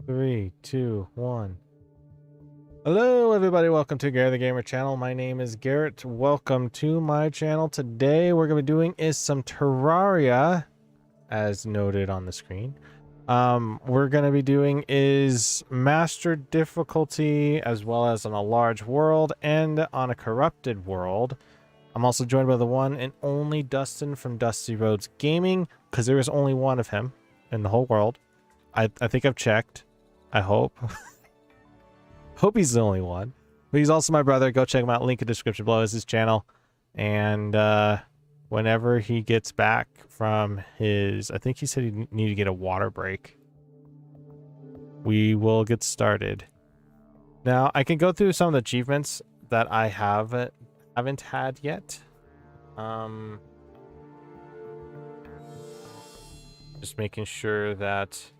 Three, two, one. Hello, everybody. Welcome to Garrett the Gamer channel. My name is Garrett. Welcome to my channel. Today, we're going to be doing is some Terraria, as noted on the screen. We're going to be doing is master difficulty, as well as on a large world and on a corrupted world. I'm also joined by the one and only Dustin from Dusty Roads Gaming, because there is only one of him in the whole world. I think I've checked. I hope. Hope he's the only one. But he's also my brother. Go check him out. Link in the description below is his channel. And whenever he gets back from his... I think he said he needed to get a water break. We will get started. Now, I can go through some of the achievements that I haven't had yet. Just making sure that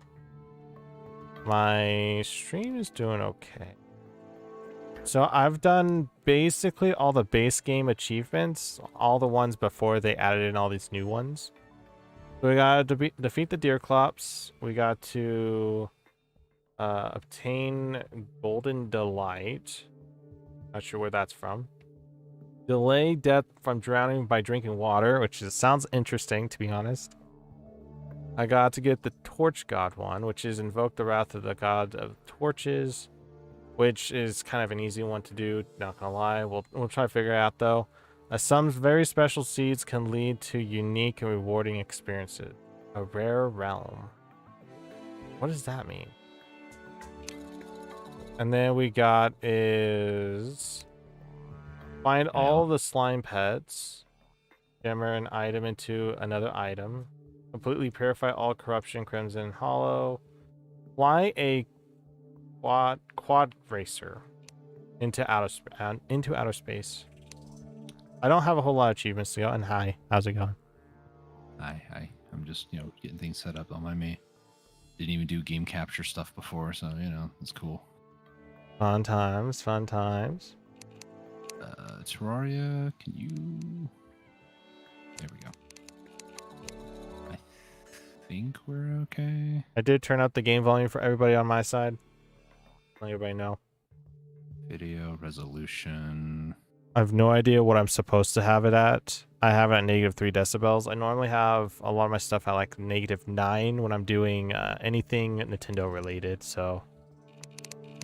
my stream is doing okay. So I've done basically all the base game achievements, all the ones before they added in all these new ones. So we got to defeat the Deerclops. We got to obtain Golden Delight. Not sure where that's from. Delay death from drowning by drinking water, which sounds interesting, to be honest. I got to get the Torch God one, which is invoke the wrath of the God of Torches, which is kind of an easy one to do, not gonna lie. We'll try to figure it out though. Some very special seeds can lead to unique and rewarding experiences. A rare realm. What does that mean? And then we got is find all the slime pets, shimmer an item into another item. Completely purify all corruption, crimson hollow. Fly a quad racer into outer space. I don't have a whole lot of achievements to go. And hi, how's it going? Hi. I'm just getting things set up. Don't mind me. Didn't even do game capture stuff before, so it's cool. Fun times. Terraria, can you? There we go. I think we're okay. I did turn up the game volume for everybody on my side. Let everybody know. Video resolution. I have no idea what I'm supposed to have it at. I have it at -3 decibels. I normally have a lot of my stuff at like -9 when I'm doing anything Nintendo related. So.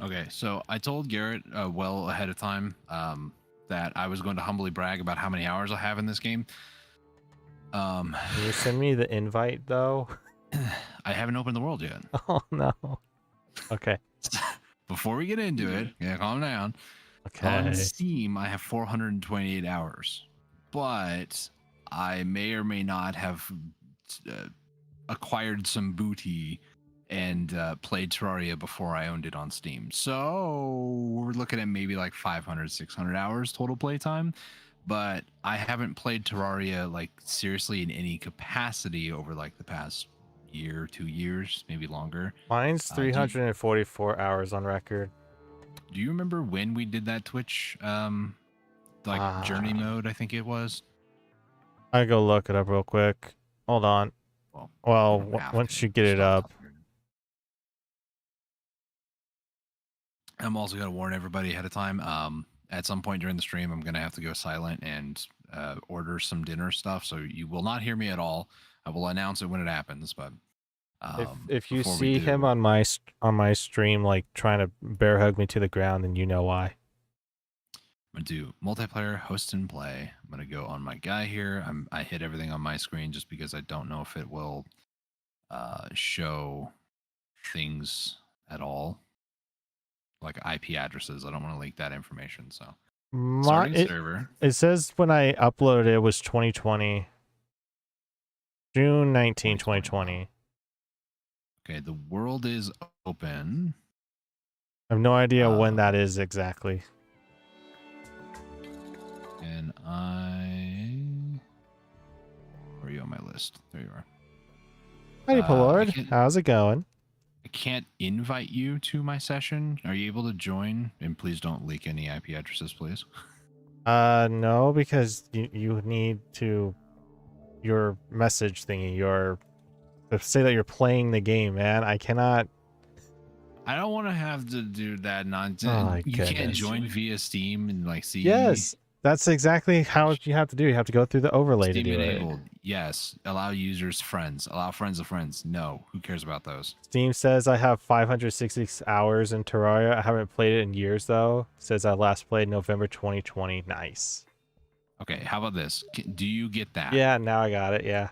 Okay, so I told Garrett well ahead of time that I was going to humbly brag about how many hours I have in this game. Can you send me the invite though? I haven't opened the world yet. Oh no. Okay. Before we get into it, calm down. Okay. On Steam, I have 428 hours, but I may or may not have acquired some booty and played Terraria before I owned it on Steam. So we're looking at maybe like 500, 600 hours total playtime. But I haven't played Terraria like seriously in any capacity over like the past year, 2 years, maybe longer. Mine's 344 hours on record. Do you remember when we did that Twitch journey mode? I think it was. I go look it up real quick. Hold on. Well, once you get it up. I'm also going to warn everybody ahead of time. At some point during the stream, I'm going to have to go silent and order some dinner stuff. So you will not hear me at all. I will announce it when it happens. But if you see him on my stream, like trying to bear hug me to the ground, then you know why. I'm going to do multiplayer, host and play. I'm going to go on my guy here. I hit everything on my screen just because I don't know if it will show things at all. Like IP addresses. I don't want to leak that information. So starting server. It says when I uploaded it was 2020. June 19, 2020. Okay, the world is open. I have no idea when that is exactly. And where are you on my list? There you are. Hey, Lord. How's it going? I can't invite you to my session. Are you able to join? And please don't leak any IP addresses, please. No, because you need to your message thingy, to say that you're playing the game, man. I cannot I don't want to have to do that nonsense. Oh my You can't goodness. join via Steam and like see. Yes, that's exactly how you have to do. You have to go through the overlay Steam to do enabled. it. Yes. Allow users friends. Allow friends of friends. No. Who cares about those? Steam says I have 566 hours in Terraria. I haven't played it in years though. Says I last played November 2020. Nice. Okay. How about this? Do you get that? Yeah, now I got it. Yeah.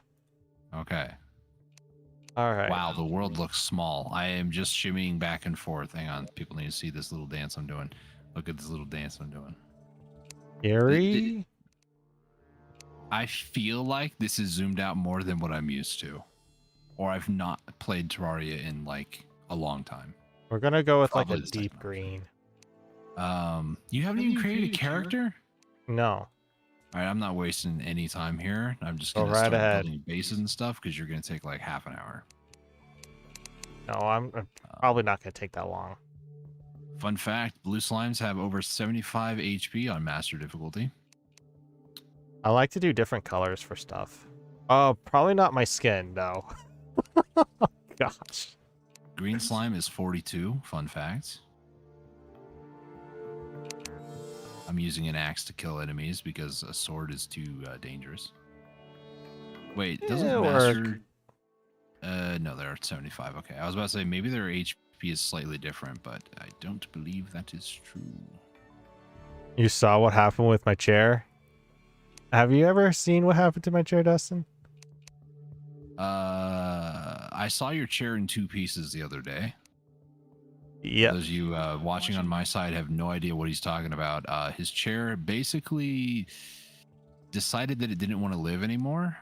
Okay. All right. Wow, the world looks small. I am just shimmying back and forth. Hang on. People need to see this little dance I'm doing. Look at this little dance I'm doing. Gary? I feel like this is zoomed out more than what I'm used to. Or I've not played Terraria in like a long time. We're gonna go with Probably like a this deep technology. green. You haven't even created a character? No. All right, I'm not wasting any time here. I'm just Go gonna right start ahead. building bases and stuff because you're gonna take like half an hour. No, I'm probably not gonna take that long. Fun fact: blue slimes have over 75 HP on master difficulty. I like to do different colors for stuff. Oh, probably not my skin though. Gosh. Green slime is 42. Fun fact. I'm using an axe to kill enemies because a sword is too dangerous. Wait, doesn't It'll master? No, they're at 75. Okay, I was about to say maybe their HP is slightly different, but I don't believe that is true. You saw what happened with my chair? Have you ever seen what happened to my chair, Dustin? I saw your chair in two pieces the other day. Yeah. Those of you watching on my side have no idea what he's talking about. His chair basically decided that it didn't want to live anymore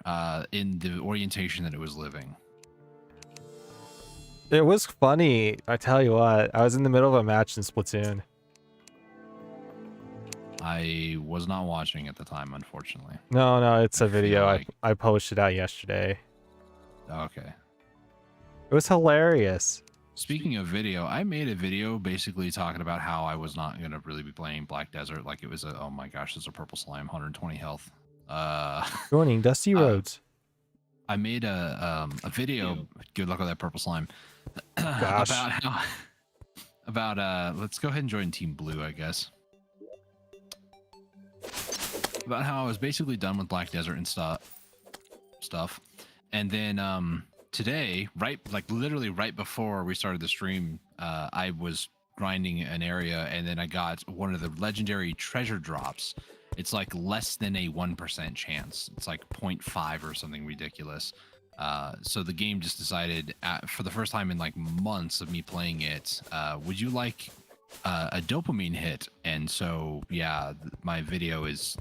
in the orientation that it was living. It was funny. I tell you what, I was in the middle of a match in Splatoon. I was not watching at the time, unfortunately. No, it's a video like- I posted out yesterday. Okay. It was hilarious. Speaking of video, I made a video basically talking about how I was not going to really be playing Black Desert. Like it was a, oh my gosh, there's a purple slime, 120 health. Joining Dusty Roads. I made a video. Good luck with that purple slime. Gosh. about let's go ahead and join Team Blue, I guess. About how I was basically done with Black Desert and stuff. And then today, literally right before we started the stream, I was grinding an area and then I got one of the legendary treasure drops. It's like less than a 1% chance. It's like 0.5 or something ridiculous. So the game just decided, for the first time in like months of me playing it, would you like a dopamine hit? And so, yeah, my video is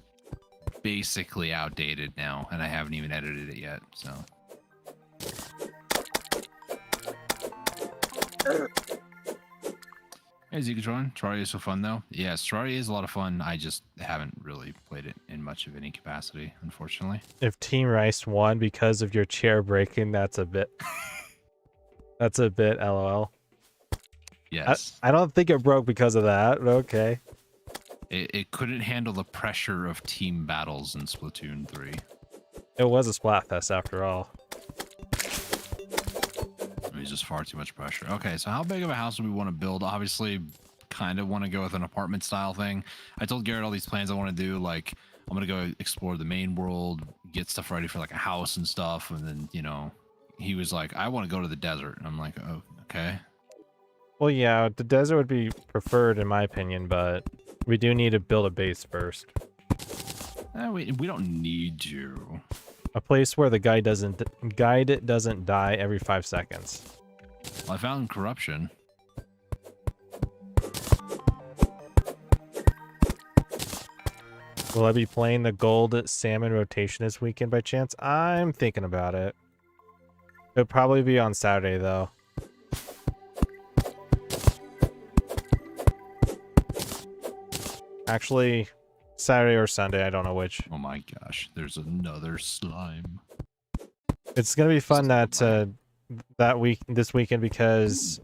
basically outdated now, and I haven't even edited it yet. So. Hey, Zegatron. Terraria is so fun, though. Yes, Terraria is a lot of fun. I just haven't really played it in much of any capacity, unfortunately. If Team Rice won because of your chair breaking, that's a bit... that's a bit LOL. Yes. I don't think it broke because of that, but okay. It couldn't handle the pressure of team battles in Splatoon 3. It was a Splatfest after all. It was just far too much pressure. Okay, so how big of a house do we want to build? Obviously, kind of want to go with an apartment style thing. I told Garrett all these plans I want to do. Like, I'm going to go explore the main world, get stuff ready for like a house and stuff. And then, you know, he was like, I want to go to the desert. And I'm like, oh, okay. Well, yeah, the desert would be preferred in my opinion, but we do need to build a base first. We don't need to. A place where the guide doesn't die every 5 seconds. Well, I found corruption. Will I be playing the gold salmon rotation this weekend by chance? I'm thinking about it. It'll probably be on Saturday though. Actually, Saturday or Sunday, I don't know which. Oh my gosh, there's another slime. It's gonna be fun this weekend because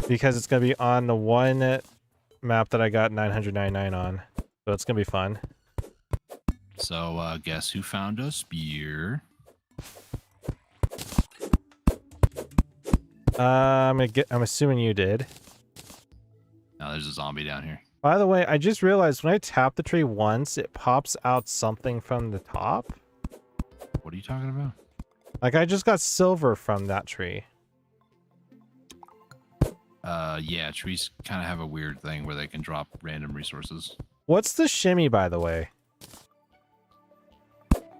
it's gonna be on the one map that I got 999 on, so it's gonna be fun. So guess who found a spear? I'm assuming you did. No, there's a zombie down here. By the way, I just realized when I tap the tree once, it pops out something from the top. What are you talking about? Like, I just got silver from that tree. Yeah, trees kind of have a weird thing where they can drop random resources. What's the shimmy, by the way?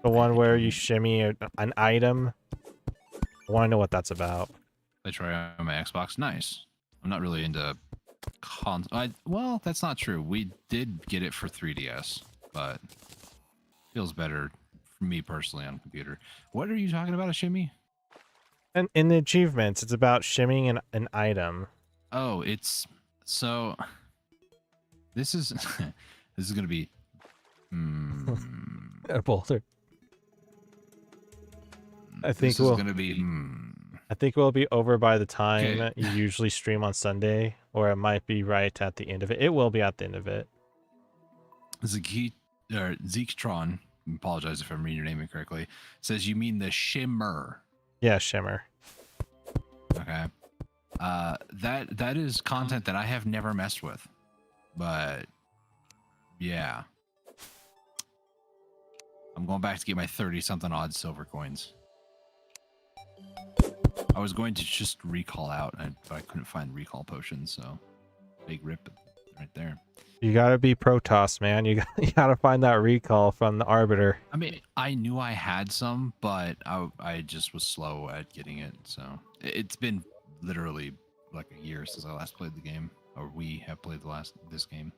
The one where you shimmy an item? I want to know what that's about. I try on my Xbox. Nice. I'm not really into well, that's not true. We did get it for 3DS, but feels better for me personally on computer. What are you talking about, a shimmy? And in the achievements, it's about shimmying an item. Oh, it's so this is this is gonna be A boulder. I think this is gonna be I think we'll be over by the time Okay. you usually stream on Sunday, or it might be right at the end of it. It will be at the end of it. Zeketron, apologize if I'm reading your name incorrectly, says you mean the shimmer. Yeah, shimmer. Okay. That is content that I have never messed with. But yeah. I'm going back to get my 30-something odd silver coins. I was going to just recall out, but I couldn't find recall potions, so big rip right there. You gotta be Protoss, man. You gotta find that recall from the Arbiter. I mean, I knew I had some, but I just was slow at getting it. So it's been literally like a year since I last played the game, or we have played this game.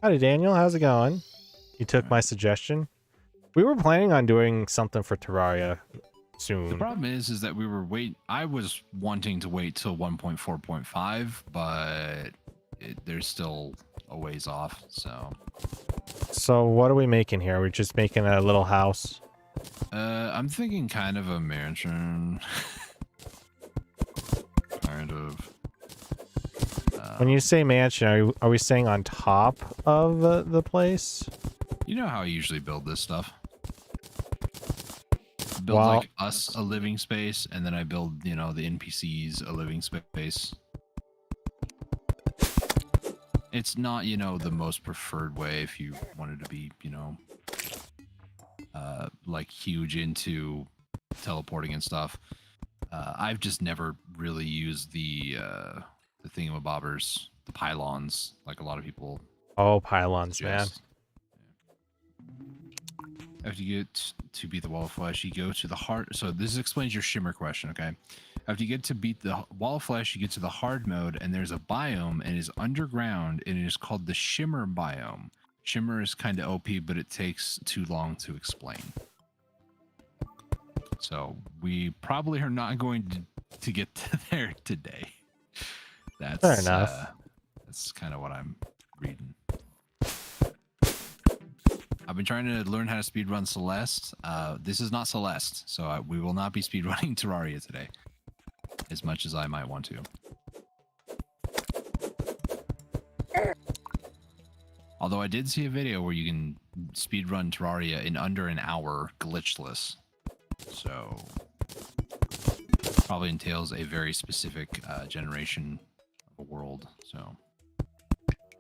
Howdy, Daniel. How's it going? You took my suggestion. We were planning on doing something for Terraria soon. The problem is that I was wanting to wait till 1.4.5, but there's still a ways off. So what are we making here? We're just making a little house. I'm thinking kind of a mansion. Kind of. When you say mansion, are we saying on top of the place? You know how I usually build this stuff. Build Well, like us a living space, and then I build, the NPCs a living space. It's not, the most preferred way if you wanted to be, like huge into teleporting and stuff. I've just never really used the thingamabobbers, the pylons, like a lot of people. Oh, pylons, man. suggest. After you get to beat the wall of flesh, you go to the hard. So this explains your shimmer question, okay? After you get to beat the wall of flesh, you get to the hard mode, and there's a biome, and it is underground, and it is called the shimmer biome. Shimmer is kind of OP, but it takes too long to explain. So we probably are not going to get to there today. That's Fair enough. That's kind of what I'm reading. I've been trying to learn how to speedrun Celeste. This is not Celeste, so we will not be speedrunning Terraria today, as much as I might want to. Although I did see a video where you can speedrun Terraria in under an hour glitchless. So probably entails a very specific generation of a world. So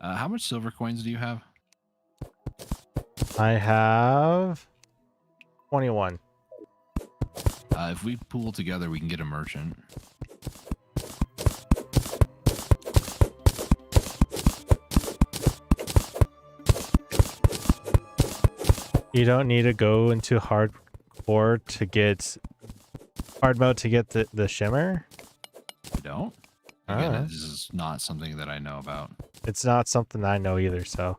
how much silver coins do you have? I have 21. If we pool together, we can get a merchant. You don't need to go into hardcore to get hard mode to get the shimmer. I don't. Again, this is not something that I know about. It's not something I know either, so.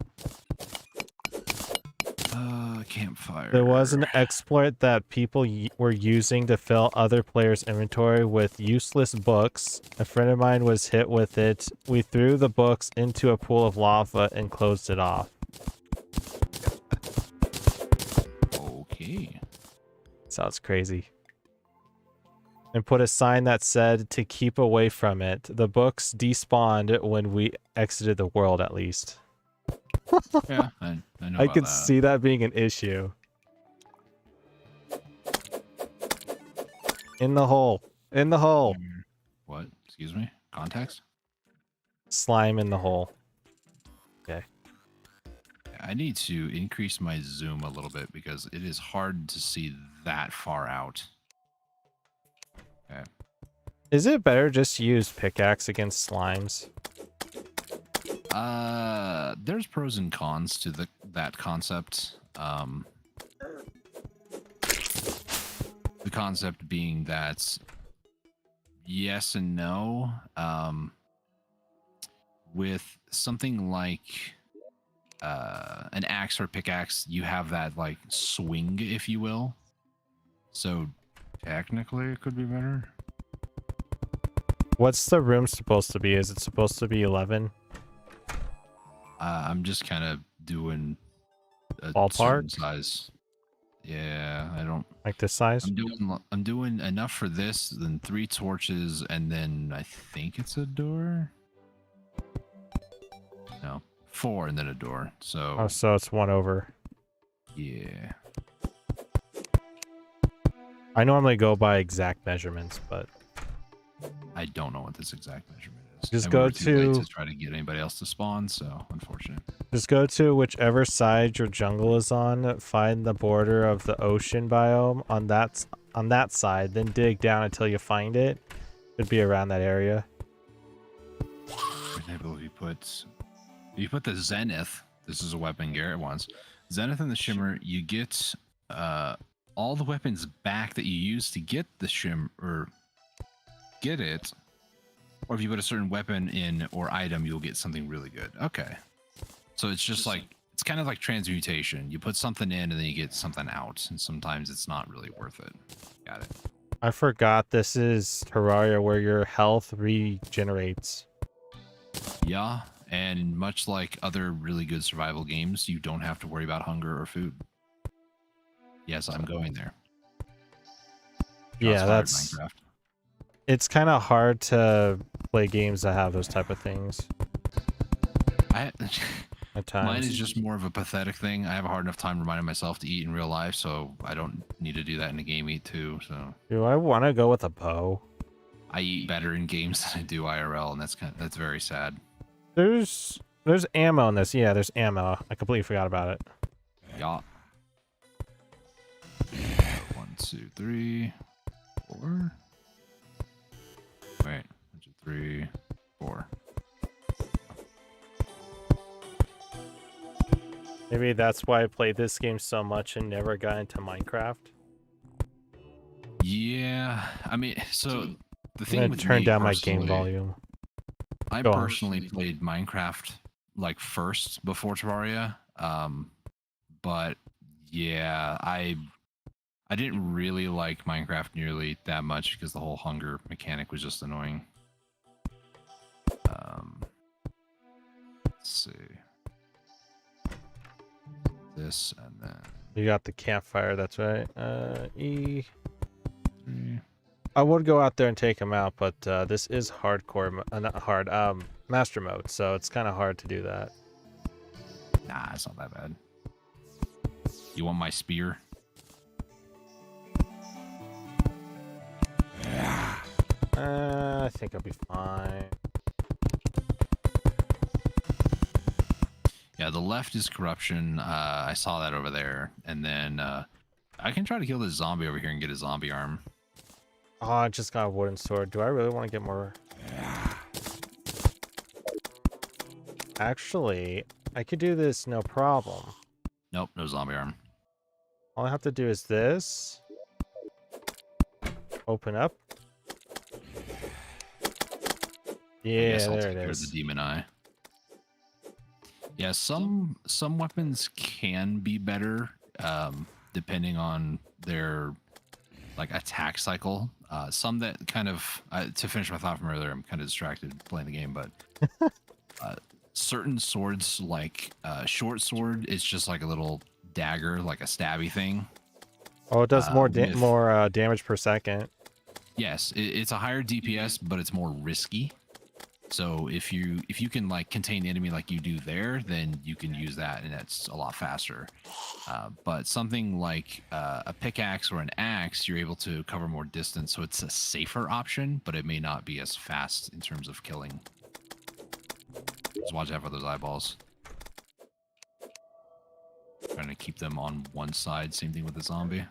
Campfire. There was an exploit that people were using to fill other players' inventory with useless books. A friend of mine was hit with it. We threw the books into a pool of lava and closed it off. Okay. Sounds crazy. And put a sign that said to keep away from it. The books despawned when we exited the world, at least. Yeah, I know. I could see that being an issue. In the hole. In the hole. What? Excuse me? Context? Slime in the hole. Okay. I need to increase my zoom a little bit because it is hard to see that far out. Okay. Is it better just to use pickaxe against slimes? There's pros and cons to that concept. The concept being that yes and no. With something like an axe or pickaxe, you have that like swing, if you will. So technically, it could be better. What's the room supposed to be? Is it supposed to be 11? I'm just kind of doing a Ballpark certain size. Yeah, I don't like this size. I'm doing enough for this, then 3 torches, and then I think it's a door. No, 4 and then a door. So Oh, so it's 1 over. yeah. I normally go by exact measurements, but I don't know what this exact measurement is. Just And go we were too late to- to try to get anybody else to spawn, so unfortunate. just go to whichever side your jungle is on, find the border of the ocean biome on that side, then dig down until you find it. It'd be around that area. For example, if you put the Zenith, this is a weapon Garrett wants. Zenith and the Shimmer, you get all the weapons back that you used to get the Shimmer, or get it. Or if you put a certain weapon in or item, you'll get something really good. Okay. So it's just like, it's kind of like transmutation. You put something in and then you get something out. And sometimes it's not really worth it. Got it. I forgot this is Terraria where your health regenerates. Yeah. And much like other really good survival games, you don't have to worry about hunger or food. Yes, I'm going there. Yeah, Shots fired, that's... Minecraft. It's kind of hard to play games that have those type of things at times. Mine is just more of a pathetic thing. I have a hard enough time reminding myself to eat in real life, so I don't need to do that in a game eat too. So Do I want to go with a bow? I eat better in games than I do IRL, and that's very sad. There's ammo in this. Yeah, there's ammo. I completely forgot about it. Yeah. 1, 2, 3, 4. Wait, 1, 2, 3, 4. Maybe that's why I played this game so much and never got into Minecraft. Yeah, I mean, so the thing I'm gonna with turn me down my game personally, volume. I Go on. personally played Minecraft like first before Terraria, but yeah, I didn't really like Minecraft nearly that much because the whole hunger mechanic was just annoying. Let's see. This and then You got the campfire. That's right. E. 3. I would go out there and take him out, but this is hardcore, not hard, master mode, so it's kind of hard to do that. Nah, it's not that bad. You want my spear? I think I'll be fine. Yeah, the left is corruption. I saw that over there, and then I can try to kill this zombie over here and get a zombie arm. Oh, I just got a wooden sword. Do I really want to get more? Actually, I could do this no problem. Nope, no zombie arm. All I have to do is this. Open up. Yeah, there it is. The demon eye. Yeah, some weapons can be better depending on their like attack cycle. Some that kind of to finish my thought from earlier, I'm kind of distracted playing the game, but certain swords like short sword is just like a little dagger, like a stabby thing. Oh, it does more damage per second. Yes, it's a higher DPS, but it's more risky. So if you can like contain the enemy like you do there, then you can use that, and that's a lot faster. But something like a pickaxe or an axe, you're able to cover more distance, so it's a safer option, but it may not be as fast in terms of killing. Just watch out for those eyeballs. Trying to keep them on one side. Same thing with the zombie.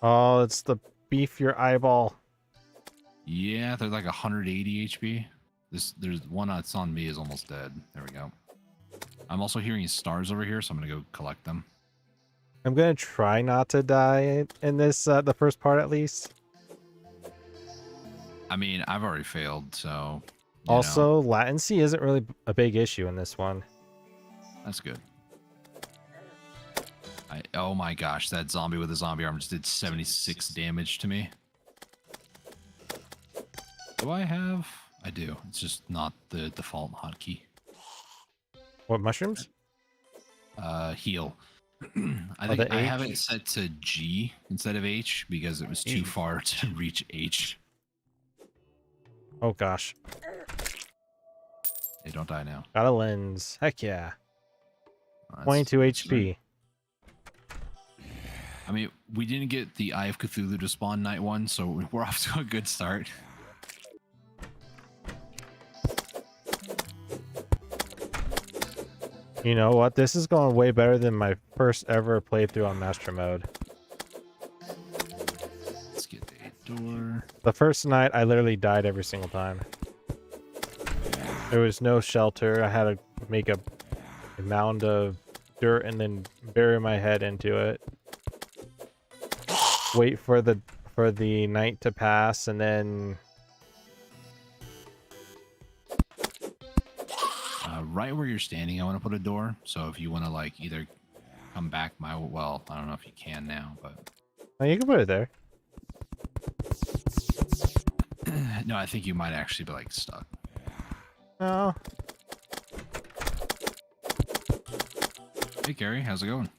Oh, it's the beef your eyeball. Yeah, they're like 180 HP. There's one that's on me is almost dead. There we go. I'm also hearing stars over here, so I'm gonna go collect them. I'm gonna try not to die in this, the first part at least. I mean, I've already failed, so Also, latency isn't really a big issue in this one. That's good. Oh my gosh, that zombie with the zombie arm just did 76 damage to me. Do I have? I do. It's just not the default hotkey. What, mushrooms? Heal. I think the I have H? it set to G instead of H because it was too far to reach H. Oh gosh. Hey, don't die now. Got a lens. Heck yeah. Well, 22 HP. I mean, we didn't get the Eye of Cthulhu to spawn night one, so we're off to a good start. You know what? This is going way better than my first ever playthrough on Master Mode. Let's get a door. The first night, I literally died every single time. There was no shelter. I had to make a mound of dirt and then bury my head into it. Wait for the night to pass, and then right where you're standing, I want to put a door. So if you want to like either come back my well, I don't know if you can now, but oh, you can put it there. no, I think you might actually be like stuck. No. Hey Gary, how's it going?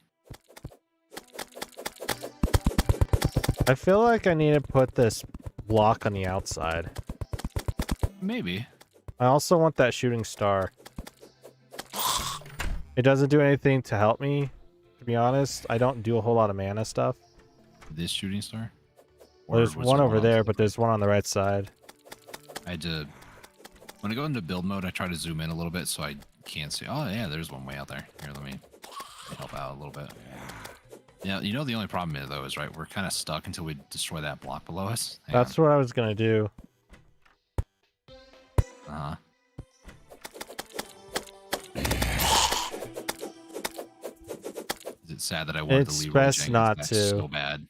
I feel like I need to put this block on the outside. Maybe. I also want that shooting star. It doesn't do anything to help me, to be honest. I don't do a whole lot of mana stuff. This shooting star? Well, there's one over there, but there's one on the right side. I had to... When I go into build mode, I try to zoom in a little bit so I can't see... Oh, yeah, there's one way out there. Here, let me help out a little bit. Yeah, you know the only problem is, though, is, right, we're kind of stuck until we destroy that block below us. That's what I was going to do. Uh-huh. Is it sad that I wanted It's to leave? best not to. So bad.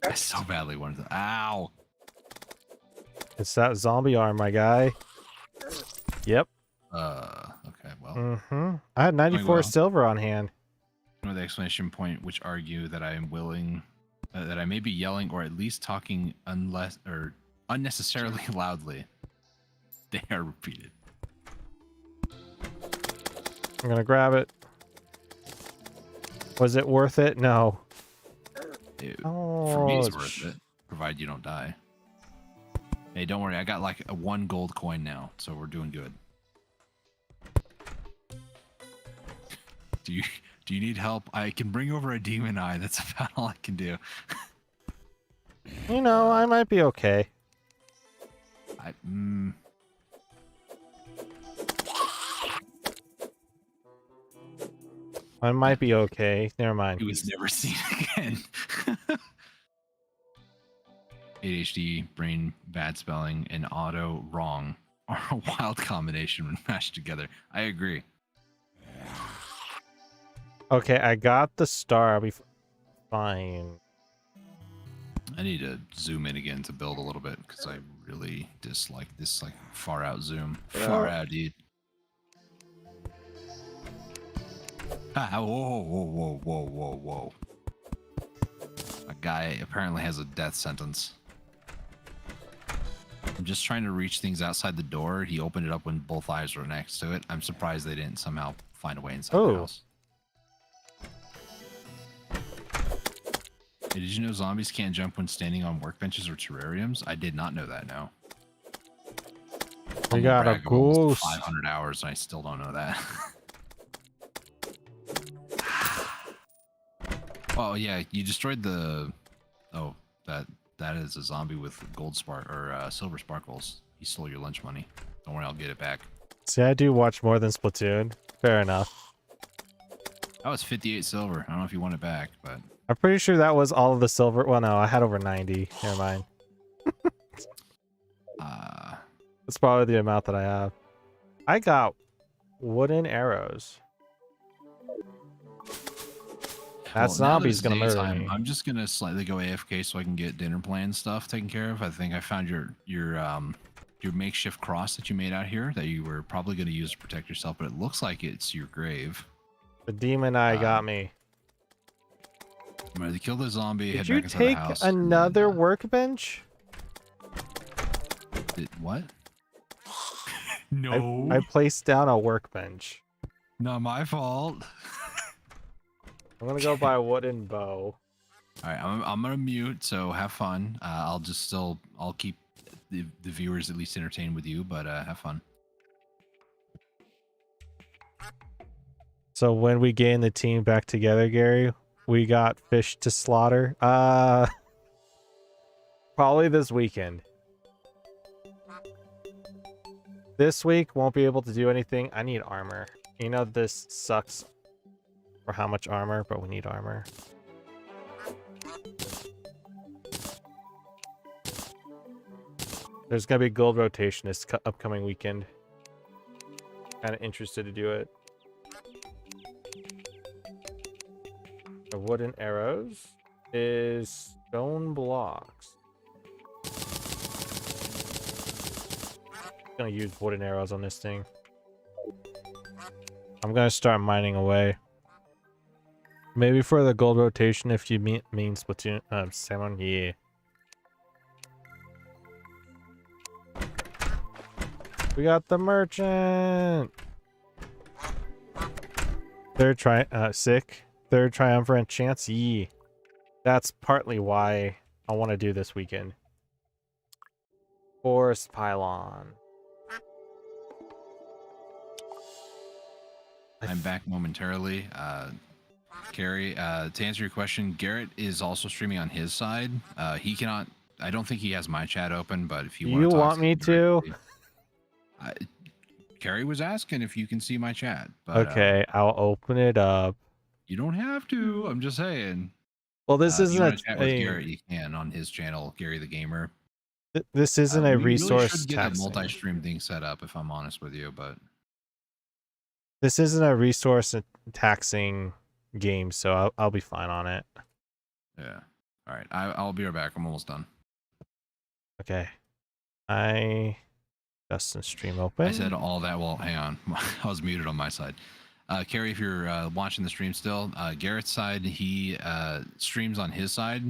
I so badly wanted to. Ow! It's that zombie arm, my guy. Yep. Okay, well. Mm-hmm. I had 94 well. silver on hand. With the exclamation point, which argue that I am willing, that I may be yelling or at least talking unnecessarily loudly. They are repeated. I'm gonna grab it. Was it worth it? No. For me, it's worth it, provided you don't die. Hey, don't worry. I got like a 1 gold coin now, so we're doing good. Do you need help? I can bring over a demon eye. That's about all I can do. You know, I might be okay. I might be okay. Never mind. He was never seen again. ADHD, brain, bad spelling, and auto wrong are a wild combination when mashed together. I agree. Okay, I got the star. I'll be fine. I need to zoom in again to build a little bit because I really dislike this like far out zoom. Far out, dude. Ah, whoa, whoa, whoa, whoa, whoa, whoa. A guy apparently has a death sentence. I'm just trying to reach things outside the door. He opened it up when both eyes were next to it. I'm surprised they didn't somehow find a way inside the house. Hey, did you know zombies can't jump when standing on workbenches or terrariums? I did not know that, no. We Humble got a brag of almost ghost. 500 hours and I still don't know that. Oh yeah, you destroyed the... Oh, that is a zombie with gold spark or silver sparkles. He stole your lunch money. Don't worry, I'll get it back. See, I do watch more than Splatoon. Fair enough. That was 58 silver. I don't know if you want it back, but... I'm pretty sure that was all of the silver. Well, no, I had over 90. Never mind. That's probably the amount that I have. I got wooden arrows. That zombie's gonna murder me. I'm just gonna slightly go AFK so I can get dinner plan stuff taken care of. I think I found your makeshift cross that you made out here that you were probably gonna use to protect yourself, but it looks like it's your grave. The demon eye got me. I'm ready to kill the zombie. Did head you back inside the take house, another and then, workbench? what? No, I placed down a workbench. not my fault. I'm gonna go buy a wooden bow. All right, I'm gonna mute. So have fun. I'll keep the viewers at least entertained with you, but have fun. So when we gain the team back together, Gary, we got fish to slaughter. Probably this weekend. This week won't be able to do anything. I need armor. You know this sucks for how much armor, but we need armor. There's gonna be gold rotation this upcoming weekend. Kind of interested to do it. The wooden arrows is stone blocks. Gonna use wooden arrows on this thing. I'm gonna start mining away. Maybe for the gold rotation if you mean Splatoon salmon, yeah. We got the merchant. Third triumvirate chance, yeah. That's partly why I want to do this weekend. Forest pylon. I'm back momentarily. Carrie, to answer your question, Garrett is also streaming on his side. He cannot. I don't think he has my chat open, but if you want me to, Carrie was asking if you can see my chat. But, okay, I'll open it up. You don't have to. I'm just saying. Well, this If you isn't want to chat with Garrett, you can on his channel, Gary the Gamer. This isn't a resource. We really should get a taxing. multi-stream thing set up, if I'm honest with you, but this isn't a resource taxing game, so I'll be fine on it. Yeah. All right. I'll be right back. I'm almost done. Okay. Dustin stream open. I said all that. Well, hang on. I was muted on my side. Carrie, if you're watching the stream still, Garrett's side, he streams on his side.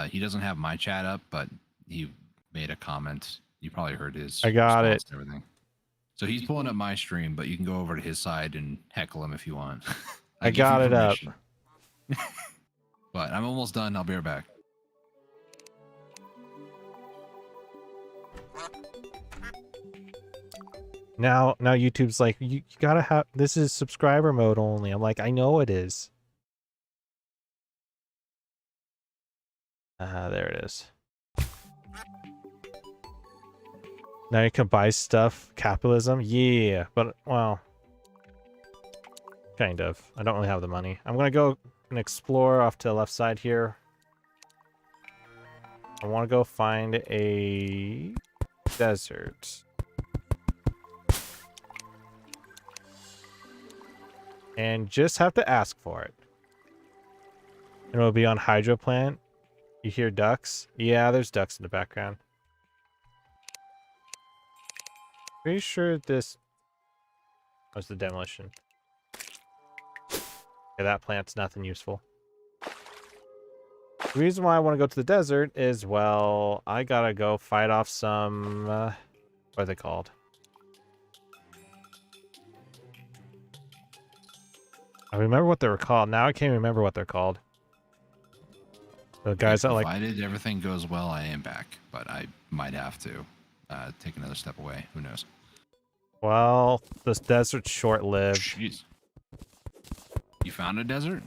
He doesn't have my chat up, but he made a comment. You probably heard his. I got it. And everything. So he's pulling up my stream, but you can go over to his side and heckle him if you want. I got it up. But I'm almost done. I'll be right back. Now YouTube's like, you gotta have, this is subscriber mode only. I'm like, I know it is. There it is. Now you can buy stuff. Capitalism, yeah, but well, kind of. I don't really have the money. I'm gonna go and explore off to the left side here. I want to go find a desert. And just have to ask for it. And it'll be on hydro plant. You hear ducks? Yeah, there's ducks in the background. Pretty sure this was the demolition. Okay, that plant's nothing useful. The reason why I want to go to the desert is, well, I gotta go fight off some, what are they called? I remember what they were called. Now I can't remember what they're called. The guys that like. Provided everything goes well, I am back, but I might have to take another step away. Who knows? Well, this desert's short-lived. Jeez. You found a desert?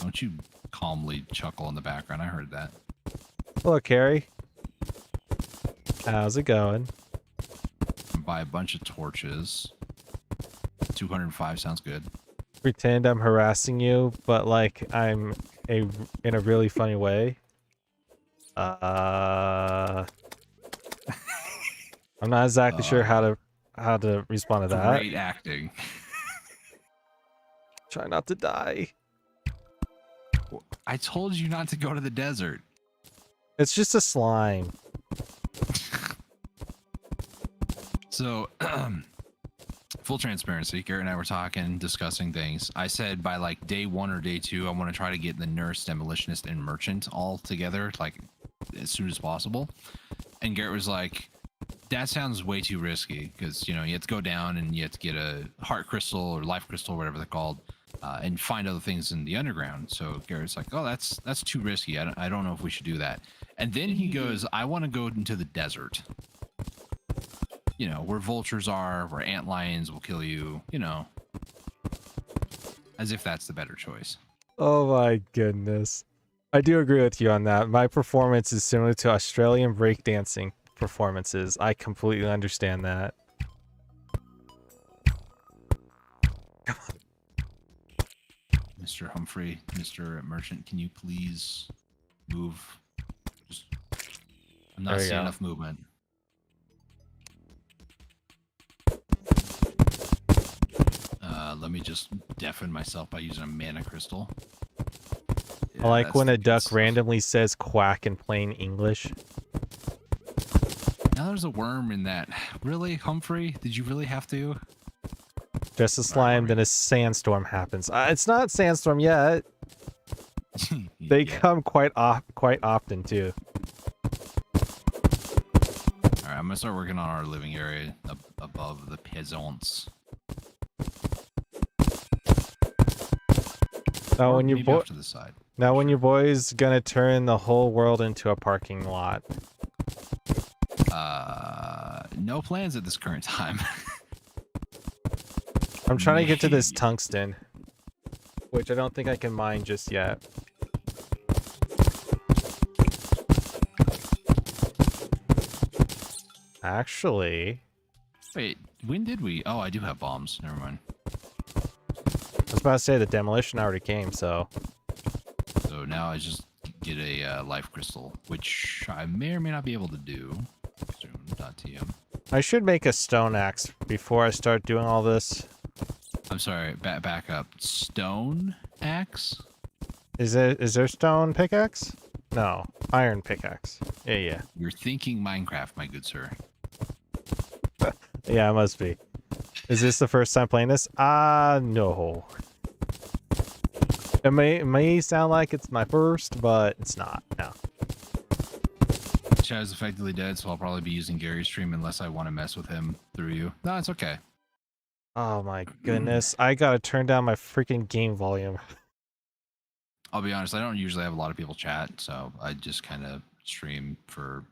Don't you calmly chuckle in the background. I heard that. Hello, Carrie. How's it going? Buy a bunch of torches. 205 sounds good. Pretend I'm harassing you, but like I'm in a really funny way. I'm not exactly sure how to respond to that. Great acting. Try not to die. I told you not to go to the desert. It's just a slime. So, full transparency, Garrett and I were talking, discussing things. I said by like day 1 or day 2, I want to try to get the nurse, demolitionist, and merchant all together, like as soon as possible. And Garrett was like, that sounds way too risky because, you know, you have to go down and you have to get a heart crystal or life crystal, whatever they're called, and find other things in the underground. So Garrett's like, oh, that's too risky. I don't know if we should do that. And then he goes, I want to go into the desert. You know, where vultures are, where antlions will kill you, you know. As if that's the better choice. Oh my goodness. I do agree with you on that. My performance is similar to Australian breakdancing performances. I completely understand that. Mr. Humphrey, Mr. Merchant, can you please move? Just, I'm not seeing enough movement. Let me just deafen myself by using a mana crystal. Yeah, I like when a duck randomly says quack in plain English. Now there's a worm in that. Really, Humphrey? Did you really have to? Just a slime, then a sandstorm happens. It's not sandstorm yet. They come quite often too. All right, I'm gonna start working on our living area above the peasants. Now when your off to the side. Now when your boy's gonna turn the whole world into a parking lot. No plans at this current time. I'm trying to get to this tungsten, which I don't think I can mine just yet. Actually... Wait, when did we... Oh, I do have bombs. Never mind. I was about to say the demolition already came, so... So now I just get a life crystal, which I may or may not be able to do. Soon.tm. I should make a stone axe before I start doing all this. I'm sorry, back up. Stone axe? Is there stone pickaxe? No, iron pickaxe. Yeah. You're thinking Minecraft, my good sir. Yeah, it must be. Is this the first time playing this? No. It may sound like it's my first, but it's not. No. Chad is effectively dead, so I'll probably be using Gary's stream unless I want to mess with him through you. No, it's okay. Oh my goodness. I gotta turn down my freaking game volume. I'll be honest, I don't usually have a lot of people chat, so I just kind of stream for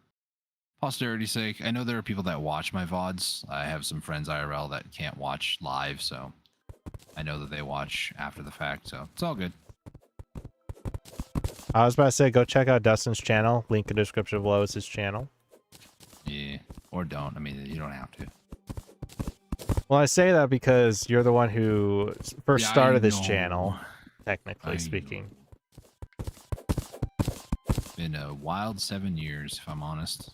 posterity's sake. I know there are people that watch my VODs. I have some friends IRL that can't watch live, so I know that they watch after the fact, so it's all good. I was about to say, go check out Dustin's channel. Link in the description below is his channel. Yeah, or don't. I mean, you don't have to. Well, I say that because you're the one who first started this channel, technically speaking. Been a wild 7 years, if I'm honest.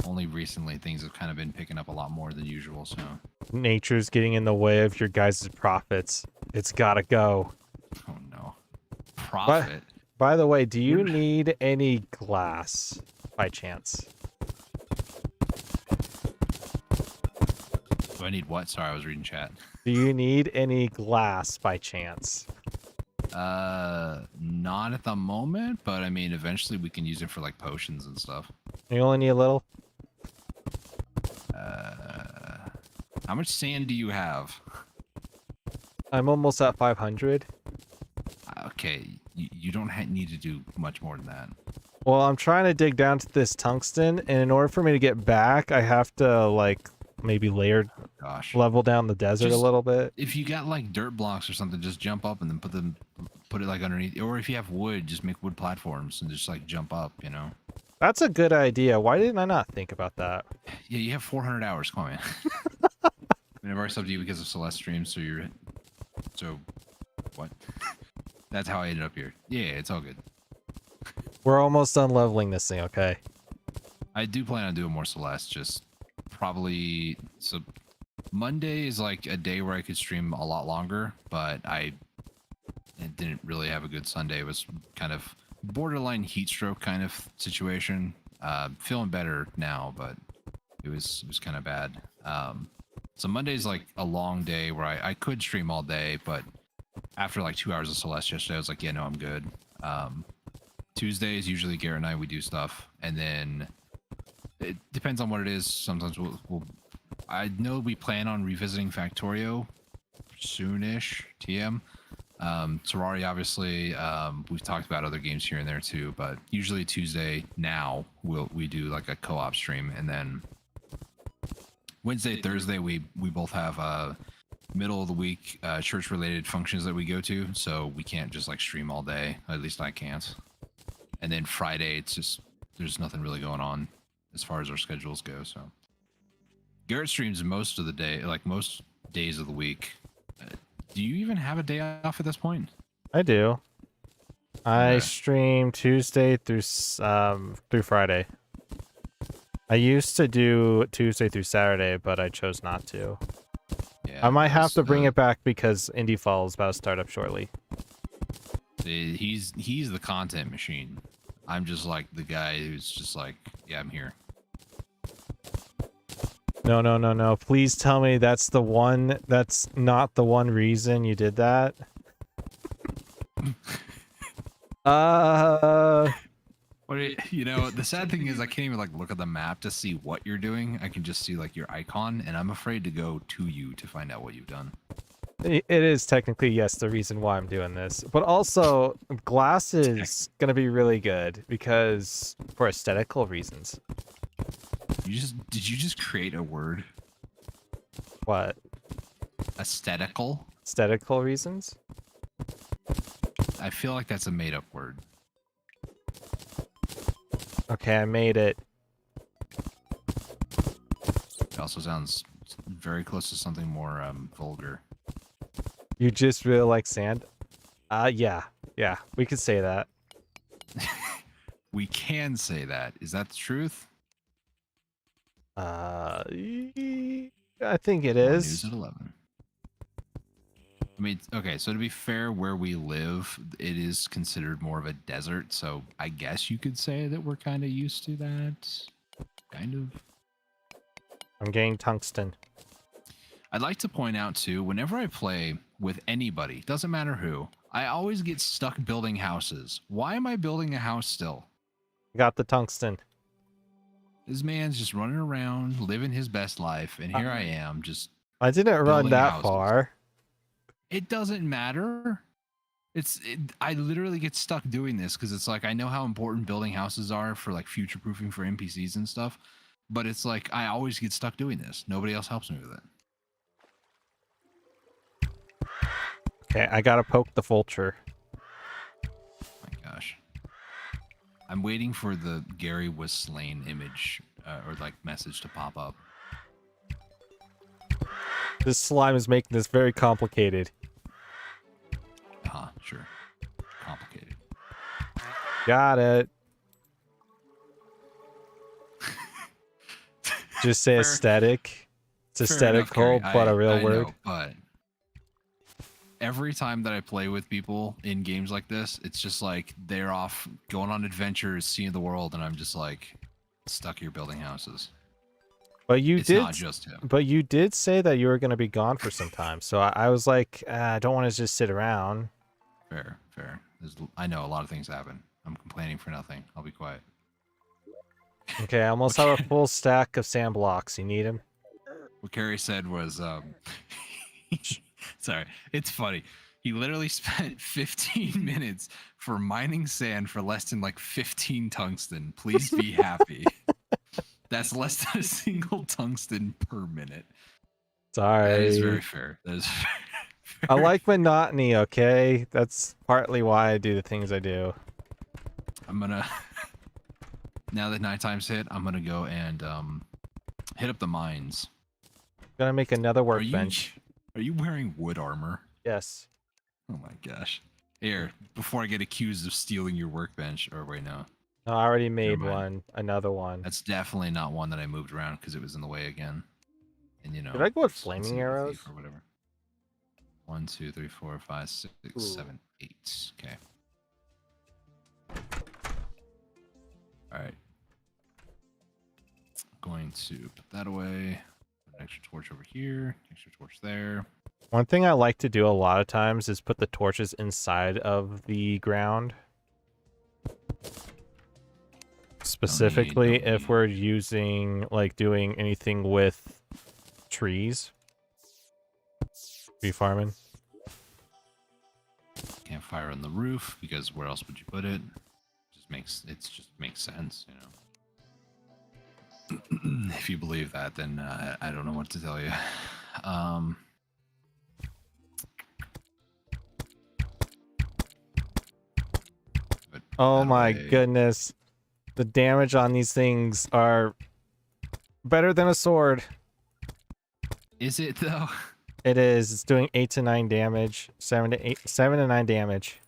Only recently things have kind of been picking up a lot more than usual, so. Nature's getting in the way of your guys' profits. It's gotta go. Oh no. Profit? By the way, do you need any glass by chance? Do I need what? Sorry, I was reading chat. Do you need any glass by chance? Not at the moment, but I mean, eventually we can use it for like potions and stuff. You only need a little? How much sand do you have? I'm almost at 500. Okay, you don't need to do much more than that. Well, I'm trying to dig down to this tungsten, and in order for me to get back, I have to, like, maybe layer Oh, gosh. level down the desert a little bit. If you got like dirt blocks or something, just jump up and then put it like underneath. Or if you have wood, just make wood platforms and just like jump up. You know. That's a good idea. Why didn't I not think about that? Yeah, you have 400 hours. Come on, man. Whenever I subbed you because of Celeste streams, so what? That's how I ended up here. Yeah, it's all good. We're almost done leveling this thing, okay? I do plan on doing more Celeste. Just probably so. Monday is like a day where I could stream a lot longer, but I didn't really have a good Sunday. It was kind of borderline heat stroke kind of situation. Feeling better now, but it was kind of bad. So Monday's like a long day where I could stream all day, but after like 2 hours of Celeste yesterday, I was like, yeah, no, I'm good. Tuesdays, usually Garrett and I, we do stuff, and then it depends on what it is. Sometimes we'll I know we plan on revisiting Factorio soonish. TM. Terraria, obviously. We've talked about other games here and there too, but usually Tuesday now we do like a co-op stream, and then Wednesday, Thursday we both have middle of the week church related functions that we go to, so we can't just like stream all day. At least I can't. And then Friday, it's just there's nothing really going on as far as our schedules go. So Garrett streams most of the day, like most days of the week. Do you even have a day off at this point? I do. I Okay. stream Tuesday through Friday. I used to do Tuesday through Saturday, but I chose not to. Yeah, I might have to bring the- it back because Indie Fall is about to start up shortly. He's the content machine. I'm just like the guy who's just like, yeah, I'm here. No, no, no, no. Please tell me that's not the one reason you did that. What you know, the sad thing is I can't even like look at the map to see what you're doing. I can just see like your icon, and I'm afraid to go to you to find out what you've done. It is technically, yes, the reason why I'm doing this. But also, glass is going to be really good because for aesthetical reasons. Did you just create a word? What? Aesthetical? Aesthetical reasons? I feel like that's a made up word. Okay, I made it. It also sounds very close to something more vulgar. You just really like sand? Yeah. Yeah, we could say that. We can say that. Is that the truth? I think it More is. News at 11. I mean, okay, so to be fair, where we live, it is considered more of a desert, so I guess you could say that we're kind of used to that. Kind of. I'm getting tungsten. I'd like to point out, too, whenever I play with anybody, doesn't matter who, I always get stuck building houses. Why am I building a house still? Got the tungsten. This man's just running around, living his best life, and here I am, just I didn't run building that houses. far. It doesn't matter. I literally get stuck doing this because it's like I know how important building houses are for like future proofing for NPCs and stuff, but it's like I always get stuck doing this. Nobody else helps me with it. Okay, I gotta poke the vulture. My gosh, I'm waiting for the Gary was slain image or like message to pop up. This slime is making this very complicated. Sure, complicated. Got it. Just say Fair- aesthetic. It's Fair enough, aesthetical, Gary. but a real I word. know, but every time that I play with people in games like this, it's just like they're off going on adventures, seeing the world, and I'm just like stuck here building houses. But you It's did. not just him. But you did say that you were going to be gone for some time, so I was like, I don't want to just sit around. Fair, fair. I know a lot of things happen. I'm complaining for nothing. I'll be quiet. Okay, I almost have a full stack of sand blocks. You need them? What Carrie said was, sorry, it's funny. He literally spent 15 minutes for mining sand for less than like 15 tungsten. Please be happy. That's less than a single tungsten per minute. Sorry. That is very fair. That is I like monotony, okay? That's partly why I do the things I do. I'm gonna, now that nighttime's hit, I'm gonna go and hit up the mines. Gonna make another workbench. Are you wearing wood armor? Yes. Oh my gosh. Here, before I get accused of stealing your workbench, or wait, no. No, I already made mind. one. Another one. That's definitely not one that I moved around because it was in the way again. And you know. Did I go with it's flaming a arrows? thief or whatever. 1, 2, 3, 4, 5, 6, 7, 8. Okay. Alright. Going to put that away. Put an extra torch over here. Extra torch there. One thing I like to do a lot of times is put the torches inside of the ground. Specifically if we're using, like, doing anything with trees. Tree farming. Campfire on the roof, because where else would you put it? It just makes sense, you know. If you believe that, then I don't know what to tell you. Oh my goodness. The damage on these things are better than a sword. Is it though? It is. It's doing 8 to 9 damage. 7 to 9 damage.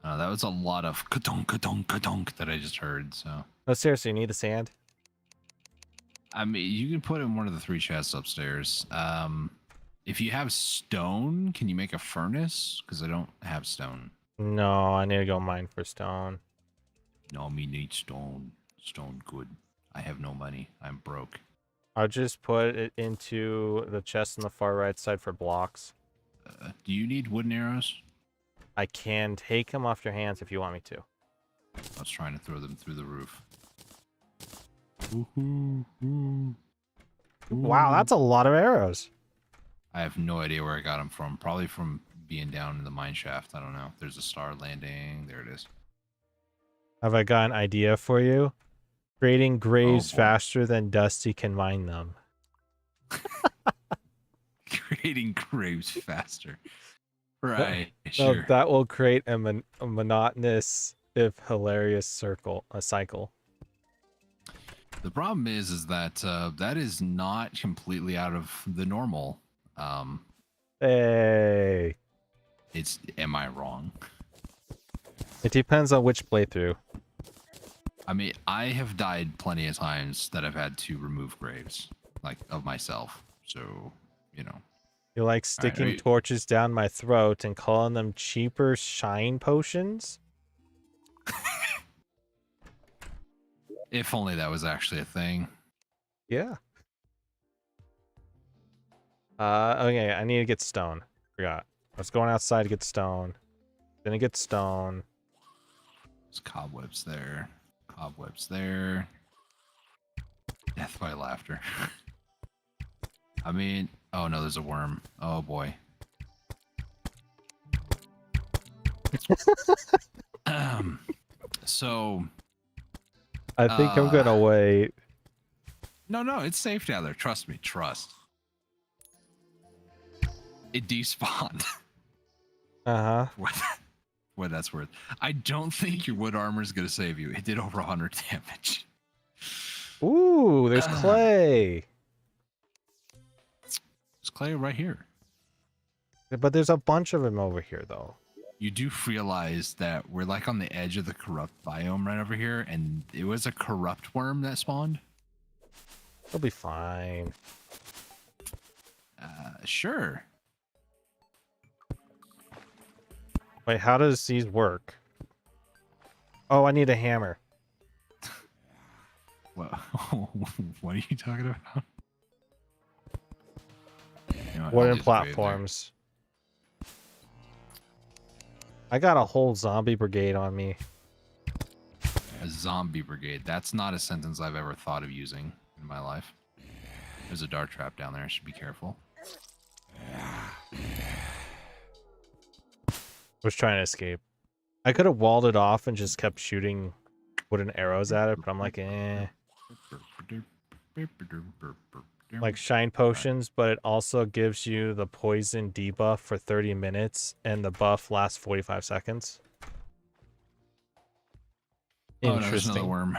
That was a lot of ka-dunk, ka-dunk, ka-dunk that I just heard, so. No, seriously, you need the sand? I mean, you can put it in one of the 3 chests upstairs. If you have stone, can you make a furnace? Because I don't have stone. No, I need to go mine for stone. No, me need stone. Stone good. I have no money. I'm broke. I'll just put it into the chest on the far right side for blocks. Do you need wooden arrows? I can take them off your hands if you want me to. I was trying to throw them through the roof. Wow, that's a lot of arrows. I have no idea where I got them from. Probably from being down in the mine shaft. I don't know. There's a star landing. There it is. Have I got an idea for you? Creating graves faster than Dusty can mine them. Creating graves faster. Right, so sure. That will create a monotonous, if hilarious cycle. The problem is that that is not completely out of the normal. Hey. Am I wrong? It depends on which playthrough. I mean, I have died plenty of times that I've had to remove graves, like, of myself. So, you know. You like sticking torches down my throat and calling them cheaper shine potions? If only that was actually a thing. Yeah. Okay, I need to get stone. Forgot. I was going outside to get stone. Then I get stone. There's cobwebs there. Cobwebs there. Death by laughter. I mean, oh no, there's a worm. Oh boy. So I think I'm gonna wait. No, it's safe down there. Trust me. Trust. It despawned. Uh-huh. What that's worth. I don't think your wood armor is gonna save you. It did over 100 damage. Ooh, there's clay. There's clay right here. But there's a bunch of them over here, though. You do realize that we're like on the edge of the corrupt biome right over here, and it was a corrupt worm that spawned. It'll be fine. Sure. Wait, how does these work? Oh, I need a hammer. What? What are you talking about? You know, Wooden platforms. I got a whole zombie brigade on me. A zombie brigade. That's not a sentence I've ever thought of using in my life. There's a dart trap down there. I should be careful. Was trying to escape. I could have walled it off and just kept shooting wooden arrows at it, but I'm like, eh. Like shine potions, but it also gives you the poison debuff for 30 minutes, and the buff lasts 45 seconds. Oh, no, there's another Interesting. worm.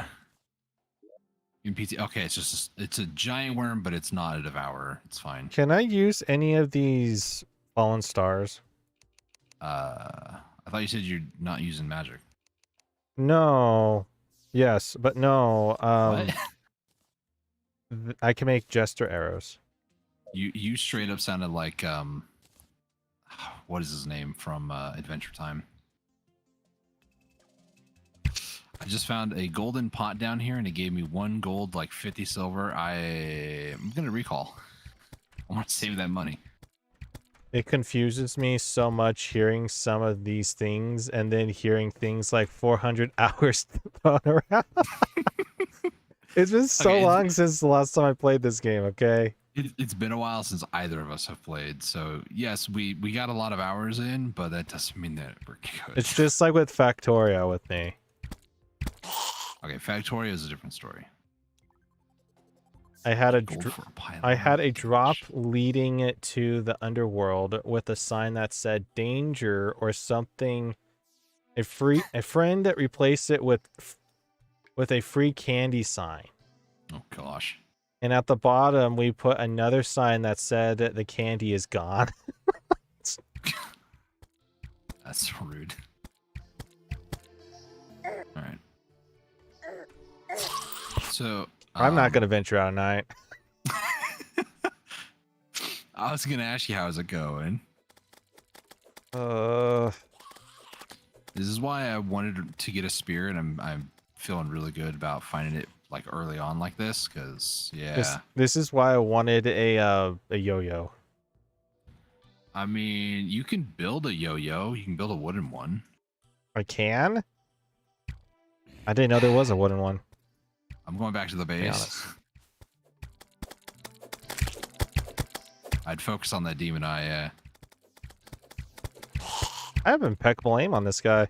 In PT, okay, it's a giant worm, but it's not a devourer. It's fine. Can I use any of these fallen stars? I thought you said you're not using magic. No. Yes, but no. What? I can make jester arrows. You straight up sounded like what is his name from Adventure Time? I just found a golden pot down here, and it gave me 1 gold, like 50 silver. I'm gonna recall. I want to save that money. It confuses me so much hearing some of these things and then hearing things like 400 hours thrown around. It's been so long since the last time I played this game, okay? It's been a while since either of us have played. So, yes, we got a lot of hours in, but that doesn't mean that we're good. It's just like with Factoria with me. Okay, Factoria is a different story. I had a drop leading it to the underworld with a sign that said danger or something. A friend that replaced it with a free candy sign. Oh gosh. And at the bottom we put another sign that said that the candy is gone. That's so rude. All right. So I'm not gonna venture out at night. I was gonna ask you how's it going. Uh, This is why I wanted to get a spear, and I'm feeling really good about finding it like early on like this, because yeah. This is why I wanted a yo-yo. I mean, you can build a yo-yo. You can build a wooden one. I can? I didn't know there was a wooden one. I'm going back to the base. I'd focus on that demon eye, yeah. I have impeccable aim on this guy.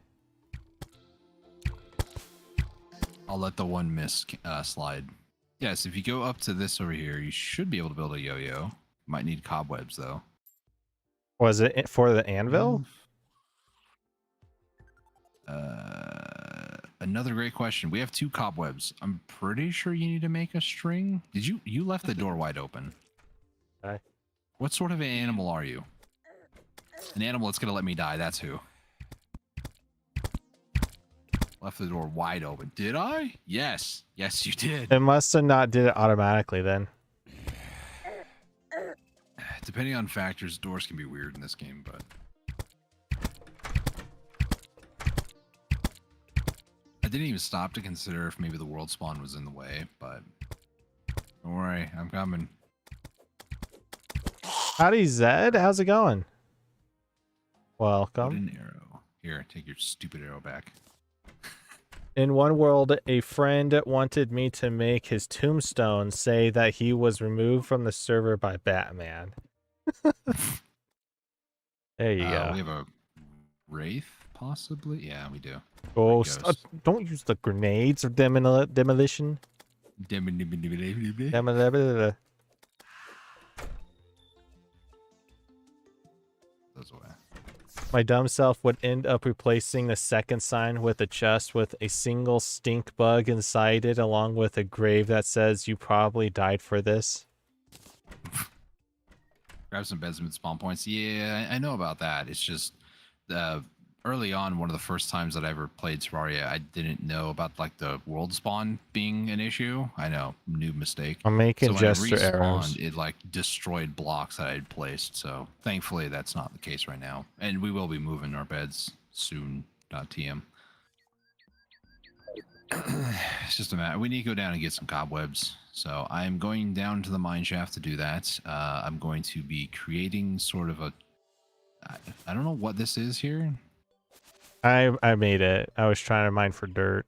I'll let the one miss slide. Yes, if you go up to this over here, you should be able to build a yo-yo. Might need cobwebs, though. Was it for the anvil? Another great question. We have 2 cobwebs. I'm pretty sure you need to make a string. Did you left the door wide open? Okay. What sort of an animal are you? An animal that's gonna let me die. That's who. Left the door wide open. Did I? Yes. Yes, you did. It must have not did it automatically then. Depending on factors, doors can be weird in this game, but I didn't even stop to consider if maybe the world spawn was in the way, but don't worry, I'm coming. Howdy, Zed. How's it going? Welcome. Put an arrow. Here, take your stupid arrow back. In one world, a friend wanted me to make his tombstone say that he was removed from the server by Batman. There you go. We have a wraith, possibly? Yeah, we do. Ghost. Don't use the grenades of demolition. Those away. My dumb self would end up replacing the second sign with a chest with a single stink bug inside it, along with a grave that says you probably died for this. Grab some beds with spawn points. Yeah, I know about that. It's just early on, one of the first times that I ever played Terraria, I didn't know about like the world spawn being an issue. I know, new mistake. I'm making jester respawned, arrows. it like destroyed blocks that I had placed. So thankfully, that's not the case right now. And we will be moving our beds soon. .tm. It's just a matter. We need to go down and get some cobwebs. So I'm going down to the mine shaft to do that. I'm going to be creating sort of a. I don't know what this is here. I made it. I was trying to mine for dirt.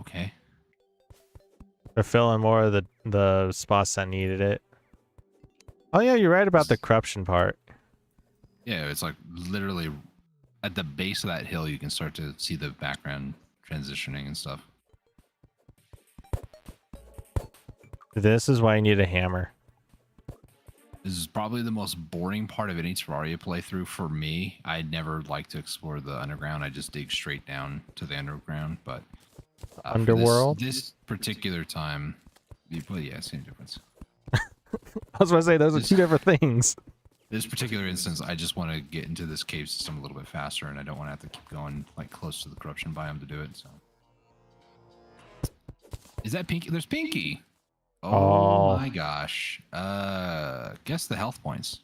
Okay. They're filling more of the spots that needed it. Oh yeah, you're right about the corruption part. Yeah, it's like literally at the base of that hill, you can start to see the background transitioning and stuff. This is why you need a hammer. This is probably the most boring part of any Terraria playthrough for me. I never like to explore the underground. I just dig straight down to the underground. But Underworld? for this particular time, well, yeah, same difference. I was going to say, those are two different things. This particular instance, I just want to get into this cave system a little bit faster, and I don't want to have to keep going like close to the corruption biome to do it. So, is that Pinky? There's Pinky. Oh my gosh. Guess the health points.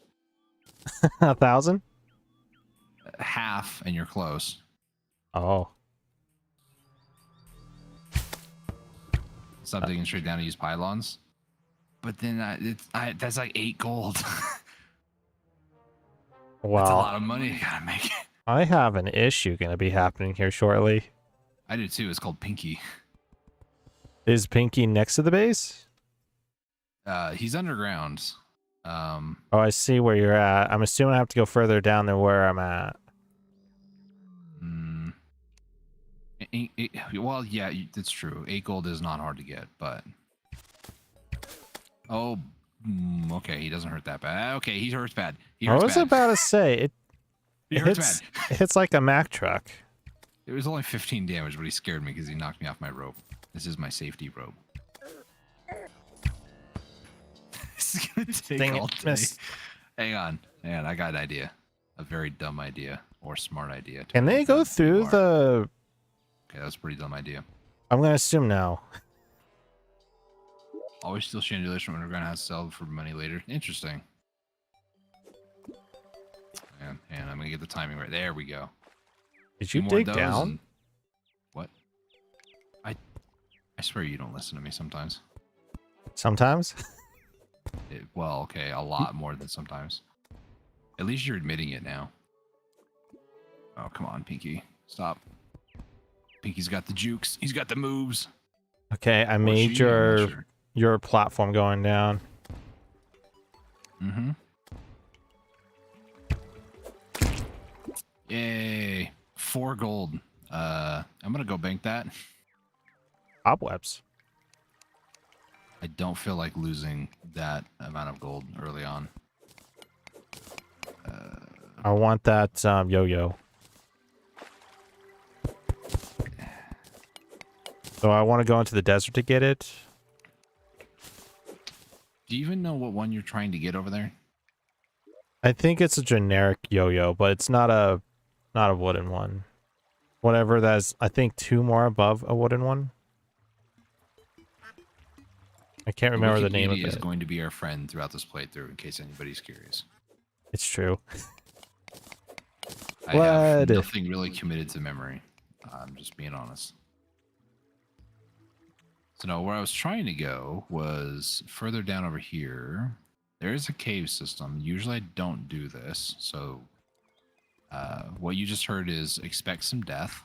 1,000? Half, and you're close. Oh. Stop digging straight down to use pylons. But then that's like 8 gold. Wow. That's a lot of money you gotta make. I have an issue going to be happening here shortly. I do too. It's called Pinky. Is Pinky next to the base? He's underground. Oh, I see where you're at. I'm assuming I have to go further down than where I'm at. Well, yeah, that's true. 8 gold is not hard to get, but... Oh, okay, he doesn't hurt that bad. Okay, he hurts bad. I was about to say, He hurts bad. it hits like a Mack truck. It was only 15 damage, but he scared me because he knocked me off my rope. This is my safety rope. This is gonna take all day. Hang on, I got an idea. A very dumb idea, or smart idea. Can they go through the... Okay, that's a pretty dumb idea. I'm going to assume no. Always steal chandeliers from underground house, sell for money later. Interesting. And I'm gonna get the timing right. There we go. Did you dig down? And... What? I swear you don't listen to me sometimes. Sometimes? Well, okay, a lot more than sometimes. At least you're admitting it now. Oh, come on, Pinky. Stop. Pinky's got the jukes. He's got the moves. Okay, I made your platform going down. Mm-hmm. Yay. 4 gold. I'm gonna go bank that. Cobwebs. I don't feel like losing that amount of gold early on. I want that yo-yo. So I want to go into the desert to get it. Do you even know what one you're trying to get over there? I think it's a generic yo-yo, but it's not a wooden one. Whatever that's, I think 2 more above a wooden one. I can't remember the name of it. Is going to be our friend throughout this playthrough in case anybody's curious. It's true. I have nothing really committed to memory. I'm just being honest. So no, where I was trying to go was further down over here. There is a cave system. Usually I don't do this. So what you just heard is expect some death.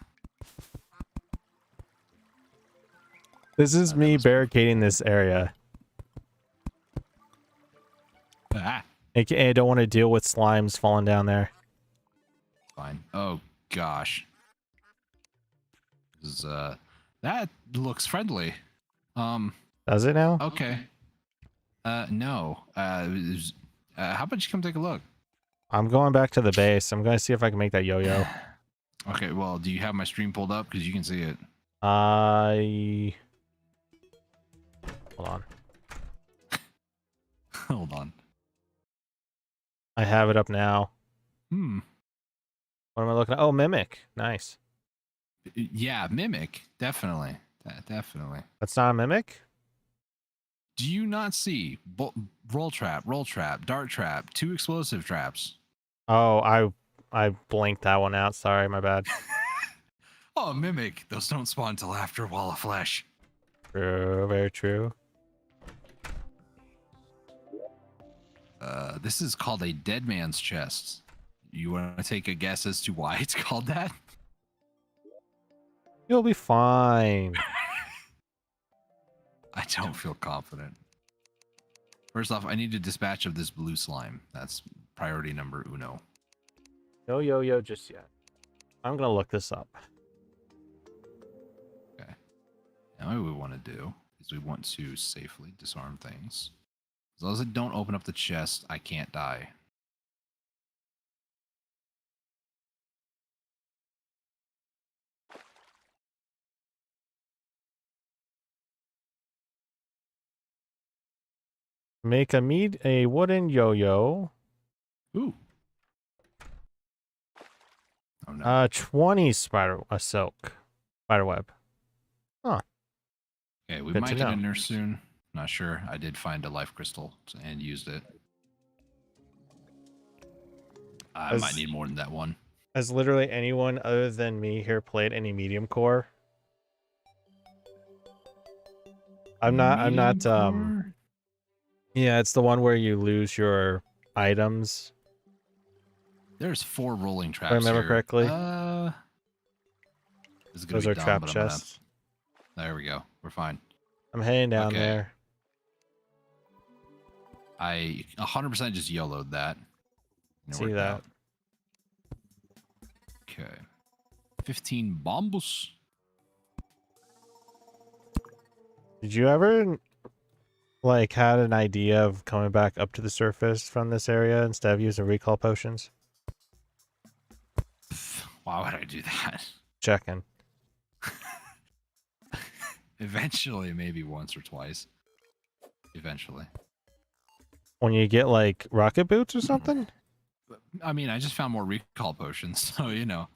This is me barricading this area. Ah. AKA I don't want to deal with slimes falling down there. Fine. Oh gosh. This is, that looks friendly. Does it now? Okay. No. How about you come take a look? I'm going back to the base. I'm going to see if I can make that yo-yo. Okay, well, do you have my stream pulled up? Because you can see it. Hold on. Hold on. I have it up now. What am I looking at? Oh, Mimic. Nice. Yeah, Mimic. Definitely. Definitely. That's not a Mimic? Do you not see roll trap, dart trap, 2 explosive traps? Oh, I blinked that one out. Sorry, my bad. Oh, Mimic. Those don't spawn until after Wall of Flesh. True, very true. This is called a dead man's chest. You want to take a guess as to why it's called that? You'll be fine. I don't feel confident. First off, I need to dispatch of this blue slime. That's priority number uno. No yo-yo just yet. I'm gonna look this up. Okay. Now what we want to do is we want to safely disarm things. As long as I don't open up the chest, I can't die. Make a wooden yo-yo. Ooh. Oh no. 20 silk spider web. Huh. Okay, we Good might to get know. a nurse soon. Not sure. I did find a life crystal and used it. I might need more than that one. Has literally anyone other than me here played any medium core? I'm not Core? yeah, it's the one where you lose your items. There's 4 rolling traps. If I remember here. correctly. This is gonna Those be are dumb, trap but chests. There we go. We're fine. I'm heading down Okay. there. I 100% just YOLO'd that. It See worked that. out. Okay. 15 bombs. Did you ever like had an idea of coming back up to the surface from this area instead of using recall potions? Why would I do that? Checking. Eventually, maybe once or twice. Eventually. When you get like rocket boots or something? I mean, I just found more recall potions, so you know.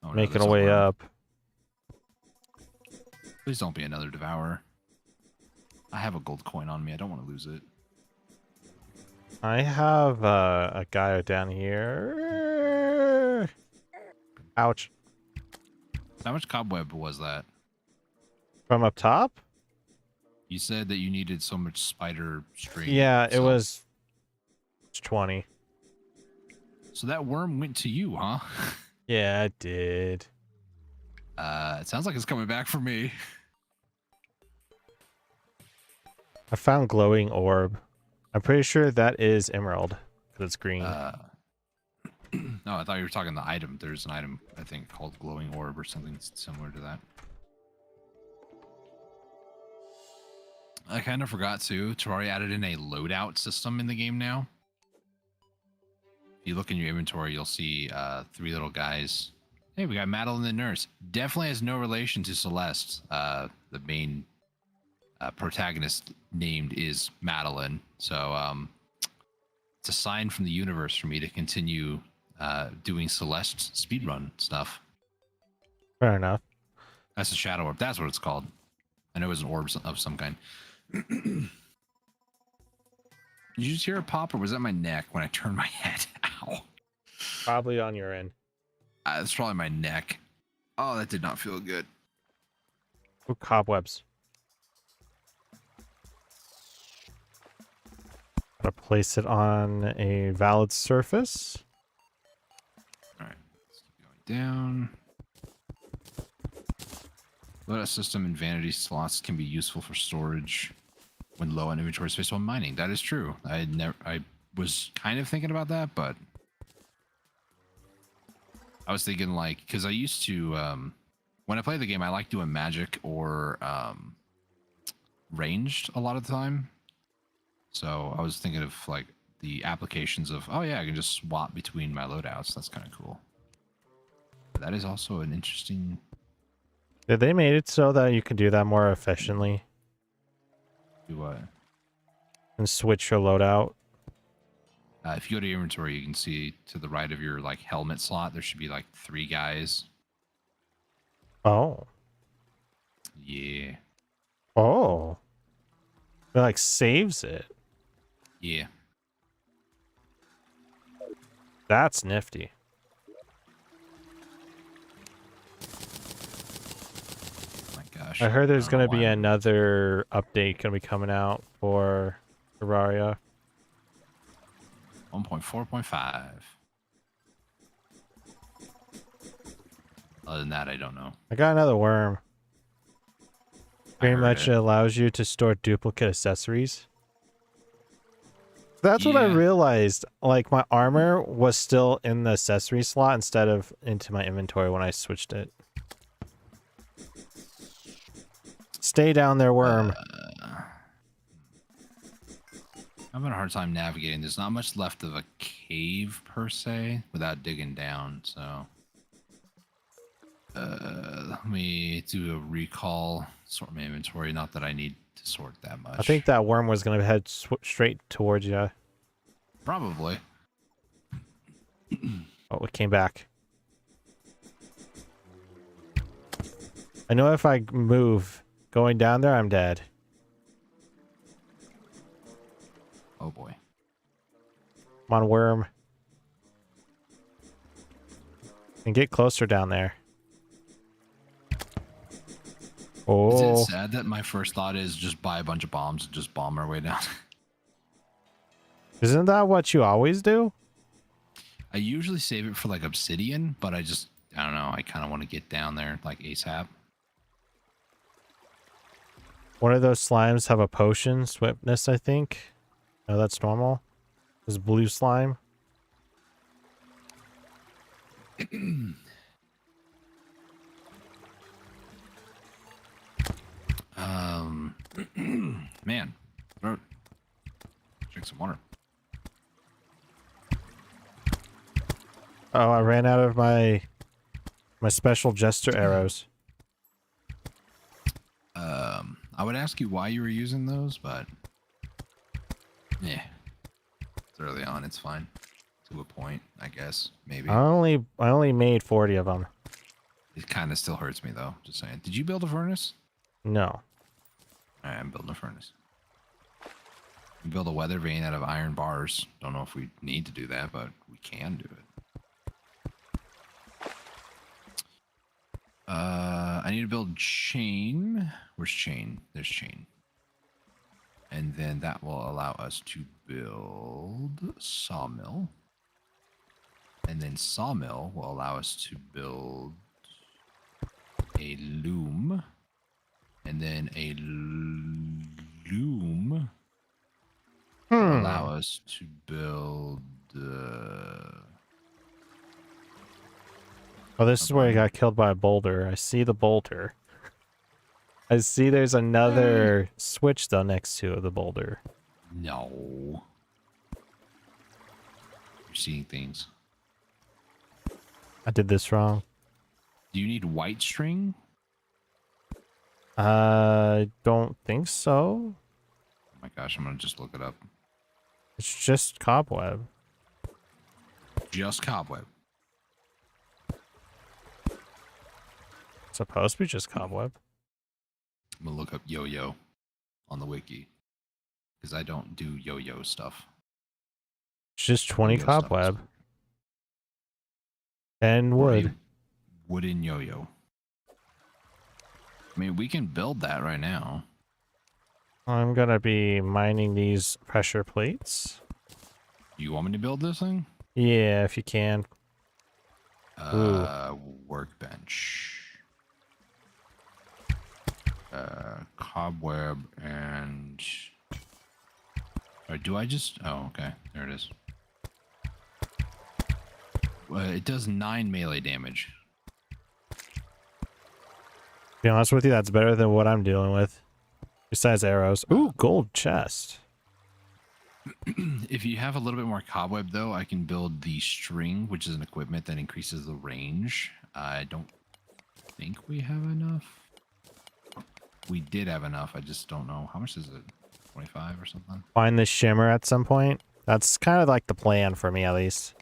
Oh, no, Making there's a way worm. up. Please don't be another devourer. I have a gold coin on me. I don't want to lose it. I have a guy down here. Ouch. How much cobweb was that? From up top? You said that you needed so much spider string. Yeah, it silk. was 20. So that worm went to you, huh? Yeah, it did. It sounds like it's coming back for me. I found glowing orb. I'm pretty sure that is emerald because it's green. No, I thought you were talking the item. There's an item, I think, called glowing orb or something similar to that. I kind of forgot too. Terraria added in a loadout system in the game now. If you look in your inventory, you'll see 3 little guys. Hey, we got Madeline the nurse. Definitely has no relation to Celeste. The main protagonist named is Madeline. So it's a sign from the universe for me to continue doing Celeste speedrun stuff. Fair enough. That's a shadow orb. That's what it's called. I know it was an orb of some kind. Did you just hear a pop, or was that my neck when I turned my head? Ow. Probably on your end. That's probably my neck. Oh, that did not feel good. Ooh, cobwebs. Gotta place it on a valid surface. All right, let's keep going down. Loadout system and vanity slots can be useful for storage when low on inventory space while mining. That is true. I was kind of thinking about that, but I was thinking like, because I used to when I play the game, I like doing magic or ranged a lot of the time. So I was thinking of like the applications of, oh yeah, I can just swap between my loadouts. That's kind of cool. But that is also an interesting. Did they made it so that you can do that more efficiently Do what? and switch your loadout? If you go to your inventory, you can see to the right of your like helmet slot, there should be like 3 guys. Oh. Yeah. Oh. It like saves it. Yeah. That's nifty. My gosh. I heard there's don't know going to be why. another update going to be coming out for Terraria. 1.4.5. Other than that, I don't know. I got another worm. I Pretty heard much it. allows you to store duplicate accessories. That's what I Yeah. realized. Like my armor was still in the accessory slot instead of into my inventory when I switched it. Stay down there, worm. I'm having a hard time navigating. There's not much left of a cave per se without digging down. So let me do a recall, sort my inventory. Not that I need to sort that much. I think that worm was gonna head straight towards you. Probably. Oh, it came back. I know if I move going down there, I'm dead. Oh boy. Come on, worm. And get closer down there. Is it Oh, sad that my first thought is just buy a bunch of bombs and just bomb our way down? isn't that what you always do? I usually save it for like obsidian, but I don't know. I kind of want to get down there like ASAP. One of those slimes have a potion, swiftness, I think. No, that's normal. This blue slime. Man, throat. Drink some water. Oh, I ran out of my special jester arrows. I would ask you why you were using those, but yeah, it's early on. It's fine to a point, I guess. Maybe I only made 40 of them. it kind of still hurts me though. Just saying. Did you build a furnace? No. All right, I'm building a furnace. We build a weather vane out of iron bars. Don't know if we need to do that, but we can do it. I need to build chain. Where's chain? There's chain. And then that will allow us to build sawmill. And then sawmill will allow us to build a loom. And then a loom will allow us to build... Oh, this is where I got killed by a boulder. I see the boulder. I see there's another switch though next to the boulder. No. You're seeing things. I did this wrong. Do you need white string? I don't think so. Oh my gosh, I'm gonna just look it up. It's just cobweb. Just cobweb. It's supposed to be just cobweb. I'm gonna look up yo-yo on the wiki because I don't do yo-yo stuff. It's just 20 Yo-yo stuff is cobweb. weird. And Or a wood. wooden yo-yo. I mean, we can build that right now. I'm gonna be mining these pressure plates. You want me to build this thing? Yeah, if you can. Workbench. Cobweb and... Or do I just... Oh, okay. There it is. It does 9 melee damage. To be honest with you, that's better than what I'm dealing with. Besides arrows. Ooh, gold chest. If you have a little bit more cobweb, though, I can build the string, which is an equipment that increases the range. I don't think we have enough. We did have enough. I just don't know. How much is it? 25 or something? Find the shimmer at some point. That's kind of like the plan for me, at least.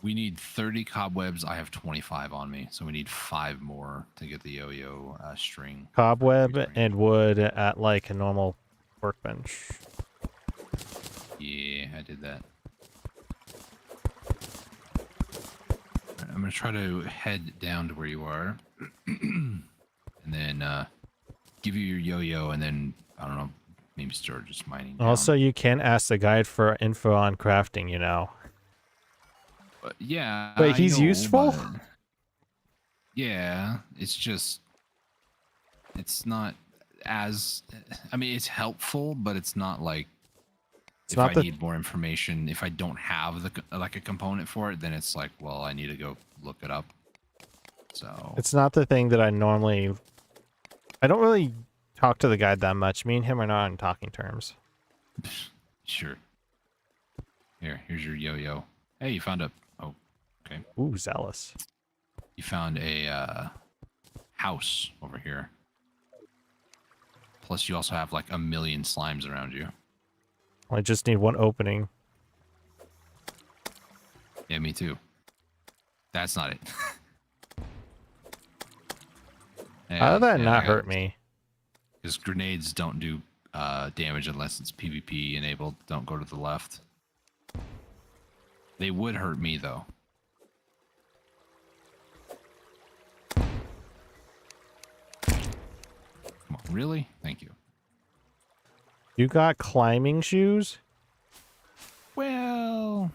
We need 30 cobwebs. I have 25 on me, so we need 5 more to get the yo-yo string. Cobweb and wood at like a normal workbench. Yeah, I did that. Right, I'm gonna try to head down to where you are, and then give you your yo-yo, and then I don't know, maybe start just mining. Also, you can ask the guide for info on crafting, you know. But yeah. Wait, I he's know, useful? but yeah, it's just, it's not. as, I mean, it's helpful, but it's not like It's if not I the need more information, if I don't have like a component for it, then it's like, well, I need to go look it up. So it's not the thing that I normally. I don't really talk to the guy that much. Me and him are not on talking terms. sure. Here's your yo-yo. Hey, you found a. Oh, okay. Ooh, zealous. You found a house over here. Plus, you also have like a million slimes around you. I just need one opening. Yeah, me too. That's not it. How did that I not got hurt it. me? Because grenades don't do damage unless it's PvP enabled. Don't go to the left. They would hurt me though. Come on, really? Thank you. You got climbing shoes? Well,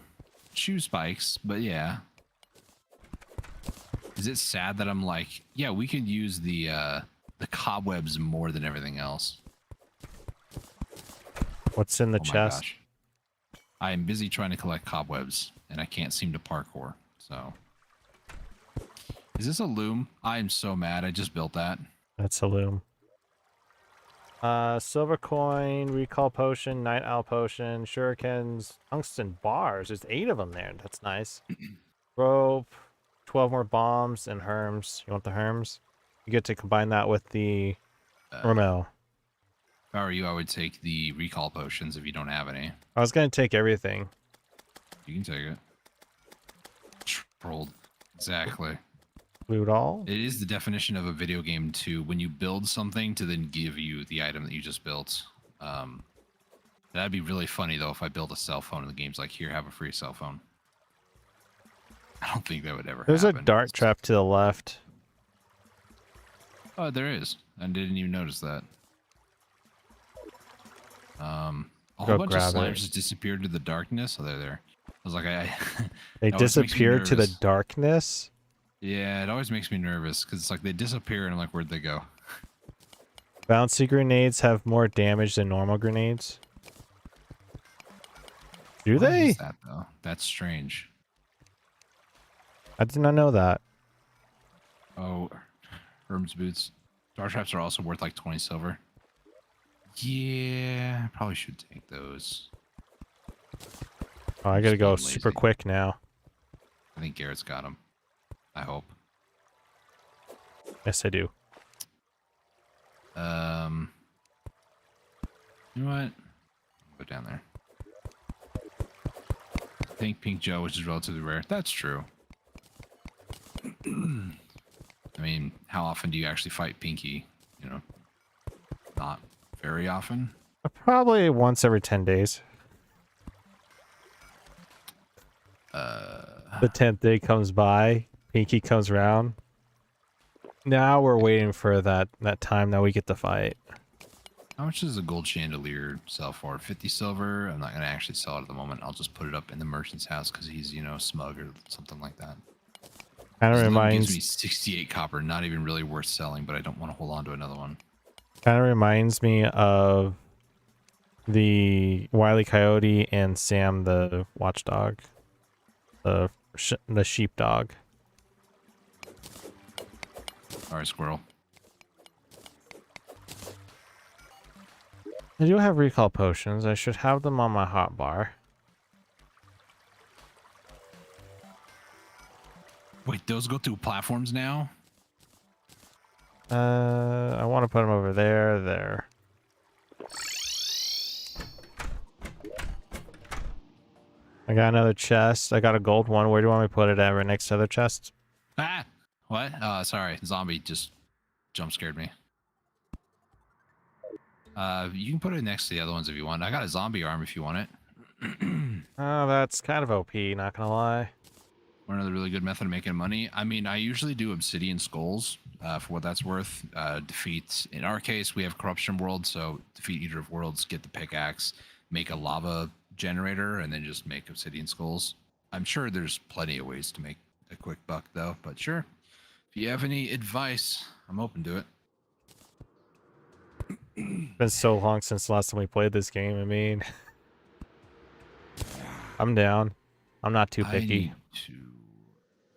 shoe spikes, but yeah. Is it sad that I'm like, yeah, we could use the cobwebs more than everything else? What's in the Oh my chest? gosh. I am busy trying to collect cobwebs, and I can't seem to parkour, so. Is this a loom? I am so mad. I just built that. That's a loom. Silver coin, recall potion, night owl potion, shurikens, tungsten bars. There's 8 of them there. That's nice. Rope, 12 more bombs, and herms. You want the herms? You get to combine that with the Remo. If I were you, I would take the recall potions if you don't have any. I was gonna take everything. You can take it. Trolled. Exactly. Loot all? It is the definition of a video game too, when you build something to then give you the item that you just built. That'd be really funny though if I build a cell phone and the game's like, here, have a free cell phone. I don't think that would ever There's happen. a dart trap to the left. Oh, there is. I didn't even notice that. A whole bunch of slimes just disappeared to the darkness. Oh, they're there. I was like, They disappeared to the darkness? Yeah, it always makes me nervous because it's like they disappear and I'm like, where'd they go? Bouncy grenades have more damage than normal grenades. Do Why they? is that though? That's strange. I did not know that. Oh, Herm's boots. Star traps are also worth like 20 silver. Yeah, I probably should take those. Oh, I gotta go super quick now. I think Garrett's got them. I hope. Yes, I do. You know what? Go down there. I think Pink Joe, which is relatively rare. That's true. I mean, how often do you actually fight Pinky? You know, not very often. Probably once every 10 days. The 10th day comes by, Pinky comes around. Now we're waiting for that time that we get to fight. How much does a gold chandelier sell for? 50 silver? I'm not going to actually sell it at the moment. I'll just put it up in the merchant's house because he's, you know, smug or something like that. Kind of reminds gives me 68 copper, not even really worth selling, but I don't want to hold on to another one. Kind of reminds me of the Wile E. Coyote and Sam the watchdog, the sheepdog. All right, squirrel. I do have recall potions. I should have them on my hotbar. Wait, those go through platforms now? I want to put them over there. I got another chest. I got a gold one. Where do you want me to put it at? Right next to other chests? Ah! What? Sorry. Zombie just jump scared me. You can put it next to the other ones if you want. I got a zombie arm if you want it. Oh, that's kind of OP, not gonna lie. Another really good method of making money. I mean, I usually do obsidian skulls for what that's worth. Defeat, in our case, we have Corruption World, so defeat Eater of Worlds, get the pickaxe, make a lava generator, and then just make obsidian skulls. I'm sure there's plenty of ways to make a quick buck, though, but sure. If you have any advice, I'm open to it. It's been so long since the last time we played this game. I mean, I'm down. I'm not too I picky. need to.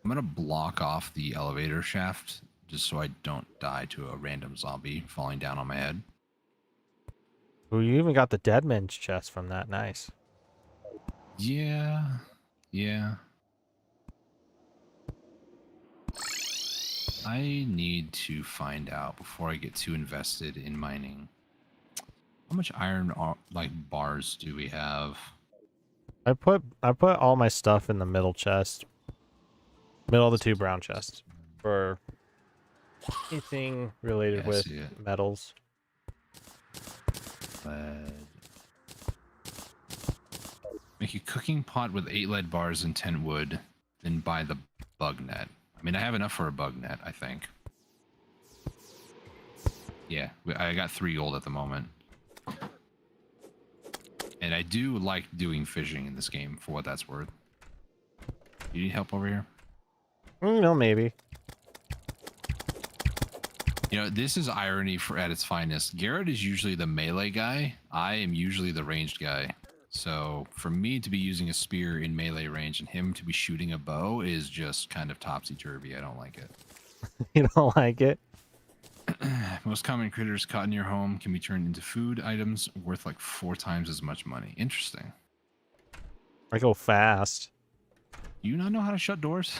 I'm gonna block off the elevator shaft just so I don't die to a random zombie falling down on my head. Ooh, you even got the dead man's chest from that. Nice. Yeah, yeah. I need to find out before I get too invested in mining. How much iron like bars do we have? I put all my stuff in the middle chest. Middle of the two brown chests. For anything related Yeah, I with see it. metals. Lead. Make a cooking pot with 8 lead bars and 10 wood, then buy the bug net. I mean, I have enough for a bug net, I think. Yeah, I got 3 gold at the moment. And I do like doing fishing in this game, for what that's worth. You need help over here? Maybe. You know, this is irony at its finest. Garrett is usually the melee guy. I am usually the ranged guy. So for me to be using a spear in melee range and him to be shooting a bow is just kind of topsy-turvy. I don't like it. You don't like it? Most common critters caught in your home can be turned into food items worth like 4 times as much money. Interesting. I go fast. Do you not know how to shut doors?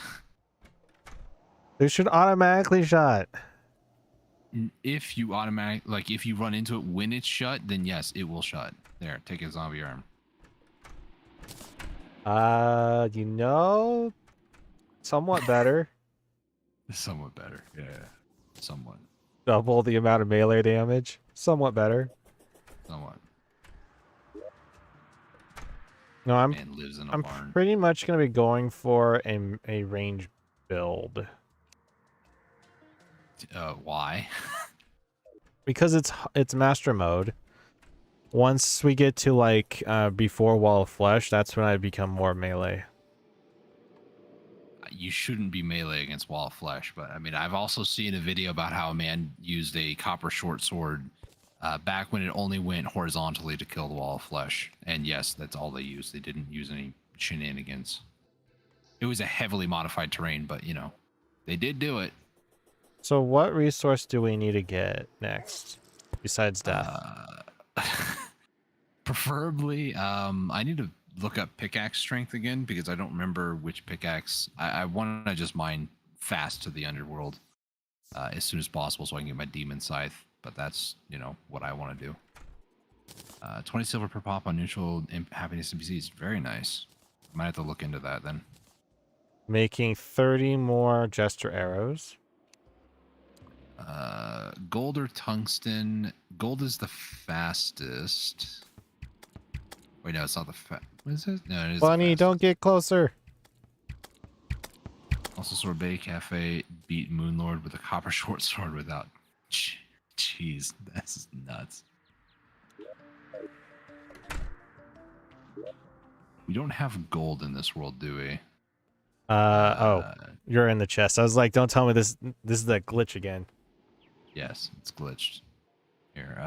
They should automatically shut. If you if you run into it when it's shut, then yes, it will shut. There, take a zombie arm. Somewhat better. Somewhat better. Yeah, somewhat. Double the amount of melee damage. Somewhat better. Somewhat. No, I'm Lives in a barn. pretty much gonna be going for a range build. Why? Because it's master mode. Once we get to like before Wall of Flesh, that's when I become more melee. You shouldn't be melee against Wall of Flesh, but I mean, I've also seen a video about how a man used a copper short sword back when it only went horizontally to kill the Wall of Flesh. And yes, that's all they used. They didn't use any shenanigans. It was a heavily modified terrain, but you know, they did do it. So what resource do we need to get next besides death? Preferably, I need to look up pickaxe strength again because I don't remember which pickaxe. I want to just mine fast to the underworld as soon as possible so I can get my demon scythe. But that's, you know, what I want to do. 20 silver per pop on neutral happiness NPCs. Very nice. Might have to look into that then. Making 30 more jester arrows. Gold or tungsten. Gold is the fastest. Wait, no, it's not the what is it? No, it is. Bunny, don't get closer. Also, Sorbet Cafe beat Moonlord with a copper short sword without. Jeez, that's nuts. We don't have gold in this world, do we? Oh, you're in the chest. I was like, don't tell me this is the glitch again. Yes, it's glitched. Here,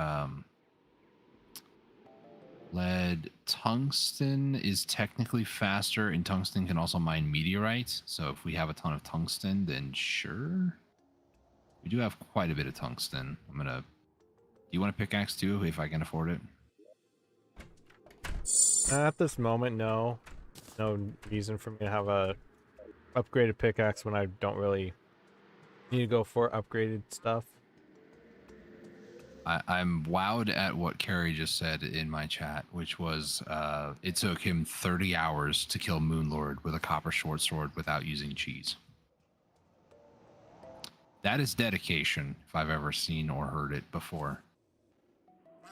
lead. Tungsten is technically faster, and tungsten can also mine meteorites. So if we have a ton of tungsten, then sure. We do have quite a bit of tungsten. Do you want a pickaxe too, if I can afford it? At this moment, no. No reason for me to have a upgraded pickaxe when I don't really need to go for upgraded stuff. I'm wowed at what Carrie just said in my chat, which was it took him 30 hours to kill Moonlord with a copper short sword without using cheese. That is dedication, if I've ever seen or heard it before.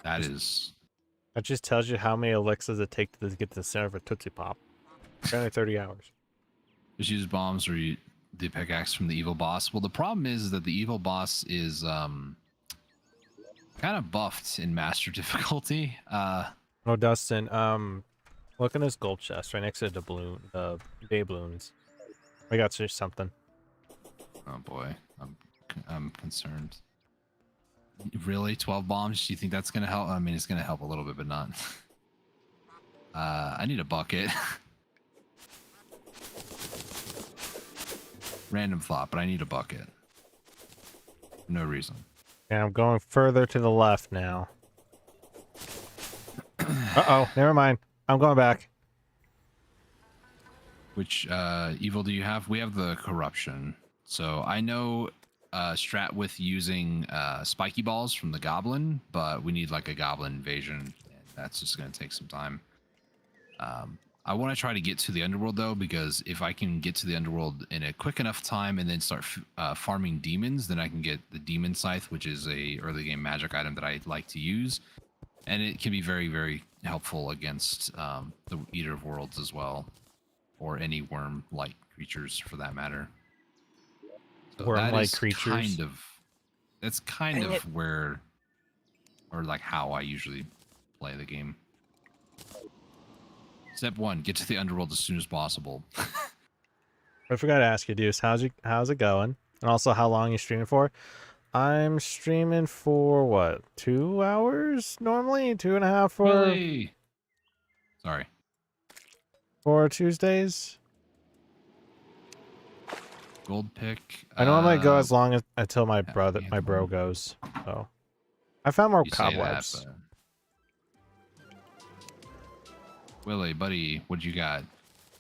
That just tells you how many elixirs it takes to get to the center of a Tootsie Pop. Apparently 30 hours. Just use bombs or the pickaxe from the evil boss. Well, the problem is that the evil boss is kind of buffed in master difficulty. Oh, Dustin, look in this gold chest right next to the day balloons. I got you something. Oh boy, I'm concerned. Really? 12 bombs? Do you think that's going to help? I mean, it's going to help a little bit, but not. I need a bucket. Random thought, but I need a bucket. For no reason. And I'm going further to the left now. Uh-oh, never mind. I'm going back. Which evil do you have? We have the corruption. So I know strat with using spiky balls from the goblin, but we need like a goblin invasion. And that's just going to take some time. I want to try to get to the underworld though, because if I can get to the underworld in a quick enough time and then start farming demons, then I can get the demon scythe, which is a early game magic item that I like to use, and it can be very, very helpful against the Eater of Worlds as well, or any worm-like creatures for that matter. So Worm-like creatures. That's kind of where, or like how I usually play the game. Step 1, get to the underworld as soon as possible. I forgot to ask you, Deuce, how's it going? And also how long you streaming for? I'm streaming for what, 2 hours normally? 2.5 for Really? Sorry. For Tuesdays. Gold pick. I normally go as long as until my bro goes. So I found more cobwebs. That, Willie, buddy, what you got?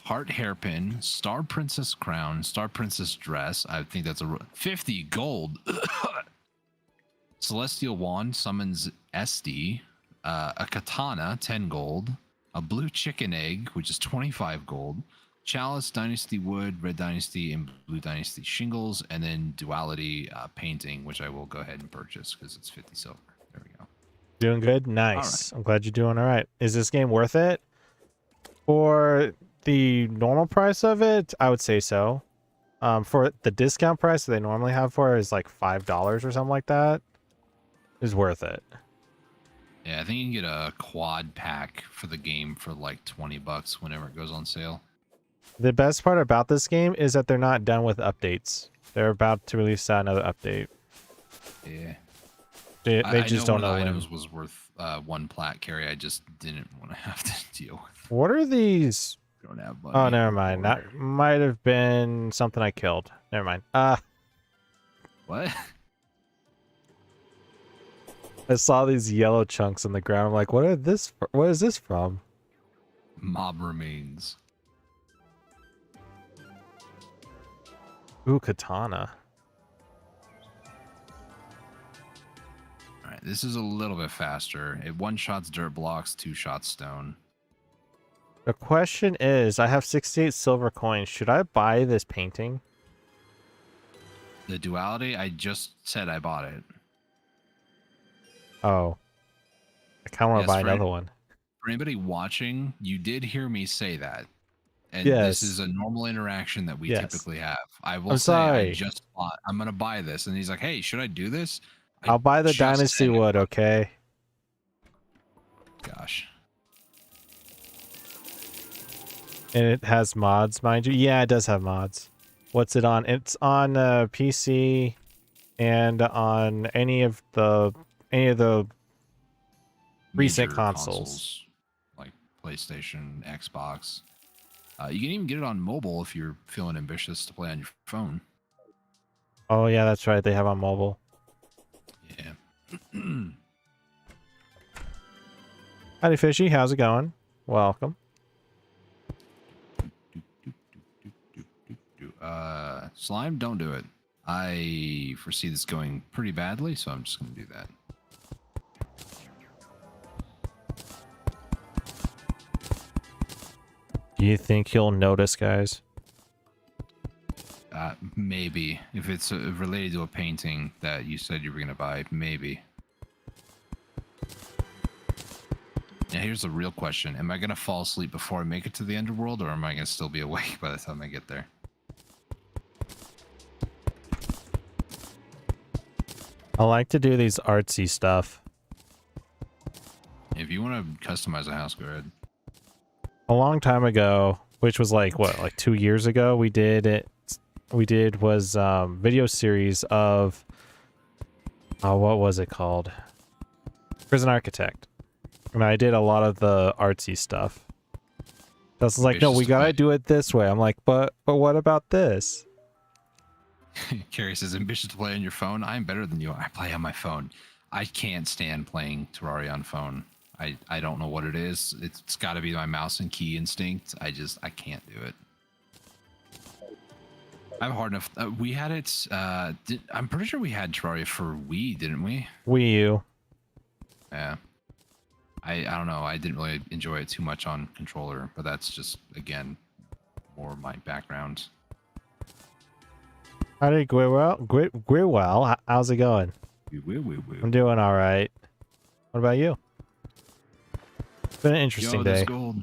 Heart hairpin, Star Princess crown, Star Princess dress. I think that's a 50 gold. Celestial wand summons SD. A katana, 10 gold. A blue chicken egg, which is 25 gold. Chalice, Dynasty wood, Red Dynasty, and Blue Dynasty shingles, and then Duality painting, which I will go ahead and purchase because it's 50 silver. There we go. Doing good? Nice. Right. I'm glad you're doing all right. Is this game worth it? For the normal price of it, I would say so. For the discount price that they normally have for it is like $5 or something like that. Is worth it. Yeah, I think you can get a quad pack for the game for like $20 whenever it goes on sale. The best part about this game is that they're not done with updates. They're about to release another update. Yeah. They just don't know when. Items was worth 1 plat carry. I just didn't want to have to deal with. What are these? Don't have money. Oh, never mind. That might have been something I killed. Never mind. What? I saw these yellow chunks on the ground. I'm like, what is this from? Mob remains. Ooh, katana. All right, this is a little bit faster. It 1-shots dirt blocks, 2-shots stone. The question is, I have 68 silver coins. Should I buy this painting? The duality? I just said I bought it. Oh. I kind of want to buy another one. For anybody watching, you did hear me say that. And yes. This is a normal interaction that we typically have. I will I'm say sorry. I just bought, I'm going to buy this. And he's like, hey, should I do this? I'll buy the Dynasty wood, okay? Gosh. And it has mods, mind you. Yeah, it does have mods. What's it on? It's on PC and on any of the recent consoles. Like PlayStation, Xbox. You can even get it on mobile if you're feeling ambitious to play on your phone. Oh yeah, that's right. They have on mobile. Yeah. Howdy, Fishy. How's it going? Welcome. Slime, don't do it. I foresee this going pretty badly, so I'm just going to do that. Do you think he'll notice, guys? Maybe. If it's related to a painting that you said you were going to buy, maybe. Now, here's the real question. Am I going to fall asleep before I make it to the underworld, or am I going to still be awake by the time I get there? I like to do these artsy stuff. If you want to customize a house, go ahead. A long time ago, which was like, what, like 2 years ago, we did video series of Oh, what was it called? Prison Architect. And I did a lot of the artsy stuff. Dustin's like, no, we gotta do it this way. I'm like, but what about this? Carrie says, ambitious to play on your phone. I'm better than you. I play on my phone. I can't stand playing Terraria on phone. I don't know what it is. It's got to be my mouse and key instinct. I can't do it. I'm hard enough. We had it. I'm pretty sure we had Terraria for Wii, didn't we? Wii U. Yeah. I don't know. I didn't really enjoy it too much on controller, but that's just, again, more my background. Howdy, Gwirwell. How's it going? I'm doing all right. What about you? It's been an interesting day. Gold.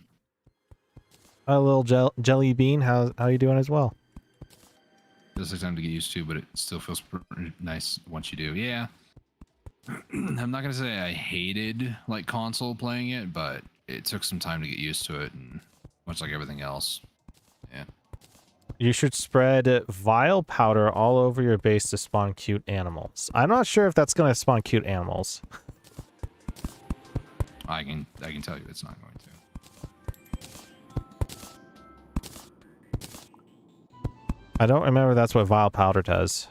A little jelly bean. How you doing as well? This takes time to get used to, but it still feels nice once you do. Yeah. I'm not gonna say I hated like console playing it, but it took some time to get used to it, and much like everything else. Yeah. You should spread vile powder all over your base to spawn cute animals. I'm not sure if that's gonna spawn cute animals. I can tell you it's not going to. I don't remember that's what vile powder does.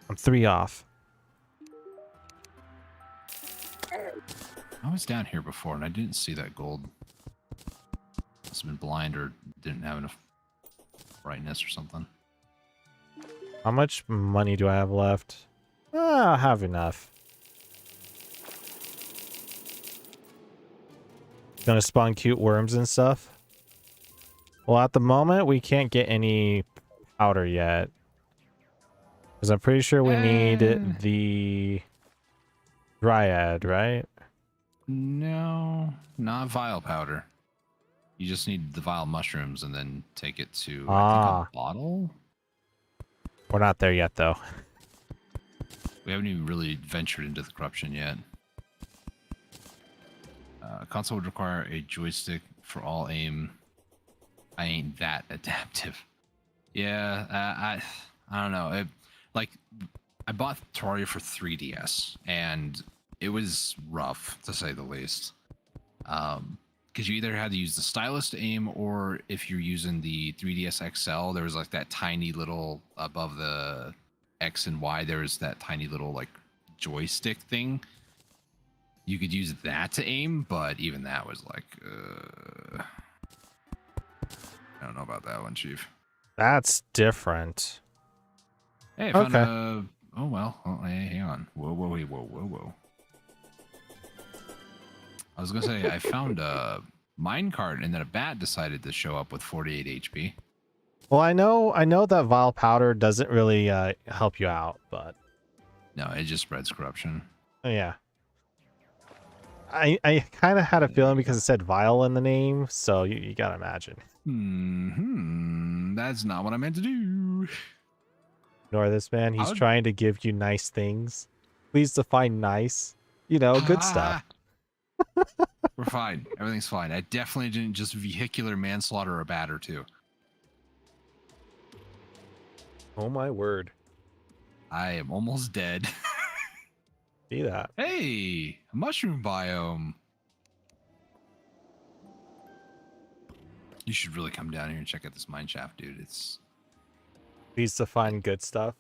I'm 3 off. I was down here before and I didn't see that gold. Must have been blind or didn't have enough brightness or something. How much money do I have left? I have enough. Gonna spawn cute worms and stuff. Well, at the moment, we can't get any powder yet. Because I'm pretty sure we need the dryad, right? No, not vile powder. You just need the vile mushrooms and then take it to, I think, a bottle? We're not there yet, though. We haven't even really ventured into the corruption yet. Console would require a joystick for all aim. I ain't that adaptive. Yeah, I don't know. I bought Terraria for 3DS, and it was rough, to say the least. Because you either had to use the stylus to aim, or if you're using the 3DS XL, there was like that tiny little, above the X and Y, there was that tiny little like joystick thing. You could use that to aim, but even that was like, I don't know about that one, Chief. That's different. Hey, I found a... Oh, well. Oh, hey, hang on. Whoa. I was going to say, I found a minecart, and then a bat decided to show up with 48 HP. Well, I know that vile powder doesn't really help you out, but... No, it just spreads corruption. Oh, yeah. I kind of had a feeling because it said vile in the name, so you gotta imagine. That's not what I meant to do. Ignore this man. He's trying to give you nice things. Please define nice. You know, good stuff. We're fine. Everything's fine. I definitely didn't just vehicular manslaughter a bat or two. Oh my word. I am almost dead. See that? Hey, a mushroom biome. You should really come down here and check out this mine shaft, dude. It's... Please define good stuff.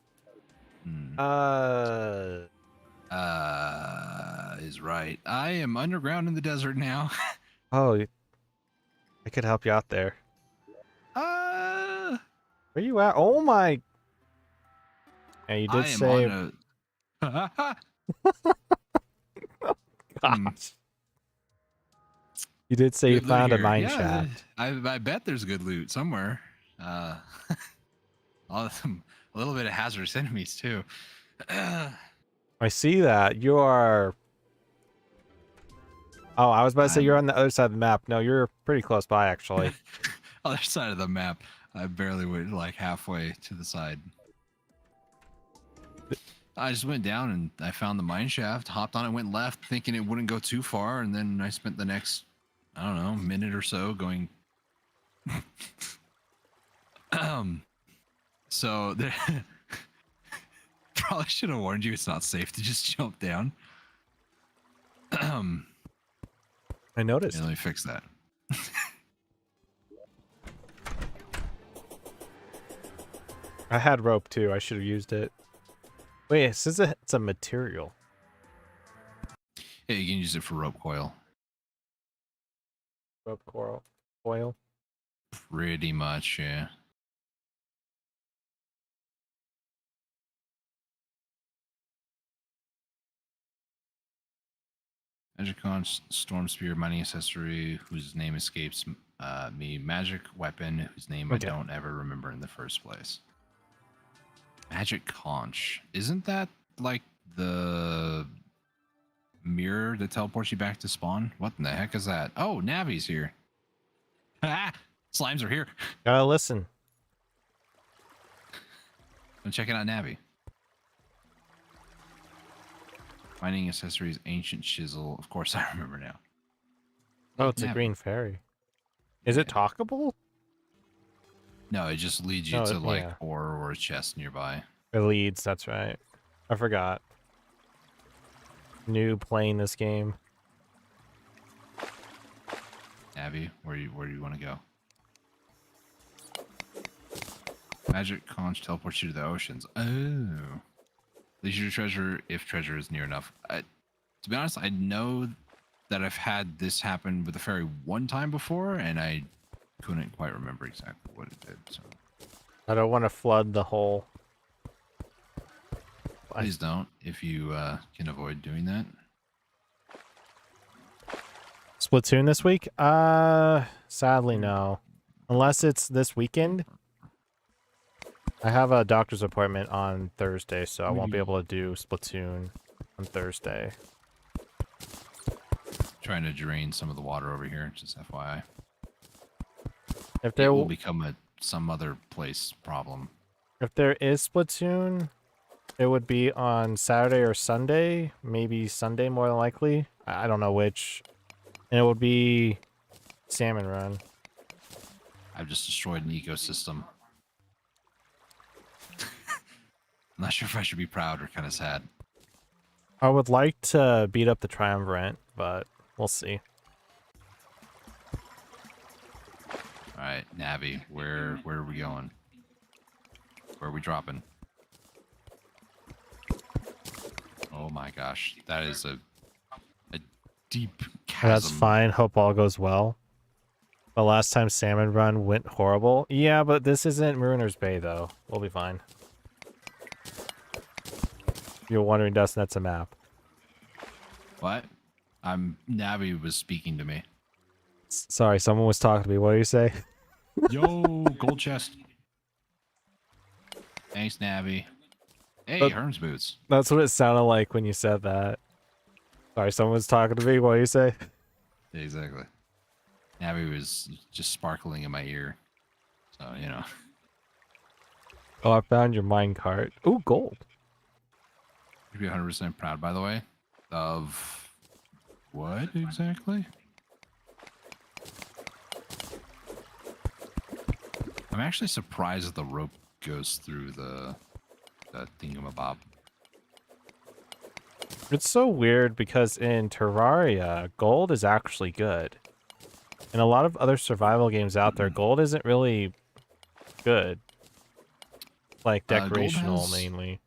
Is right. I am underground in the desert now. Oh, I could help you out there. Where you at? Oh my! Yeah, you did say. Gosh. You did say you found a mine shaft. I bet there's good loot somewhere. A little bit of hazardous enemies too. I see that. You are... Oh, I was about to say you're on the other side of the map. No, you're pretty close by, actually. Other side of the map. I barely went like halfway to the side. I just went down and I found the mine shaft, hopped on it, went left, thinking it wouldn't go too far, and then I spent the next, I don't know, minute or so going. So there... probably should have warned you. It's not safe to just jump down. I Yeah, noticed. let me fix that. I had rope too. I should have used it. Wait, it says it's a material. Yeah, you can use it for rope coil. Rope coral oil. Pretty much, yeah. Magicon Storm Spear mining accessory whose name escapes me. Magic weapon whose name Okay. I don't ever remember in the first place. Magic conch. Isn't that like the mirror that teleports you back to spawn? What in the heck is that? Oh, Navi's here. Ah, slimes are here. Gotta listen. I'm checking out Navi. Mining accessories, ancient chisel. Of course, I remember now. Oh, it's a Navi. green fairy. Is it talkable? No, it just leads you No, to like yeah. ore or a chest nearby. It leads, that's right. I forgot. New playing this game. Navi, where do you want to go? Magic conch teleports you to the oceans. Oh. Leisure treasure if treasure is near enough. To be honest, I know that I've had this happen with the fairy one time before, and I couldn't quite remember exactly what it did. So I don't want to flood the hole. please don't, if you can avoid doing that. Splatoon this week? Sadly no. Unless it's this weekend. I have a doctor's appointment on Thursday, so I won't be able to do Splatoon on Thursday. Trying to drain some of the water over here, just FYI. If It there will become some other place problem. if there is Splatoon, it would be on Saturday or Sunday, maybe Sunday more than likely. I don't know which. And it would be Salmon Run. I've just destroyed an ecosystem. I'm not sure if I should be proud or kind of sad. I would like to beat up the Triumvirate, but we'll see. All right, Navi, where are we going? Where are we dropping? Oh my gosh, that is a deep chasm. That's fine. Hope all goes well. The last time Salmon Run went horrible. Yeah, but this isn't Mariner's Bay, though. We'll be fine. If you're wondering, Dustin, that's a map. What? Navi was speaking to me. Sorry, someone was talking to me. What do you say? Yo, gold chest. Thanks, Navi. Hey, But- Herm's boots. That's what it sounded like when you said that. Sorry, someone was talking to me. What do you say? Exactly. Navi was just sparkling in my ear. So, you know. Oh, I found your minecart. Ooh, gold. You'd be 100% proud, by the way, of what exactly? I'm actually surprised that the rope goes through the thingamabob. It's so weird because in Terraria, gold is actually good. In a lot of other survival games out there, gold isn't really good. Like Gold decorational has- mainly.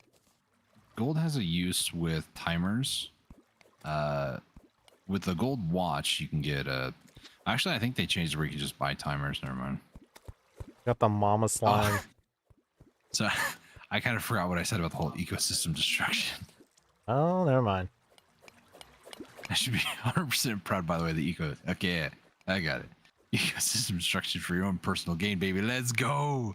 Gold has a use with timers. With the gold watch, you can get a... Actually, I think they changed it where you can just buy timers. Never mind. Got the mama slime. So I kind of forgot what I said about the whole ecosystem destruction. Oh, never mind. I should be 100% proud, by the way, the eco... Okay, yeah, I got it. Ecosystem destruction for your own personal gain, baby. Let's go!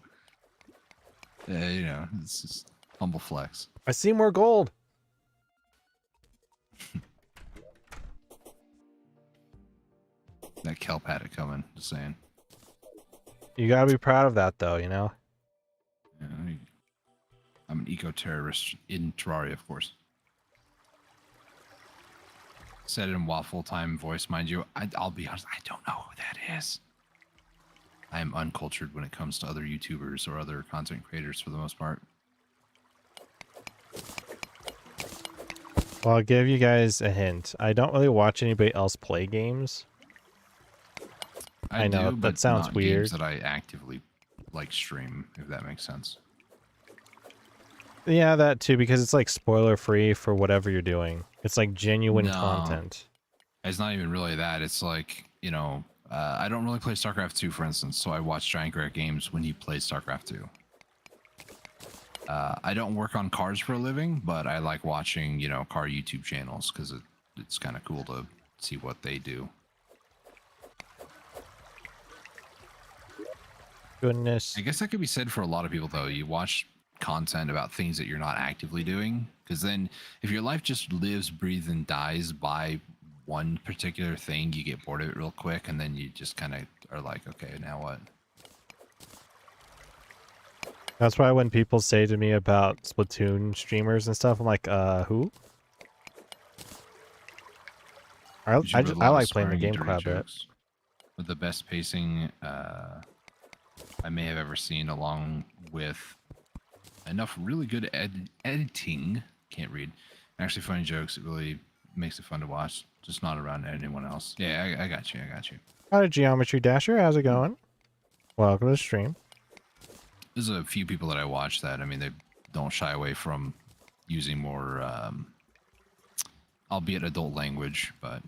You know, it's just humble flex. I see more gold. That kelp had it coming, just saying. You gotta be proud of that, though, you know? Yeah, I'm an eco-terrorist in Terraria, of course. Said it in waffle-time voice, mind you. I'll be honest, I don't know who that is. I am uncultured when it comes to other YouTubers or other content creators for the most part. Well, I'll give you guys a hint. I don't really watch anybody else play games. I know, do, that but sounds not weird. games that I actively like stream, if that makes sense. Yeah, that too, because it's like spoiler free for whatever you're doing. It's like genuine No, content. it's not even really that. It's like, you know, I don't really play StarCraft 2, for instance, so I watch Giant Grant Games when he plays StarCraft 2. I don't work on cars for a living, but I like watching, you know, car YouTube channels because it's kind of cool to see what they do. Goodness. I guess that could be said for a lot of people, though. You watch content about things that you're not actively doing, because then if your life just lives, breathes, and dies by one particular thing, you get bored of it real quick, and then you just kind of are like, okay, now what? That's why when people say to me about Splatoon streamers and stuff, I'm like, who? I You wrote a I lot of like playing the swearing and game dirty quite a bit. jokes with the best pacing I may have ever seen, along with enough really good editing. Can't read. Actually, funny jokes. It really makes it fun to watch. Just not around anyone else. Yeah, I got you. I got you. Hi, Geometry Dasher. How's it going? Welcome to the stream. There's a few people that I watch that, I mean, they don't shy away from using more, albeit adult language, but.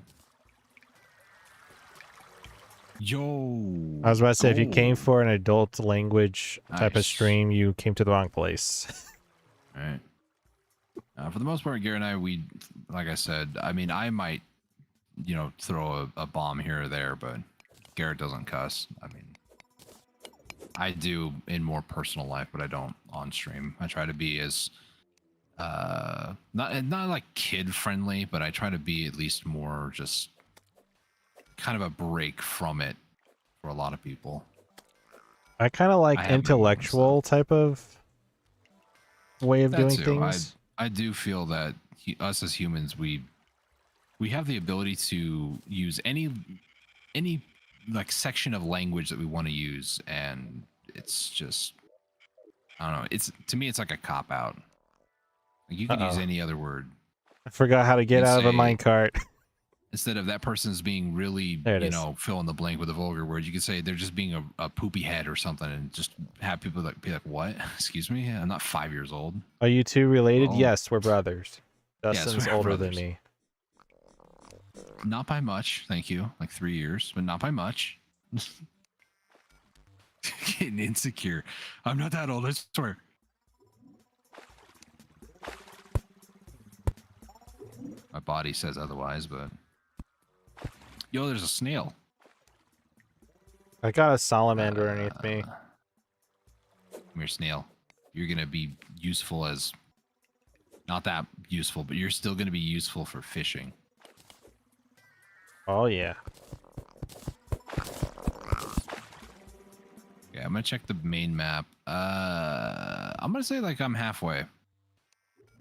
Yo. I was about to say, if you came for an adult language type of Nice. stream, you came to the wrong place. All right. For the most part, Gary and I, we, like I said, I mean, I might, you know, throw a bomb here or there, but Garrett doesn't cuss. I mean, I do in more personal life, but I don't on stream. I try to be as, not like kid friendly, but I try to be at least more just kind of a break from it for a lot of people. I kind of like I have my moments, intellectual type of way of That doing too. things. I do feel that us as humans, we have the ability to use any like section of language that we want to use, and it's just, I don't know. It's, to me, it's like a cop out. Like, you could use any other word. I forgot how to get You out of a say, minecart. instead of that person's being really, There it you is. know, fill in the blank with a vulgar word, you could say they're just being a poopy head or something, and just have people that be like, what? Excuse me? I'm not 5 years old. Are you two related? Oh. Yes, we're brothers. Yes, Dustin's we're older brothers. than me. Not by much, thank you. Like 3 years, but not by much. Getting insecure. I'm not that old, I swear. My body says otherwise, but... Yo, there's a snail. I got a salamander underneath me. Come here, snail. You're going to be useful as... Not that useful, but you're still going to be useful for fishing. Oh, yeah. Yeah, I'm going to check the main map. I'm going to say, like, I'm halfway.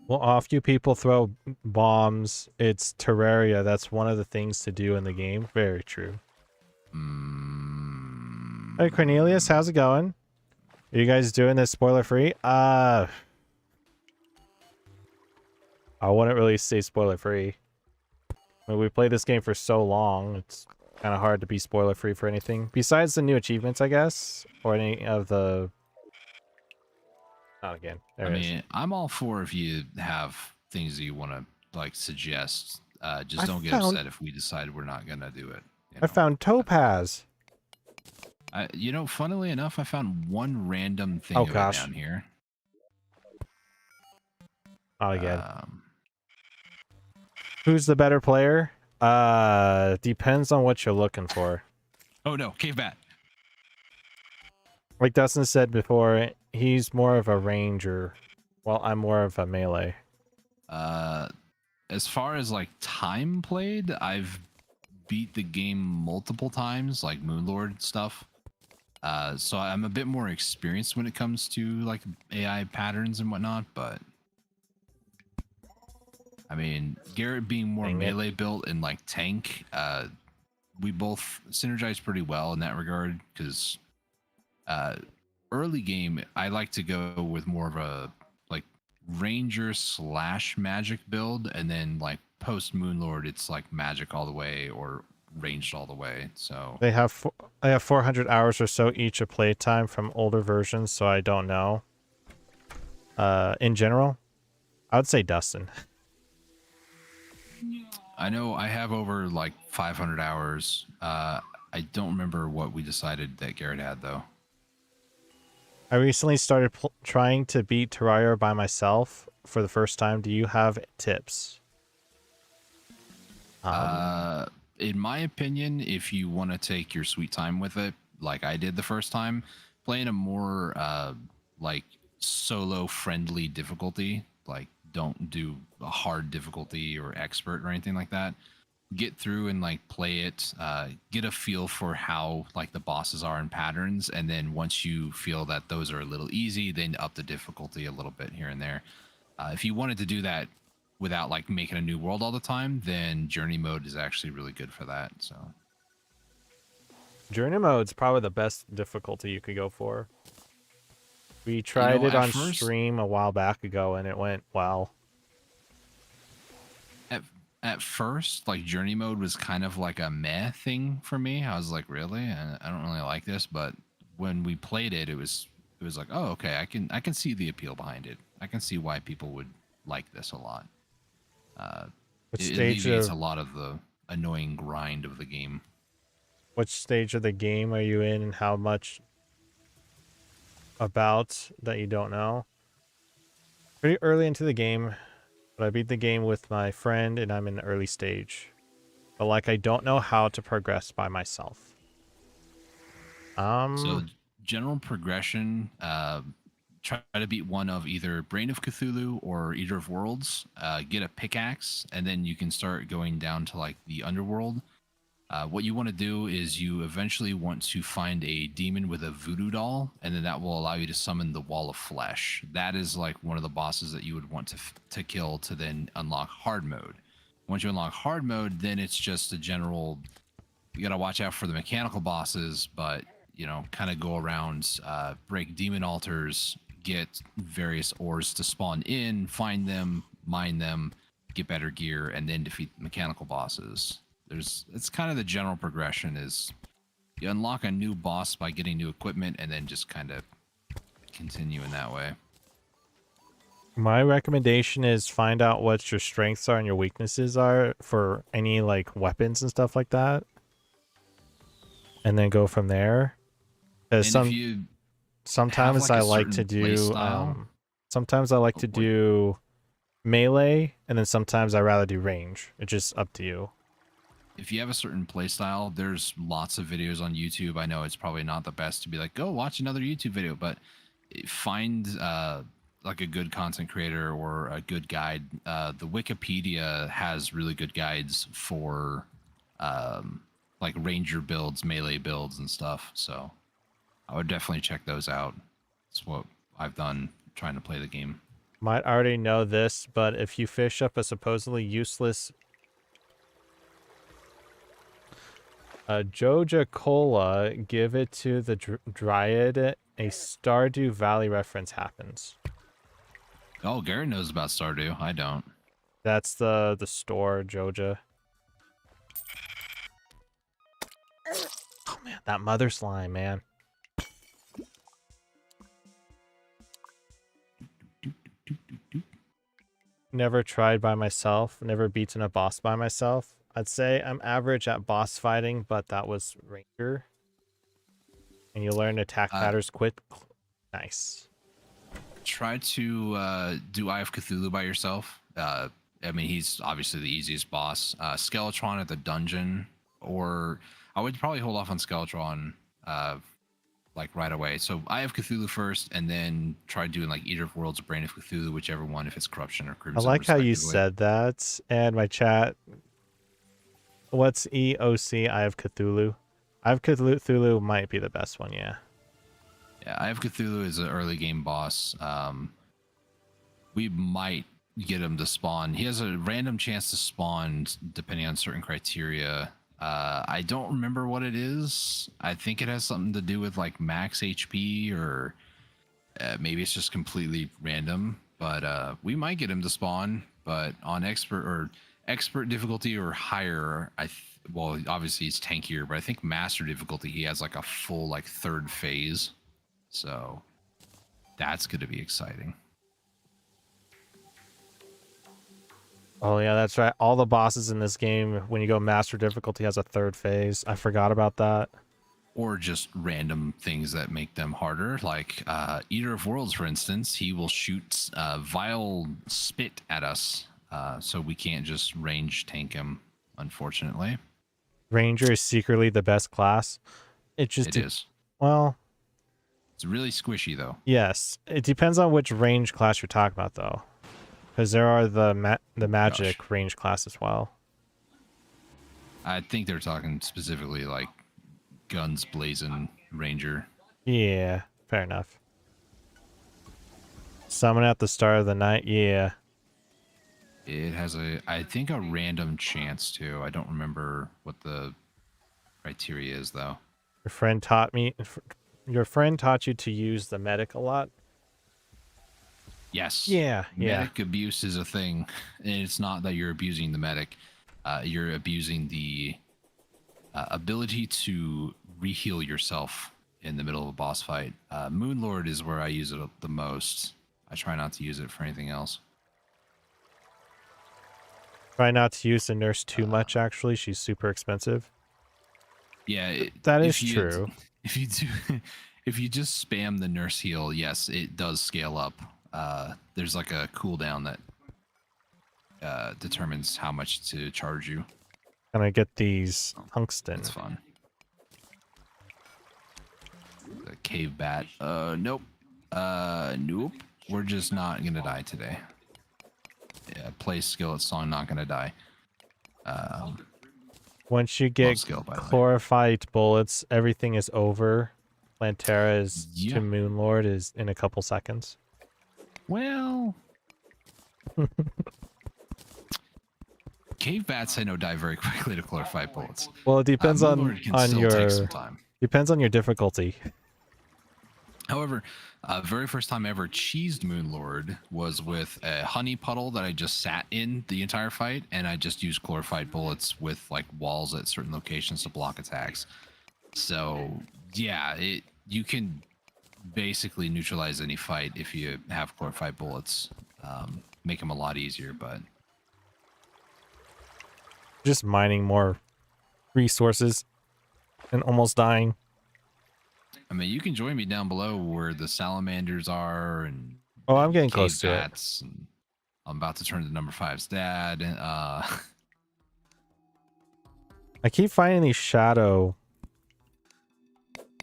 Well, off you people throw bombs. It's Terraria. That's one of the things to do in the game. Very true. Hey, Cornelius. How's it going? Are you guys doing this spoiler-free? I wouldn't really say spoiler-free. I mean, we played this game for so long, it's kind of hard to be spoiler-free for anything. Besides the new achievements, I guess. Or any of the... Not again. There it is. I'm all for if you have things that you want to, like, suggest. Just don't get upset if we decide we're not going to do it. You know? I found topaz. You know, funnily enough, I found one random thing Oh, gosh. down here. Not again. Who's the better player? Depends on what you're looking for. Oh no, cave bat. Like Dustin said before, he's more of a ranger, while I'm more of a melee. As far as like time played, I've beat the game multiple times, like Moonlord stuff. So I'm a bit more experienced when it comes to like AI patterns and whatnot, but I mean, Garrett being more melee built and like tank, we both synergize pretty well in that regard, because early game I like to go with more of a like ranger / magic build, and then like post Moonlord, it's like magic all the way or ranged all the way. So They have I have 400 hours or so each of playtime from older versions, so I don't know. In general, I would say Dustin. I know I have over like 500 hours. I don't remember what we decided that Garrett had though. I recently started trying to beat Terraria by myself for the first time. Do you have tips? In my opinion, if you want to take your sweet time with it, like I did the first time, playing a more like solo friendly difficulty, like don't do a hard difficulty or expert or anything like that. Get through and like play it, get a feel for how like the bosses are in patterns, and then once you feel that those are a little easy, then up the difficulty a little bit here and there. If you wanted to do that without like making a new world all the time, then journey mode is actually really good for that. So Journey mode's probably the best difficulty you could go for. We tried it on stream a while back ago and it went well. At first, like journey mode was kind of like a meh thing for me. I was like, really? I don't really like this. But when we played it, it was like, oh, okay, I can see the appeal behind it. I can see why people would like this a lot. It alleviates a lot of the annoying grind of the game. Which stage of the game are you in, and how much about that you don't know? Pretty early into the game, but I beat the game with my friend and I'm in the early stage. But like I don't know how to progress by myself. So general progression, try to beat one of either Brain of Cthulhu or Eater of Worlds. Get a pickaxe, and then you can start going down to like the underworld. What you want to do is you eventually want to find a demon with a voodoo doll, and then that will allow you to summon the Wall of Flesh. That is like one of the bosses that you would want to kill to then unlock hard mode. Once you unlock hard mode, then it's just a general, you got to watch out for the mechanical bosses, but you know, kind of go around, break demon altars, get various ores to spawn in, find them, mine them, get better gear, and then defeat mechanical bosses. It's kind of the general progression is you unlock a new boss by getting new equipment and then just kind of continue in that way. My recommendation is find out what your strengths are and your weaknesses are for any like weapons and stuff like that. And then go from there. Sometimes I like to do melee, and then sometimes I rather do range. It's just up to you. If you have a certain playstyle, there's lots of videos on YouTube. I know it's probably not the best to be like, go watch another YouTube video, but find like a good content creator or a good guide. The Wikipedia has really good guides for like ranger builds, melee builds, and stuff. So I would definitely check those out. It's what I've done trying to play the game. Might already know this, but if you fish up a supposedly useless Joja Cola, give it to the Dryad, a Stardew Valley reference happens. Oh, Garrett knows about Stardew. I don't. That's the store, Joja. Oh man, that mother slime, man. Never tried by myself, never beaten a boss by myself. I'd say I'm average at boss fighting, but that was Ranger. And you learn attack patterns quick. Nice. Try to do Eye of Cthulhu by yourself. I mean, he's obviously the easiest boss. Skeletron at the dungeon, or I would probably hold off on Skeletron like right away. So Eye of Cthulhu first, and then try doing like Eater of Worlds or Brain of Cthulhu, whichever one, if it's Corruption or Crimson. I like how you said that, and my chat. What's EOC? Eye of Cthulhu. Eye of Cthulhu might be the best one, yeah. Yeah, Eye of Cthulhu is an early game boss. We might get him to spawn. He has a random chance to spawn depending on certain criteria. I don't remember what it is. I think it has something to do with like max HP, or maybe it's just completely random. but we might get him to spawn. But on expert difficulty or higher, well, obviously he's tankier, but I think master difficulty he has like a full like third phase, so that's going to be exciting. Oh yeah, that's right. All the bosses in this game, when you go master difficulty, has a third phase. I forgot about that. Or just random things that make them harder, like Eater of Worlds, for instance. He will shoot vile spit at us, so we can't just range tank him, unfortunately. Ranger is secretly the best class. It is. Well, it's really squishy though. Yes, it depends on which range class you're talking about, though, because there are the magic range class as well. I think they're talking specifically like guns blazing ranger. Yeah, fair enough. Summon at the start of the night. Yeah. It has I think a random chance too. I don't remember what the criteria is though. Your friend taught you to use the medic a lot. Yes. Yeah. Medic abuse is a thing, and it's not that you're abusing the medic. You're abusing the ability to re-heal yourself in the middle of a boss fight. Moonlord is where I use it the most. I try not to use it for anything else. Try not to use the nurse too much, actually. She's super expensive. Yeah, that is true. If you just spam the nurse heal, yes, it does scale up. There's like a cooldown that determines how much to charge you. Gonna get these tungsten. It's fun. The cave bat. Nope. Nope. We're just not gonna die today. Yeah, play skillet song, not gonna die. Once you get chlorophyte bullets, everything is over. Plantera is to Moonlord is in a couple seconds. Well, cave bats I know die very quickly to chlorophyte bullets. Well, it depends on your difficulty. However, very first time I ever cheesed Moonlord was with a honey puddle that I just sat in the entire fight, and I just used chlorophyte bullets with like walls at certain locations to block attacks. So yeah, you can basically neutralize any fight if you have chlorophyte bullets. Make them a lot easier, but just mining more resources and almost dying. I mean, you can join me down below where the salamanders are, and I'm getting close to it. And I'm about to turn to number 5's dad. I keep finding these shadow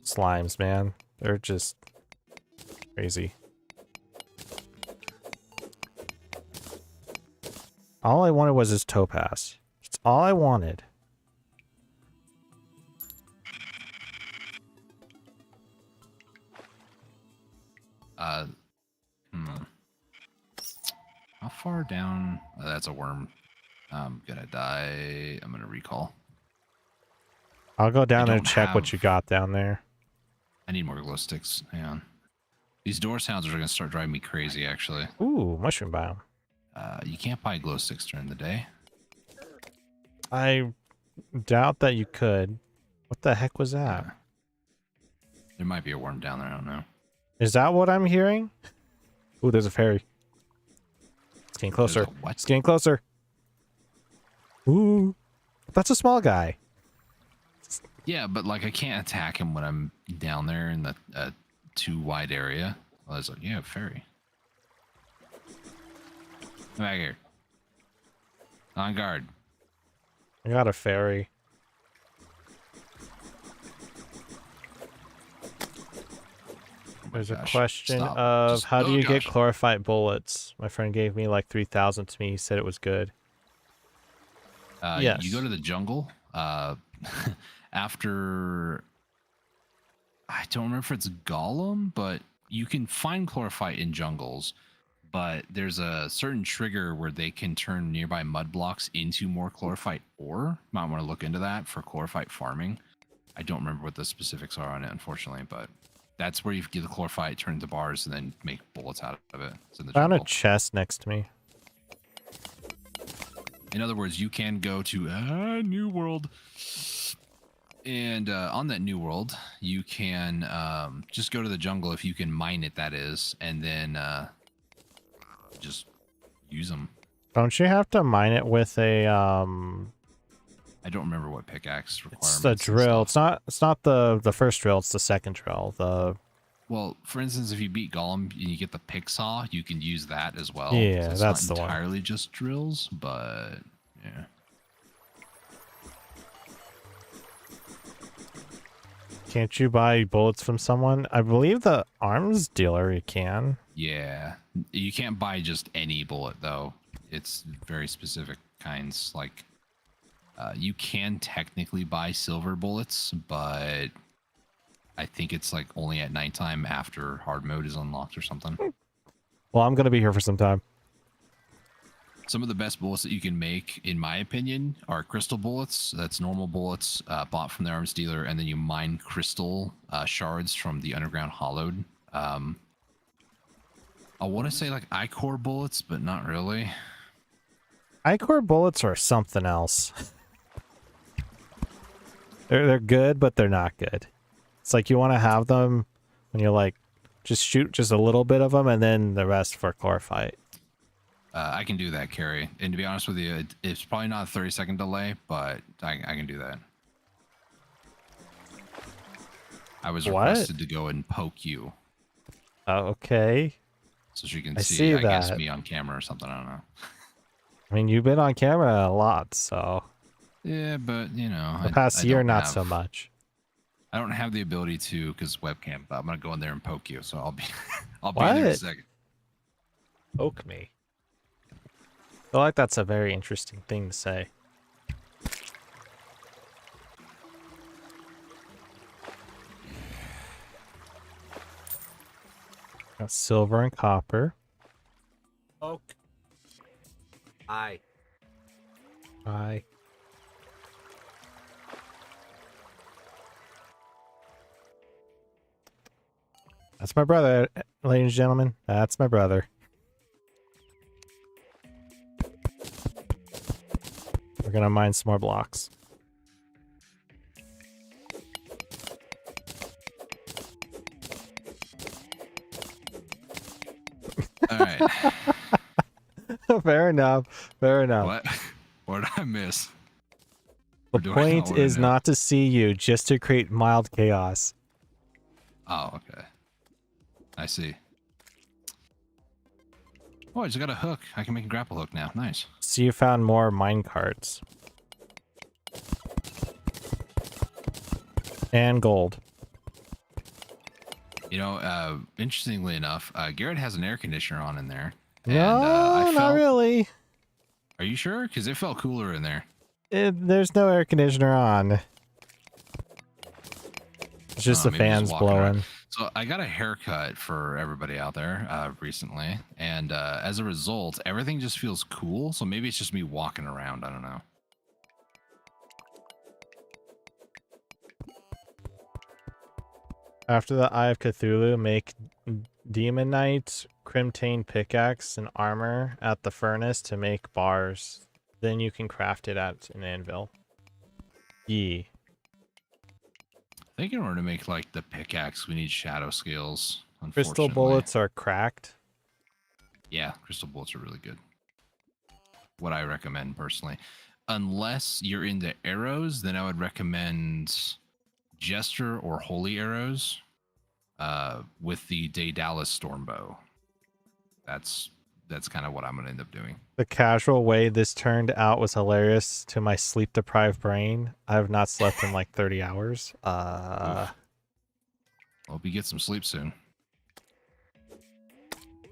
slimes, man. They're just crazy. All I wanted was his topaz. That's all I wanted. How far down? Oh, that's a worm. I'm gonna die. I'm gonna recall. I'll go down there and check what you got down there. I need more glow sticks. Hang on. These door sounds are gonna start driving me crazy, actually. Ooh, mushroom biome. You can't buy glow sticks during the day. I doubt that you could. What the heck was that? Yeah. There might be a worm down there. I don't know. Is that what I'm hearing? Ooh, there's a fairy. It's getting closer. It's getting closer. Ooh, that's a small guy. Yeah, but like I can't attack him when I'm down there in the too wide area. I was like, yeah, fairy. Come back here. On guard. I got a fairy. There's a question of how do you get chlorophyte bullets? My friend gave me like 3,000 to me. He said it was good. Yes. You go to the jungle. After, I don't remember if it's Golem, but you can find chlorophyte in jungles. But there's a certain trigger where they can turn nearby mud blocks into more chlorophyte ore. Might want to look into that for chlorophyte farming. I don't remember what the specifics are on it, unfortunately, but That's where you get the chlorophyte, turn into bars, and then make bullets out of it. It's in the Found a jungle. chest next to me. In other words, you can go to a new world, and on that new world, you can just go to the jungle if you can mine it. That is, and then just use them. Don't you have to mine it with a I don't remember what pickaxe requirements. It's the drill. It's not the first drill. It's the second drill. Well, for instance, if you beat Golem and you get the pick saw, you can use that as well. Yeah, so it's that's not the one. entirely just drills, but yeah. Can't you buy bullets from someone? I believe the arms dealer you can. Yeah, you can't buy just any bullet though. It's very specific kinds. Like, you can technically buy silver bullets, but I think it's like only at nighttime after hard mode is unlocked or something. Well, I'm gonna be here for some time. Some of the best bullets that you can make, in my opinion, are crystal bullets. That's normal bullets bought from the arms dealer, and then you mine crystal shards from the underground hollowed. I want to say like I-core bullets, but not really. I-core bullets are something else. They're good, but they're not good. It's like you want to have them when you like just shoot just a little bit of them, and then the rest for chlorophyte. I can do that, Carrie. And to be honest with you, it's probably not a 30-second delay, but I can do that. I was requested to go and poke you. Oh, okay. So she can I see, see I guess, that. me on camera or something. I don't know. I mean, you've been on camera a lot, so. Yeah, but, you know. The past year, not have, so much. I don't have the ability to, because webcam, but I'm going to go in there and poke you, so I'll be I'll be What? in there in a second. Poke me. I feel like that's a very interesting thing to say. Got silver and copper. Poke. Aye. Aye. That's my brother, ladies and gentlemen. That's my brother. We're gonna mine some more blocks. All right. Fair enough. Fair enough. What? What did I miss? The Or do I not point wanna is know? not to see you, just to create mild chaos. Oh, okay. I see. Oh, I just got a hook. I can make a grapple hook now. Nice. So you found more mine carts. And gold. You know, interestingly enough, Garrett has an air conditioner on in there. And, No, I not felt, really. Are you sure? Because it felt cooler in there. There's no air conditioner on. It's just the Maybe fans walking around. blowing. So I got a haircut for everybody out there recently, and as a result, everything just feels cool. So maybe it's just me walking around. I don't know. After the Eye of Cthulhu, make Demon Knight, Crimtane pickaxe, and armor at the furnace to make bars. Then you can craft it at an anvil. Yee. I think in order to make like the pickaxe, we need shadow scales. Crystal Unfortunately. bullets are cracked. Yeah, crystal bullets are really good. What I recommend personally. Unless you're into arrows, then I would recommend Jester or Holy Arrows with the Daedalus Stormbow. That's kind of what I'm going to end up doing. The casual way this turned out was hilarious to my sleep-deprived brain. I have not slept in like 30 hours. Hope you get some sleep soon.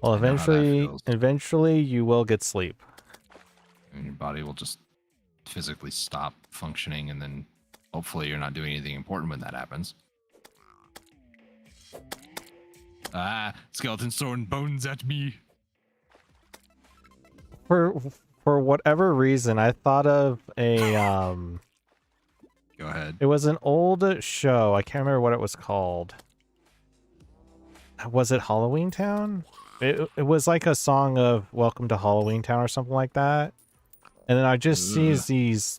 Well, I know how that feels. eventually you will get sleep. And your body will just physically stop functioning, and then hopefully you're not doing anything important when that happens. Ah, skeleton's throwing bones at me. For whatever reason, I thought of a Go ahead. it was an old show. I can't remember what it was called. was it Halloween Town? It was like a song of Welcome to Halloween Town or something like that. And then I just see Ugh. these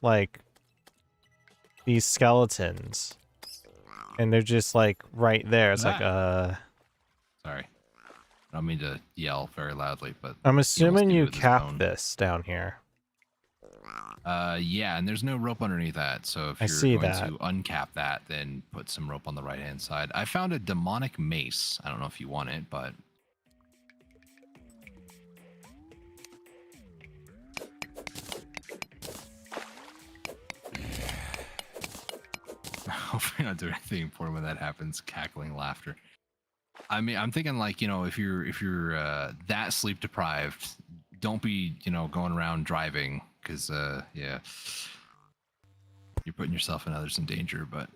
skeletons. And they're just like right there. It's like Sorry. I don't mean to yell very loudly, but I'm he almost assuming hit me you with his cap phone. this down here. Yeah, and there's no rope underneath that, so if I you're see going that. to uncap that, then put some rope on the right-hand side. I found a demonic mace. I don't know if you want it, but... Hopefully you're not doing anything important when that happens. Cackling laughter. I mean, I'm thinking like, if you're that sleep deprived, don't be, going around driving, because yeah, you're putting yourself and others in danger. But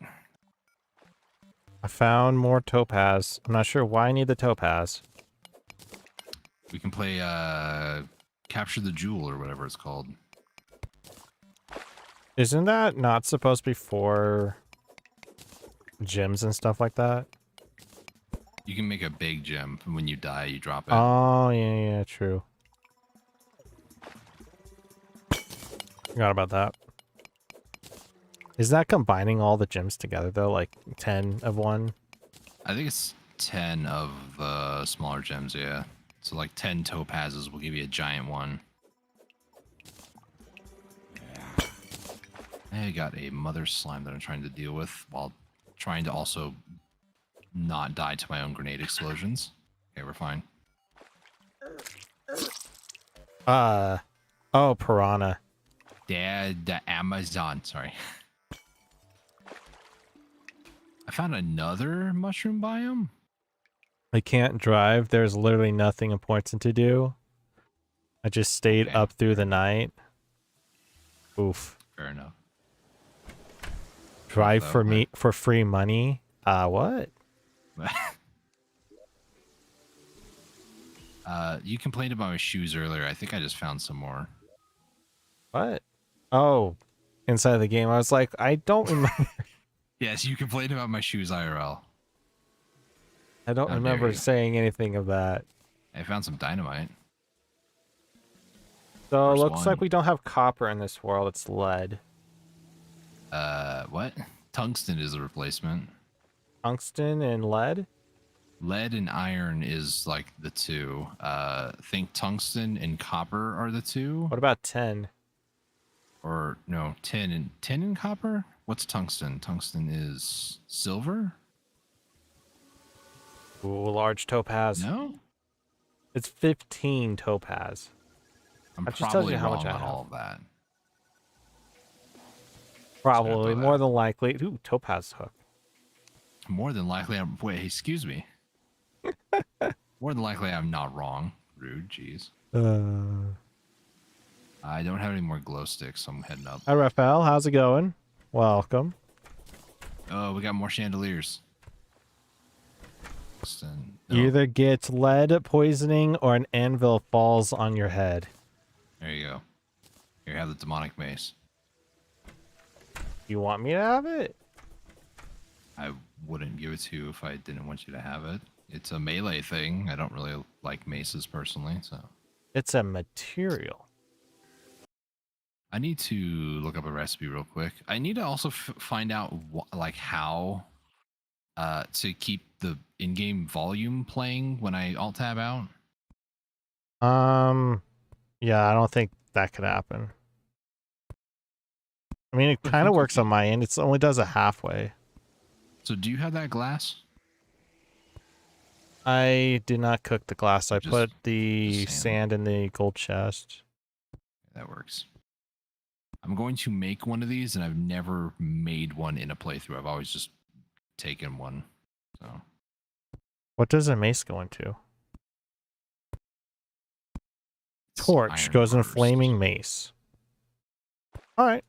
I found more topaz. I'm not sure why I need the topaz. we can play Capture the Jewel or whatever it's called. Isn't that not supposed to be for gems and stuff like that? You can make a big gem. When you die, you drop it. Oh, yeah, true. Forgot about that. Is that combining all the gems together, though? Like 10 of one? I think it's 10 of the smaller gems, yeah. So like 10 topazes will give you a giant one. I got a mother slime that I'm trying to deal with while trying to also not die to my own grenade explosions. Okay, we're fine. Oh, piranha. The Amazon, sorry. I found another mushroom biome. I can't drive. There's literally nothing important to do. I just stayed Okay, up through the night. Oof. fair enough. Drive Rough, for though, me for free money? What? You complained about my shoes earlier. I think I just found some more. What? Oh, inside the game. I was like, I don't remember. Yes, you complained about my shoes IRL. I don't How dare remember you. saying anything of that. I found some dynamite. So it First looks like one. we don't have copper in this world. It's lead. What? Tungsten is a replacement. Tungsten and lead? Lead and iron is like the two. Think tungsten and copper are the two. What about tin? Or no, tin and copper? What's tungsten? Tungsten is silver? Ooh, large topaz. No? It's 15 topaz. I'm That just tells probably you how wrong much I on have. all of that. Probably, throw more that. than likely. Ooh, topaz hook. More than likely I'm wait, excuse me. More than likely I'm not wrong. Rude, jeez. I don't have any more glow sticks, so I'm heading up. Hi, Raphael. How's it going? Welcome. Oh, we got more chandeliers. Tungsten. You No. either get lead poisoning or an anvil falls on your head. There you go. Here, have the demonic mace. You want me to have it? I wouldn't give it to you if I didn't want you to have it. It's a melee thing. I don't really like maces personally, so. It's a material. I need to look up a recipe real quick. I need to also find out like how to keep the in-game volume playing when I alt tab out. Yeah, I don't think that could happen. I mean, it But kind if of you works on keep- my end. It only does it halfway. So do you have that glass? I did not cook the glass. I Just- put the just sand in the gold chest. That works. I'm going to make one of these, and I've never made one in a playthrough. I've always just taken one. So What does a mace go into? it's Torch iron goes in burst. flaming mace. All right.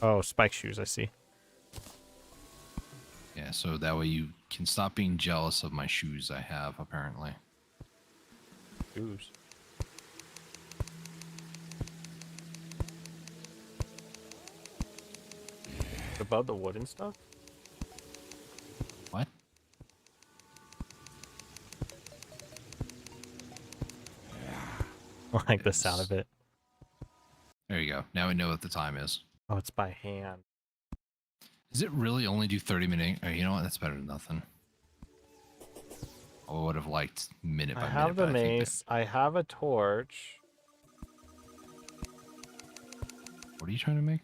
Oh, spike shoes, I see. Yeah, so that way you can stop being jealous of my shoes I have, apparently. Shoes. Above the wooden stuff? What? I like the sound of it. There you go. Now we know what the time is. Oh, it's by hand. Does it really only do 30 minutes? Oh, you know what? That's better than nothing. I would have liked minute by I minute. have the but I think mace. I have a torch. what are you trying to make?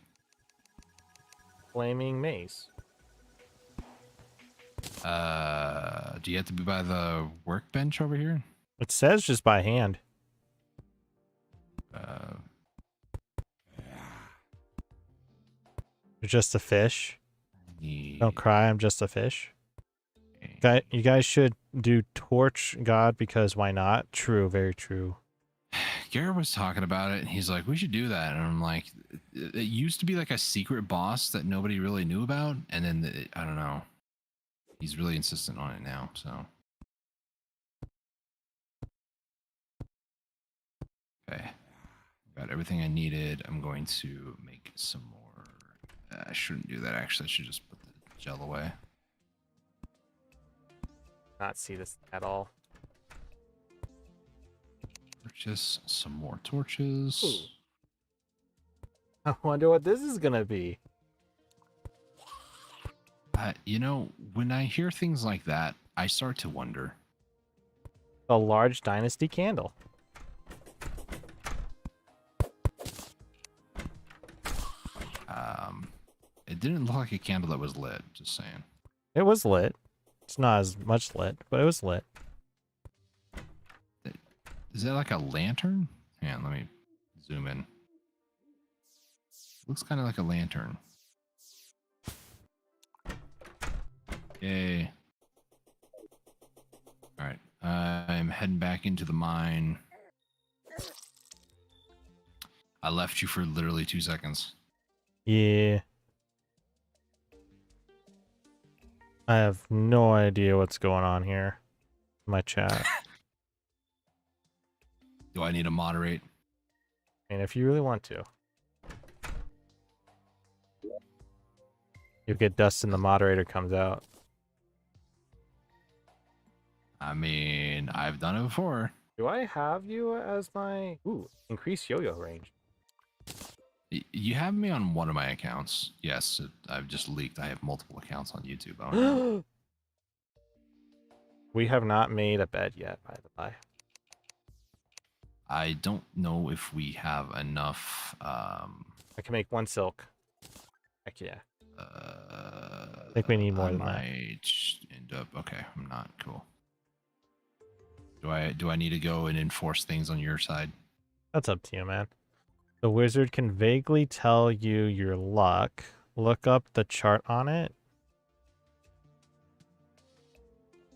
Flaming mace. Do you have to be by the workbench over here? It says just by hand. You're just a fish. Don't cry, I'm just a fish. You guys should do torch god because why not? True, very true. Garrett was talking about it and he's like, we should do that. And I'm like, it used to be like a secret boss that nobody really knew about. And then I don't know. He's really insistent on it now. So. Okay. Got everything I needed. I'm going to make some more. I shouldn't do that actually. I should just put the gel away. Not see this at all. Purchase some more torches. Ooh. I wonder what this is gonna be. You know, when I hear things like that, I start to wonder. A large dynasty candle. It didn't look like a candle that was lit, just saying. It was lit. It's not as much lit, but it was lit. Is that like a lantern? Hang on, let me zoom in. Looks kind of like a lantern. Yay. Alright, I'm heading back into the mine. I left you for literally 2 seconds. Yeah. I have no idea what's going on here. My chat. Do I need to moderate? And if you really want to. You'll get Dustin, the moderator, comes out. I mean, I've done it before. Do I have you as my... Ooh, increase yo-yo range. You have me on one of my accounts. Yes, I've just leaked. I have multiple accounts on YouTube. I don't know. We have not made a bed yet, by the by. I don't know if we have enough. I can make 1 silk. Heck yeah. I think we need more than that. might end up. Okay, I'm not cool. Do I need to go and enforce things on your side? That's up to you, man. The wizard can vaguely tell you your luck. Look up the chart on it.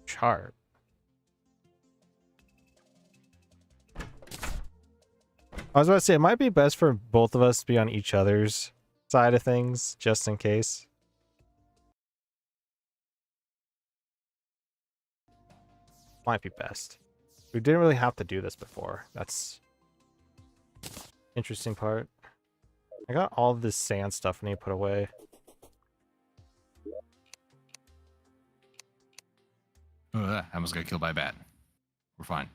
Chart. I was about to say, it might be best for both of us to be on each other's side of things, just in case. Might be best. We didn't really have to do this before. That's interesting part. I got all this sand stuff I need to put away. Oh, I almost got killed by a bat. We're fine.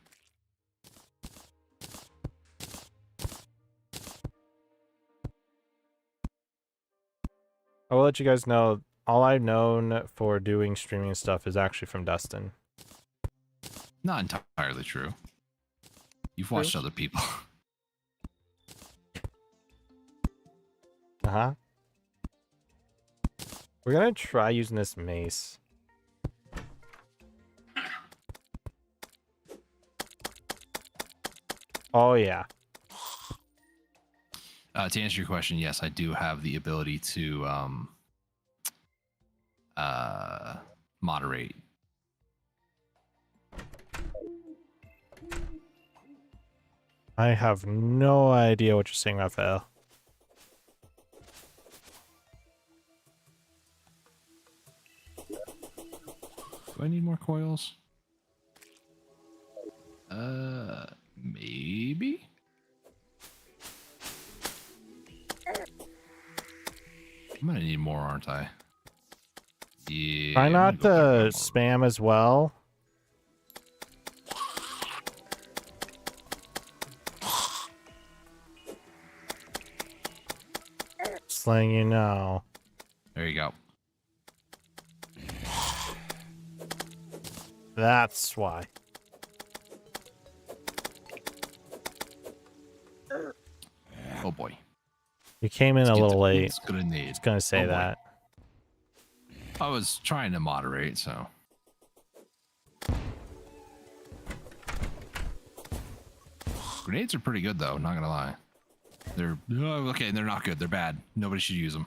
I will let you guys know, all I've known for doing streaming stuff is actually from Dustin. Not entirely true. You've watched other people. Uh-huh. We're gonna try using this mace. Oh, yeah. To answer your question, yes, I do have the ability to moderate. I have no idea what you're saying, Raphael. Do I need more coils? Maybe? I'm gonna need more, aren't I? Yeah. Try I'm not gonna go to back spam as well. Just letting you know. There you go. That's why. Oh boy. You came in Let's a get little the late. Queen's Grenade. Just gonna say Oh, boy. that. I was trying to moderate, so. Grenades are pretty good, though. Not gonna lie. They're okay. They're not good. They're bad. Nobody should use them.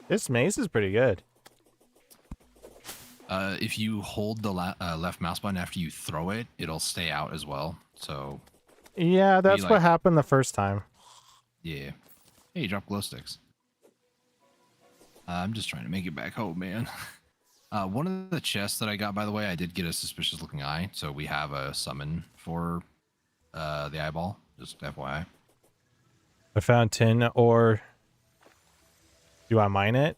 This mace is pretty good. If you hold the left mouse button after you throw it, it'll stay out as well. So Yeah, that's like- what happened the first time. yeah. Hey, you dropped glow sticks. I'm just trying to make it back home, man. One of the chests that I got, by the way, I did get a suspicious looking eye. So we have a summon for the eyeball. Just FYI. I found tin ore. Do I mine it?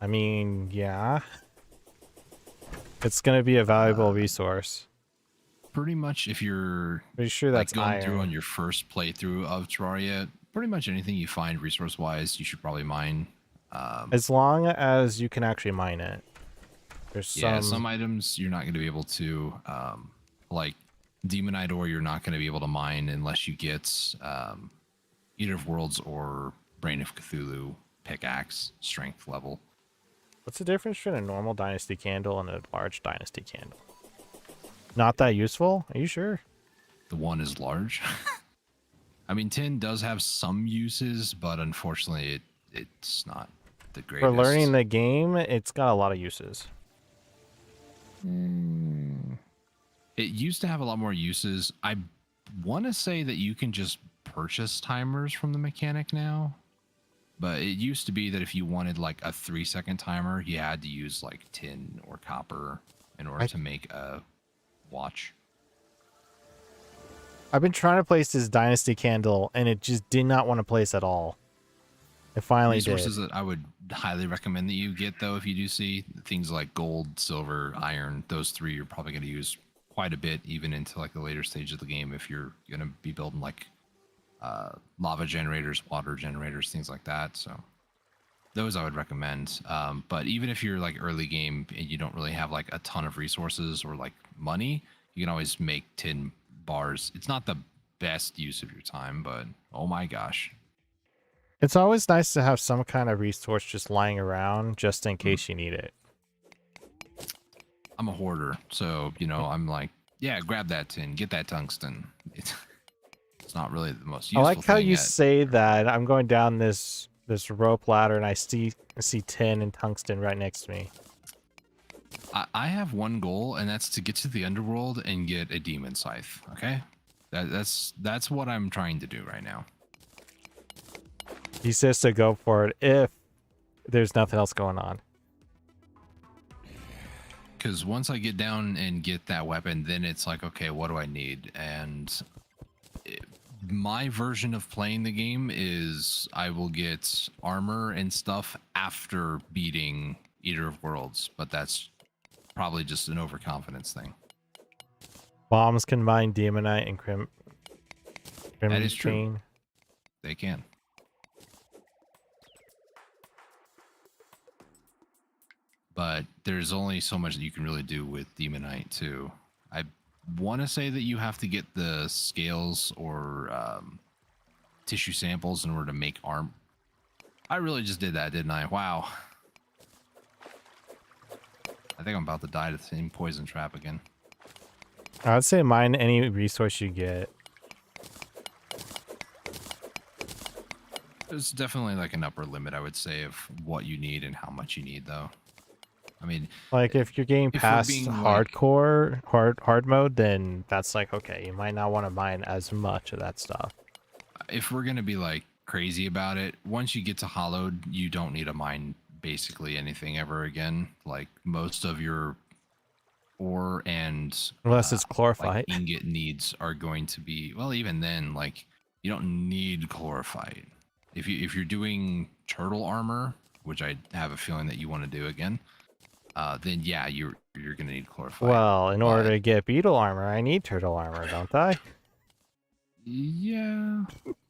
I mean, yeah. It's gonna be a valuable resource. Pretty much if you're Pretty sure like that's going through on iron. your first playthrough of Terraria, pretty much anything you find resource-wise, you should probably mine. As long as you can actually mine it. There's Yeah, some items you're not going to be able to, like Demonite ore, you're not going to be able to mine unless you get Eater of Worlds or Brain of Cthulhu pickaxe strength level. What's the difference between a normal dynasty candle and a large dynasty candle? Not that useful? Are you sure? The one is large. I mean, tin does have some uses, but unfortunately, it's not the greatest. For learning the game, it's got a lot of uses. It used to have a lot more uses. I want to say that you can just purchase timers from the mechanic now. But it used to be that if you wanted like a 3-second timer, you had to use like tin or copper in order to make a watch. I've been trying to place this dynasty candle, and it just did not want to place at all. It finally Resources did. that I would highly recommend that you get, though, if you do see things like gold, silver, iron, those three you're probably going to use quite a bit, even into like the later stage of the game if you're going to be building like lava generators, water generators, things like that. So those I would recommend. But even if you're like early game and you don't really have like a ton of resources or like money, you can always make tin bars. It's not the best use of your time, but oh my gosh. It's always nice to have some kind of resource just lying around just in case you need it. I'm a hoarder, so you know, I'm like, yeah, grab that tin, get that tungsten. It's not really the most useful I like how thing you yet. say that. I'm going down this rope ladder and I see tin and tungsten right next to me. I have one goal, and that's to get to the underworld and get a demon scythe. Okay, that's what I'm trying to do right now. He says to go for it if there's nothing else going on. Because once I get down and get that weapon, then it's like, okay, what do I need? And my version of playing the game is I will get armor and stuff after beating Eater of Worlds, but that's probably just an overconfidence thing. Bombs can mine demonite and crimson That is true. chain. They can. But there's only so much that you can really do with Demonite too. I want to say that you have to get the scales or tissue samples in order to make arm. I really just did that, didn't I? Wow. I think I'm about to die to the same poison trap again. I'd say mine any resource you get. There's definitely like an upper limit, I would say, of what you need and how much you need, though. I mean, Like if you're getting if we're past being, like- hardcore hard mode, then that's like okay, you might not want to mine as much of that stuff. if we're gonna be like crazy about it, once you get to hollowed, you don't need to mine basically anything ever again. Like most of your ore and Unless it's like chlorophyte. ingot needs are going to be, well, even then, like you don't need chlorophyte. If you're doing turtle armor, which I have a feeling that you want to do again, then yeah, you're gonna need chlorophyte. Well, in order but- to get beetle armor, I need turtle armor, don't I? Yeah.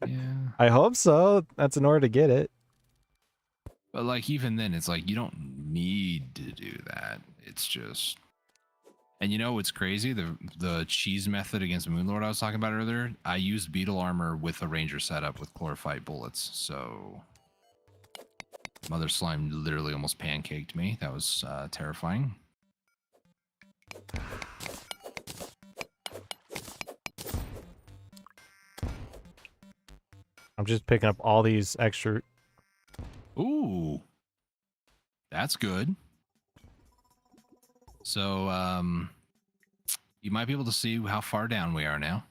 Yeah. I hope so. That's in order to get it. But like even then it's like you don't need to do that. It's just and you know what's crazy? The cheese method against Moonlord I was talking about earlier, I used beetle armor with a ranger setup with chlorophyte bullets. So Mother Slime literally almost pancaked me. That was terrifying. I'm just picking up all these extra. Ooh. That's good. So you might be able to see how far down we are now.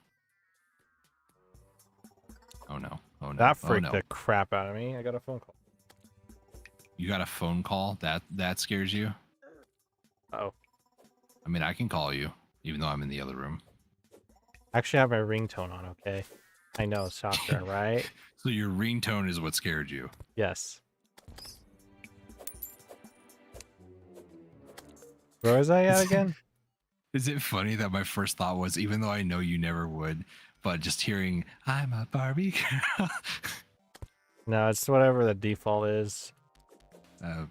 Oh no. Oh no. That Oh freaked no. the crap out of me. I got a phone call. You got a phone call? That scares you? Oh. I mean, I can call you, even though I'm in the other room. Actually, I have my ringtone on, okay? I know, shocker, right? So your ringtone is what scared you. Yes. Where was I at again? Is it funny that my first thought was, even though I know you never would, but just hearing, I'm a Barbie girl. No, it's whatever the default is.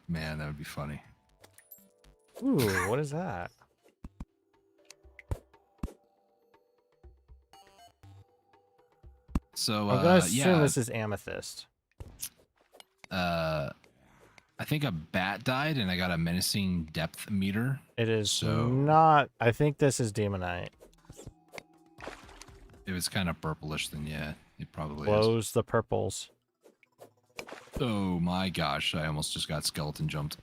Man, that would be funny. Ooh, what is that? So, I'm gonna assume yeah. this is amethyst. I think a bat died and I got a menacing depth meter. It is So not. I think this is demonite. if it's kind of purplish, then yeah, it probably is. Close the purples. Oh my gosh, I almost just got skeleton jumped.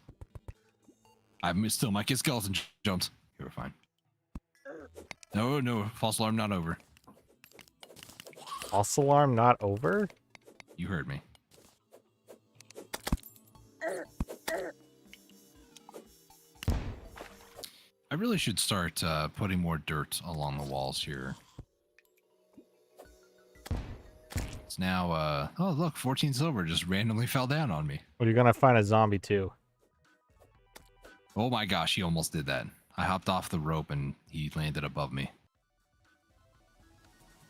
I still might get skeleton jumped. Okay, we're fine. No, no, false alarm not over. False alarm not over? You heard me. I really should start putting more dirt along the walls here. It's now, oh look, 14 silver just randomly fell down on me. Well, you're gonna find a zombie too. Oh my gosh, he almost did that. I hopped off the rope and he landed above me.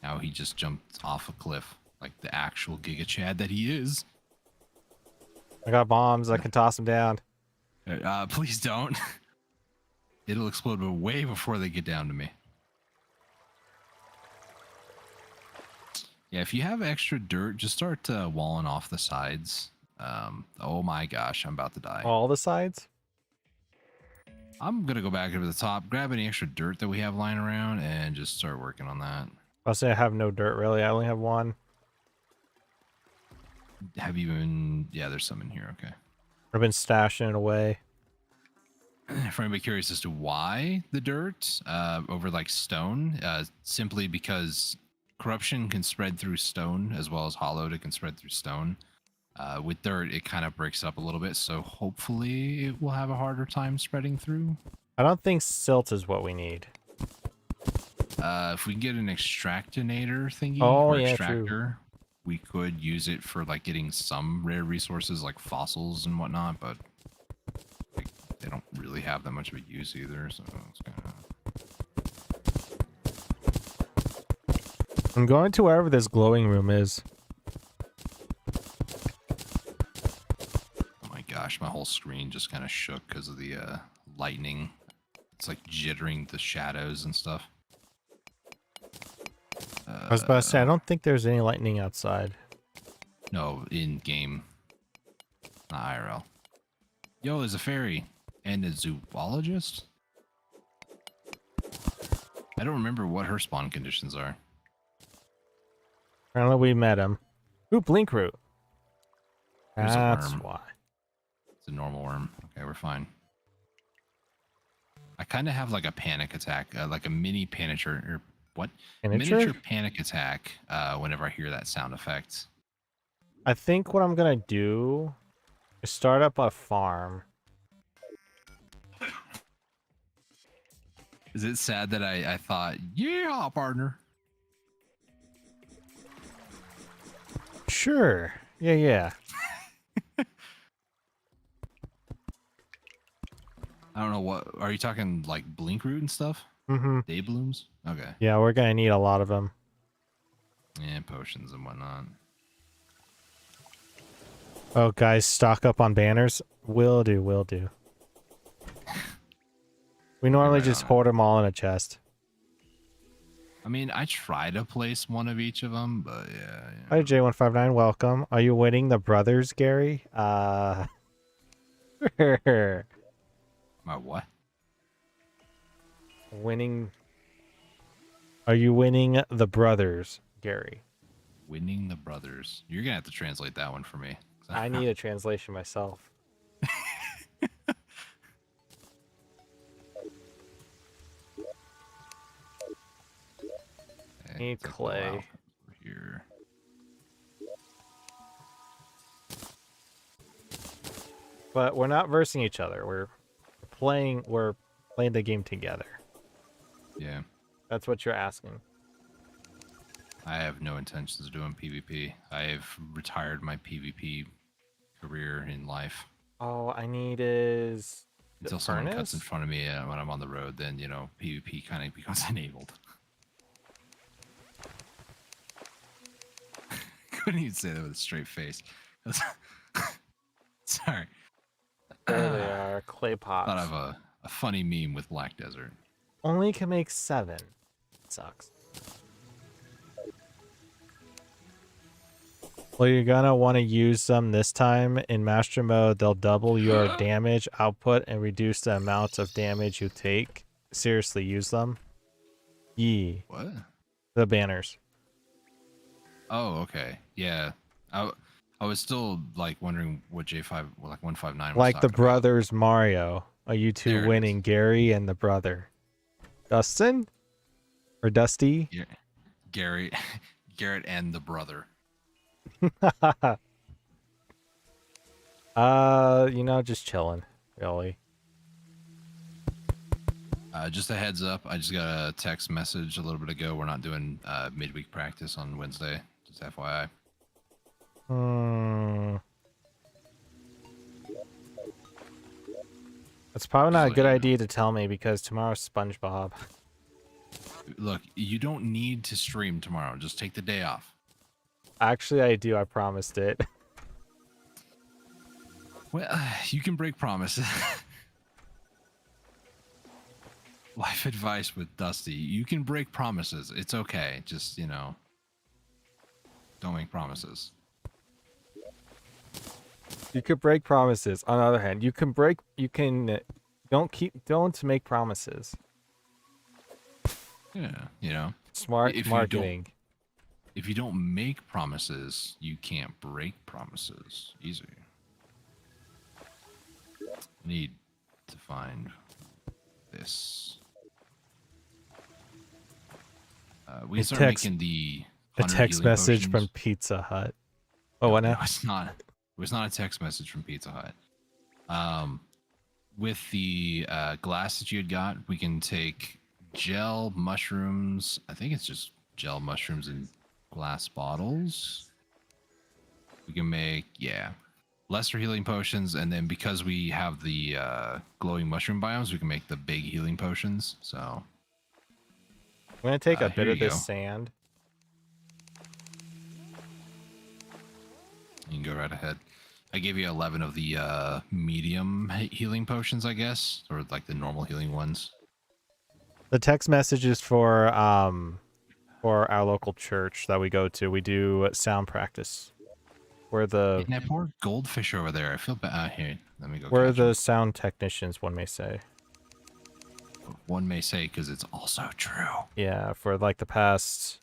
Now he just jumped off a cliff like the actual Giga Chad that he is. I got bombs. I can toss them down. Please don't. It'll explode way before they get down to me. Yeah, if you have extra dirt, just start walling off the sides. Oh my gosh, I'm about to die. All the sides? I'm going to go back over the top, grab any extra dirt that we have lying around, and just start working on that. I'll say I have no dirt, really. I only have one. Have you been... Yeah, there's some in here, okay. I've been stashing it away. For anybody curious as to why the dirt over like stone, simply because corruption can spread through stone as well as hollowed. It can spread through stone. With dirt, it kind of breaks up a little bit, so hopefully it will have a harder time spreading through. I don't think silt is what we need. If we can get an extractinator thingy Oh, or yeah, extractor, true. we could use it for like getting some rare resources like fossils and whatnot, but like, they don't really have that much of a use either, so it's kind of... I'm going to wherever this glowing room is. Oh my gosh, my whole screen just kind of shook because of the lightning. It's like jittering the shadows and stuff. I was about to say, I don't think there's any lightning outside. No, in game. Not IRL. Yo, there's a fairy and a zoologist. I don't remember what her spawn conditions are. Apparently we met him. Ooh, blink root. There's a That's worm. why. It's a normal worm. Okay, we're fine. I kind of have like a panic attack, like a mini panicher, or what? Miniature? Miniature panic attack whenever I hear that sound effect. I think what I'm gonna do is start up a farm. Is it sad that I thought, yeah, partner? Sure. Yeah. I don't know what. Are you talking like blink root and stuff? Mm-hmm. Day blooms? Okay. Yeah, we're gonna need a lot of them. Yeah, potions and whatnot. Oh, guys, stock up on banners. Will do, will do. We I'll be normally right just on it. hoard them all in a chest. I mean, I try to place one of each of them, but yeah. Hi, J159, welcome. Are you winning the brothers, Gary? My what? Winning. Are you winning the brothers, Gary? Winning the brothers. You're gonna have to translate that one for me. I need a translation myself. Okay, Need it's like clay. over here. But we're not versing each other. We're playing the game together. Yeah. That's what you're asking. I have no intentions of doing PvP. I've retired my PvP career in life. All I need is the Until someone cuts in furnace? front of me when I'm on the road, then, you know, PvP kind of becomes enabled. Couldn't even say that with a straight face. Sorry. There they are, clay pots. Thought of a funny meme with Black Desert. Only can make 7. Sucks. Well, you're gonna want to use them this time in master mode. They'll double your damage output and reduce the amount of damage you take. Seriously, use them. Yee. What? The banners. Oh, okay. Yeah. I was still like wondering what J5 like 159 was Like the talking brothers Mario. Are you two There it winning? is. Gary and the brother. Dustin? Or Dusty? about. Gary, Garrett and the brother. You know, just chilling, really. Just a heads up, I just got a text message a little bit ago. We're not doing midweek practice on Wednesday. Just FYI. It's probably Just not a let good you know. idea to tell me because tomorrow's SpongeBob. Look, you don't need to stream tomorrow. Just take the day off. Actually, I do. I promised it. Well, you can break promises. Life advice with Dusty. You can break promises. It's okay. Just, you know, don't make promises. You could break promises. On the other hand, don't make promises. Yeah, you know. Smart If marketing. If you don't make promises, you can't break promises. Easy. Need to find this. We can start making the A 100 text healing message potions. from Pizza Hut. Oh, No, what now? no, it's not. It was not a text message from Pizza Hut. With the glass that you had got, we can take gel mushrooms. I think it's just gel mushrooms in glass bottles. We can make, lesser healing potions, and then because we have the glowing mushroom biomes, we can make the big healing potions. So I'm gonna take a bit here of you this go. sand. You can go right ahead. I gave you 11 of the medium healing potions, I guess, or like the normal healing ones. The text message is for our local church that we go to. We do sound practice. We're the And that poor goldfish over there. I feel bad. Here, let me go. we're catch the him. sound technicians, one may say. One may say, because it's also true. Yeah, for like the past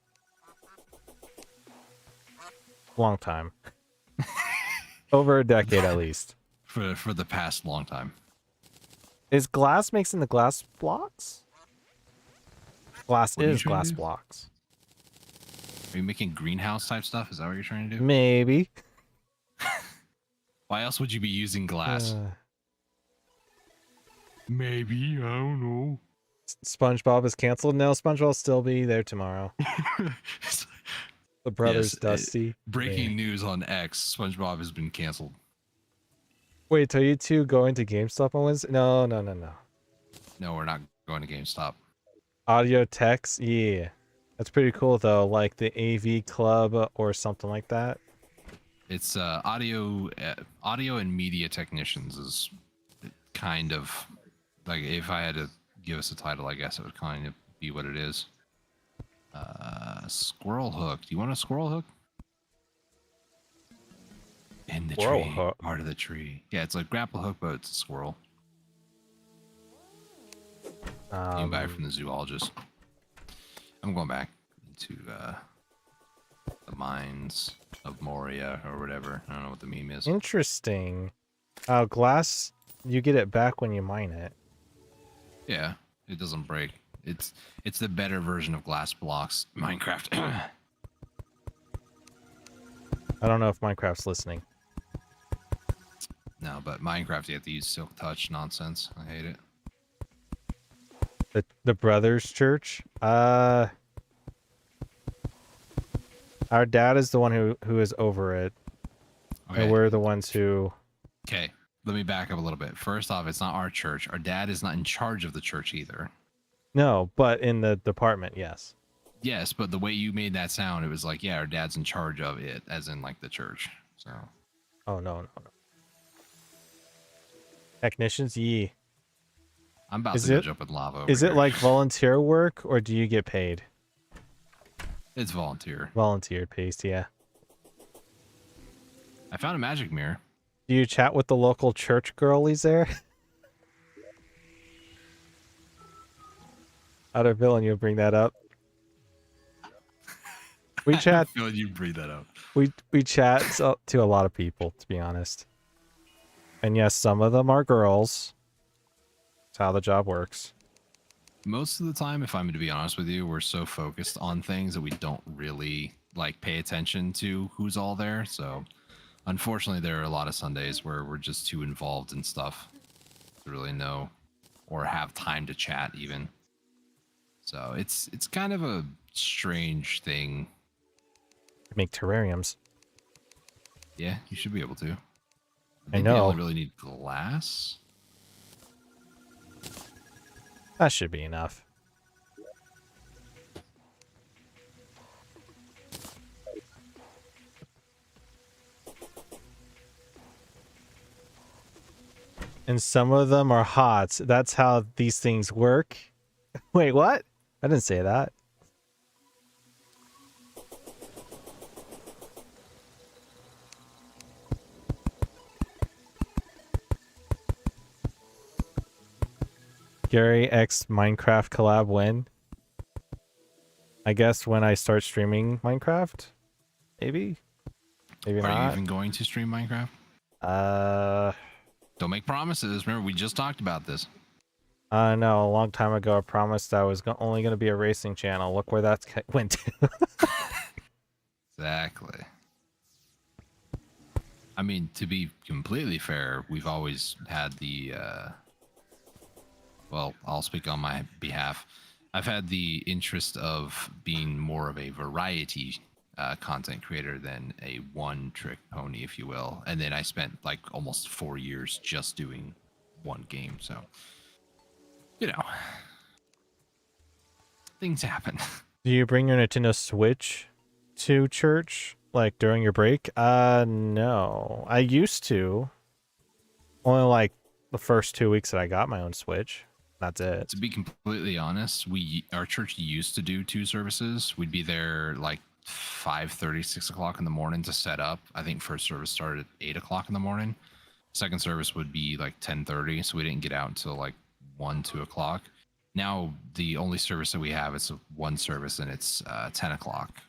long time. Over a decade at least. For the past long time. Is glass mixing the glass blocks? Glass What are you is trying to glass do? blocks. Are you making greenhouse type stuff? Is that what you're trying to do? Maybe. Why else would you be using glass? Maybe, I don't know. SpongeBob is canceled. No, SpongeBob will still be there tomorrow. The brothers Yes, Dusty. Breaking news on X: SpongeBob has been canceled. Wait, are you two going to GameStop on Wednesday? No. No, we're not going to GameStop. Audio text? Yeah. That's pretty cool though, like the AV Club or something like that. It's audio and media technicians is kind of like, if I had to give us a title, I guess it would kind of be what it is. Squirrel hook. Do you want a squirrel hook? In the Squirrel tree, hook? part of the tree. Yeah, it's like grapple hook, but it's a squirrel. You can buy it from the zoologist. I'm going back to the mines of Moria or whatever. I don't know what the meme is. Interesting. Glass, you get it back when you mine it. Yeah, it doesn't break. It's the better version of glass blocks. Minecraft. I don't know if Minecraft's listening. No, but Minecraft, you have to use Silk Touch nonsense. I hate it. The Brothers Church. Our dad is the one who is over it, Okay. and we're the ones who. Okay, let me back up a little bit. First off, it's not our church. Our dad is not in charge of the church either. No, but in the department, yes. Yes, but the way you made that sound, it was like, yeah, our dad's in charge of it, as in like the church. So. Oh no. Technicians, yee. I'm about to go jump in lava. Is it like volunteer work or do you get paid? It's volunteer. Volunteer based, yeah. I found a magic mirror. Do you chat with the local church girlies there? Out of villain, you'll bring that up. We chat. I feel you bring that up. We chat to a lot of people, to be honest. And yes, some of them are girls. That's how the job works. Most of the time, if I'm to be honest with you, we're so focused on things that we don't really like pay attention to who's all there. So unfortunately, there are a lot of Sundays where we're just too involved in stuff to really know or have time to chat even. So it's kind of a strange thing. Make terrariums. Yeah, you should be able to. I think know. They only really need glass. That should be enough. And some of them are hot. That's how these things work. Wait, what? I didn't say that. Gary X Minecraft collab when? I guess when I start streaming Minecraft? Maybe? Maybe not. Are you even going to stream Minecraft? Don't make promises. Remember, we just talked about this. No, a long time ago I promised I was only going to be a racing channel. Look where that's went to. Exactly. I mean, to be completely fair, we've always had the, well, I'll speak on my behalf. I've had the interest of being more of a variety content creator than a one-trick pony, if you will. And then I spent like almost 4 years just doing one game. So, you know, things happen. Do you bring your Nintendo Switch to church, like during your break? No. I used to. Only like the first 2 weeks that I got my own Switch. That's it. To be completely honest, our church used to do 2 services. We'd be there like 5:30, 6 o'clock in the morning to set up. I think first service started at 8 o'clock in the morning. Second service would be like 10:30, so we didn't get out until like 1, 2 o'clock. Now the only service that we have is one service, and it's 10 o'clock,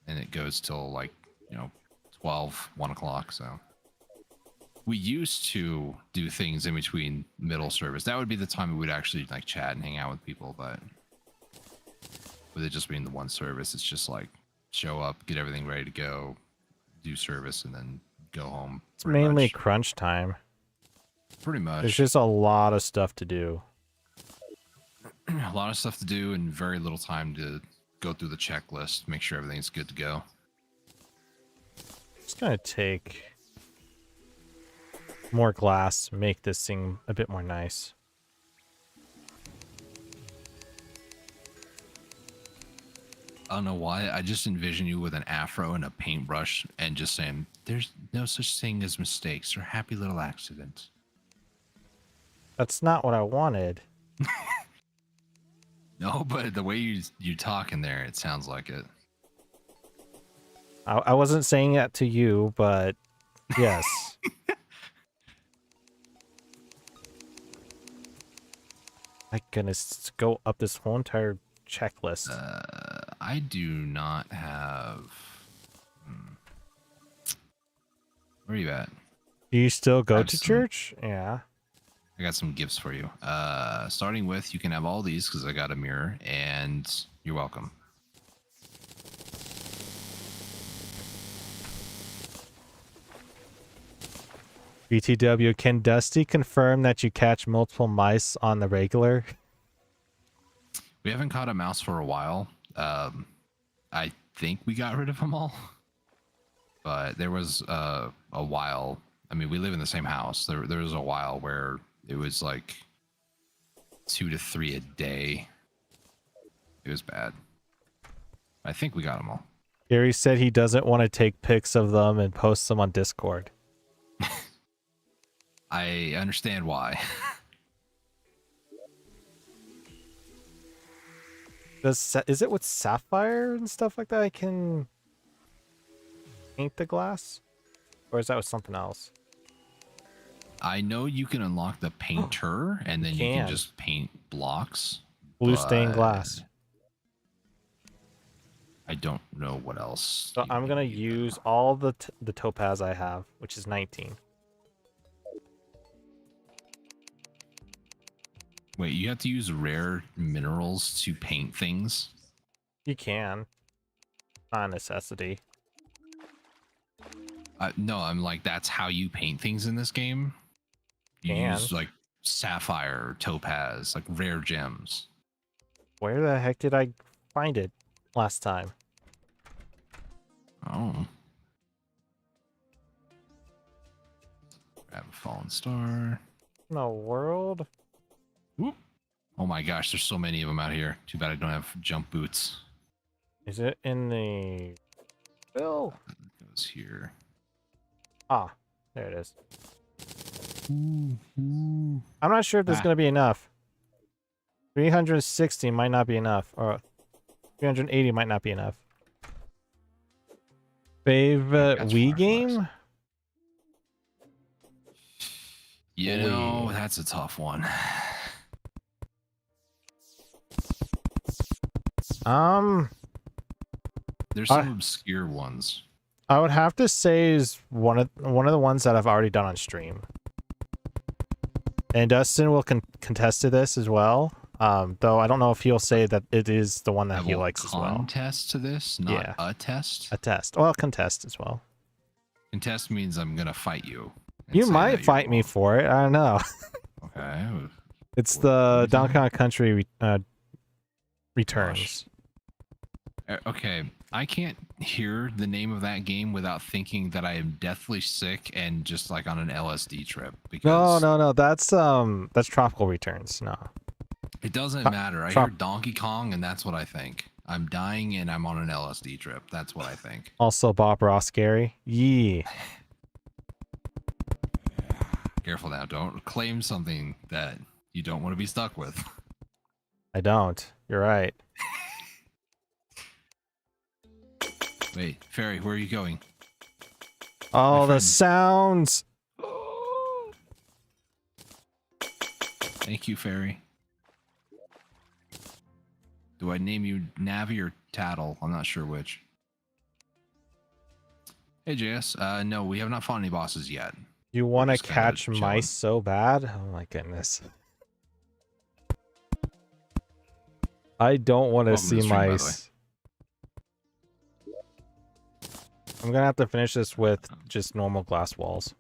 and it goes till like 12, 1 o'clock. So we used to do things in between middle service. That would be the time we would actually like chat and hang out with people. But with it just being the one service, it's just like show up, get everything ready to go, do service, and then go home. It's mainly crunch time. Pretty much. There's just a lot of stuff to do. A lot of stuff to do and very little time to go through the checklist, make sure everything's good to go. It's gonna take more glass, make this thing a bit more nice. I don't know why. I just envision you with an afro and a paintbrush and just saying, "There's no such thing as mistakes or happy little accidents." That's not what I wanted. No, but the way you talk in there, it sounds like it. I wasn't saying that to you, but yes. My goodness, let's go up this whole entire checklist. I do not have. Where are you at? Do you still go have to some- church? Yeah. I got some gifts for you. Starting with, you can have all these because I got a mirror, and you're welcome. BTW, can Dusty confirm that you catch multiple mice on the regular? We haven't caught a mouse for a while. I think we got rid of them all, but there was a while. I mean, we live in the same house. There was a while where it was like 2 to 3 a day. It was bad. I think we got them all. Gary said he doesn't want to take pics of them and post them on Discord. I understand why. Is it with sapphire and stuff like that I can paint the glass? Or is that with something else? I know you can unlock the painter, and then you can just paint blocks. Blue stained glass. I don't know what else. So I'm gonna use all the topaz I have, which is 19. Wait, you have to use rare minerals to paint things? You can. Not a necessity. No, I'm like, that's how you paint things in this game? You use like sapphire, topaz, like rare gems. Where the heck did I find it last time? Oh. Grab a fallen star. In the world? Whoop. Oh my gosh, there's so many of them out here. Too bad I don't have jump boots. Is it in the bill? It goes here. Ah, there it is. Ooh, ooh. I'm not sure if there's going to be enough. 360 might not be enough. Or 380 might not be enough. Favorite Wii game? You know, that's a tough one. There's some obscure ones. I would have to say is one of the ones that I've already done on stream. And Dustin will contest to this as well. Though I don't know if he'll say that it is the one that he likes as well. Contest to this, not a test. A test. Well, contest as well. Contest means I'm gonna fight you. You might fight me for it. I don't know. Okay. It's the Donkey Kong Country Returns. Okay, I can't hear the name of that game without thinking that I am deathly sick and just like on an LSD trip. Because No. That's Tropical Returns. No. It doesn't matter. I hear Donkey Kong and that's what I think. I'm dying and I'm on an LSD trip. That's what I think. Also Bob Ross Gary. Yee. Careful now. Don't claim something that you don't want to be stuck with. I don't. You're right. Wait, Fairy, where are you going? Oh, the sounds. Thank you, Fairy. Do I name you Navi or Tattle? I'm not sure which. Hey, JS. No, we have not fought any bosses yet. You want to catch mice so bad? Oh my goodness. I don't want to see mice. I'm gonna have to finish this with just normal glass walls.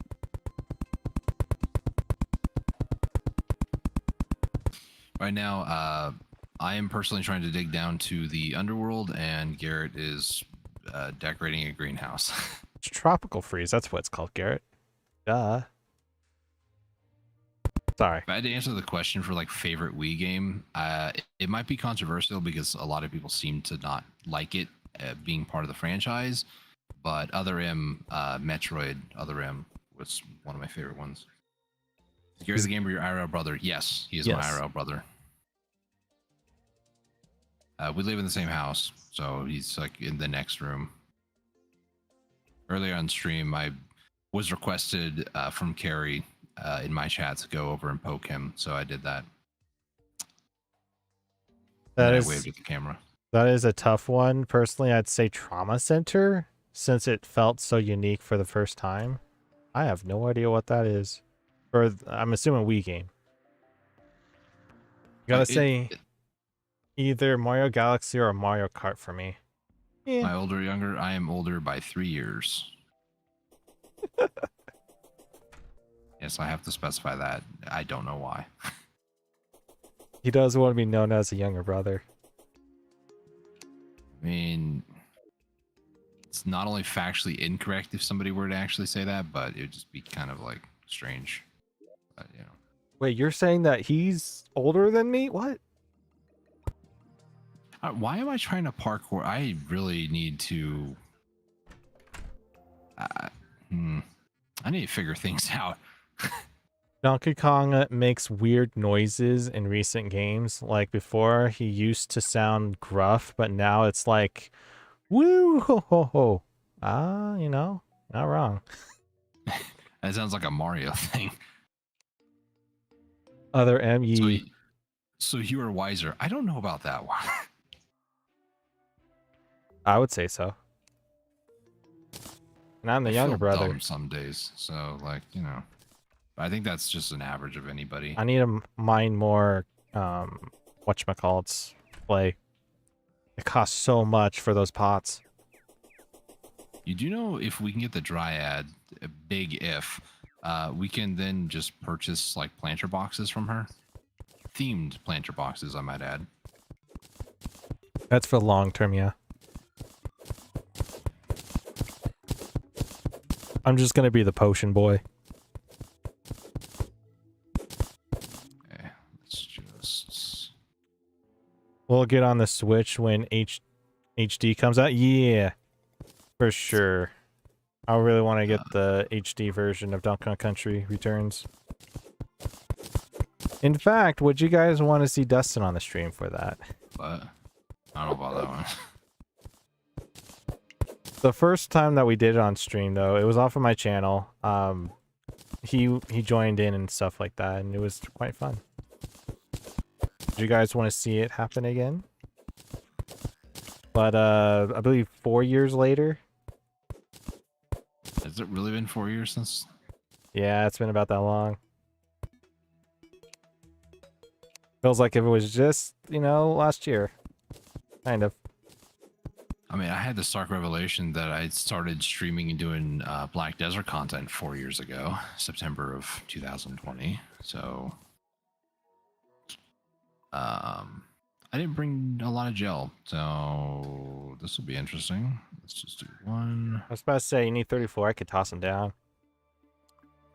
Right now, I am personally trying to dig down to the underworld, and Garrett is decorating a greenhouse. It's tropical freeze. That's what it's called, Garrett. Duh. Sorry. If I had to answer the question for like favorite Wii game, it might be controversial because a lot of people seem to not like it being part of the franchise. But Other M, Metroid Other M was one of my favorite ones. Gary the Gamer, your IRL brother. Yes, he is my IRL brother. We live in the same house, so he's like in the next room. Earlier on stream, I was requested from Carrie in my chat to go over and poke him, so I did that. I waved at the camera. That is a tough one. Personally, I'd say Trauma Center, since it felt so unique for the first time. I have no idea what that is. Or I'm assuming Wii game. Gotta say, either Mario Galaxy or Mario Kart for me. Yeah. Am I older or younger? I am older by 3 years. Yes, I have to specify that. I don't know why. He does want to be known as a younger brother. I mean, it's not only factually incorrect if somebody were to actually say that, but it would just be kind of like strange. But, you know. Wait, you're saying that he's older than me? What? Why am I trying to parkour? I really need to. I need to figure things out. Donkey Kong makes weird noises in recent games. Like before, he used to sound gruff, but now it's like, woo ho ho ho. You know, not wrong. That sounds like a Mario thing. Other M. So you are wiser. I don't know about that one. I would say so. And I'm the younger brother. Dumb some days, so like, you know. I think that's just an average of anybody. I need to mine more whatchamacallits play. It costs so much for those pots. You do know if we can get the Dryad, a big if, we can then just purchase like planter boxes from her. Themed planter boxes, I might add. That's for long term, yeah. I'm just gonna be the potion boy. Okay, let's just... We'll get on the Switch when HD comes out. Yeah, for sure. I really want to get the HD version of Donkey Kong Country Returns. In fact, would you guys want to see Dustin on the stream for that? But I don't know about that one. The first time that we did it on stream, though, it was off of my channel. He joined in and stuff like that, and it was quite fun. Do you guys want to see it happen again? But I believe 4 years later. Has it really been 4 years since? Yeah, it's been about that long. Feels like if it was just, you know, last year. Kind of. I mean, I had the stark revelation that I started streaming and doing Black Desert content 4 years ago, September of 2020. So, I didn't bring a lot of gel, so this will be interesting. Let's just do one. I was about to say, you need 34. I could toss them down.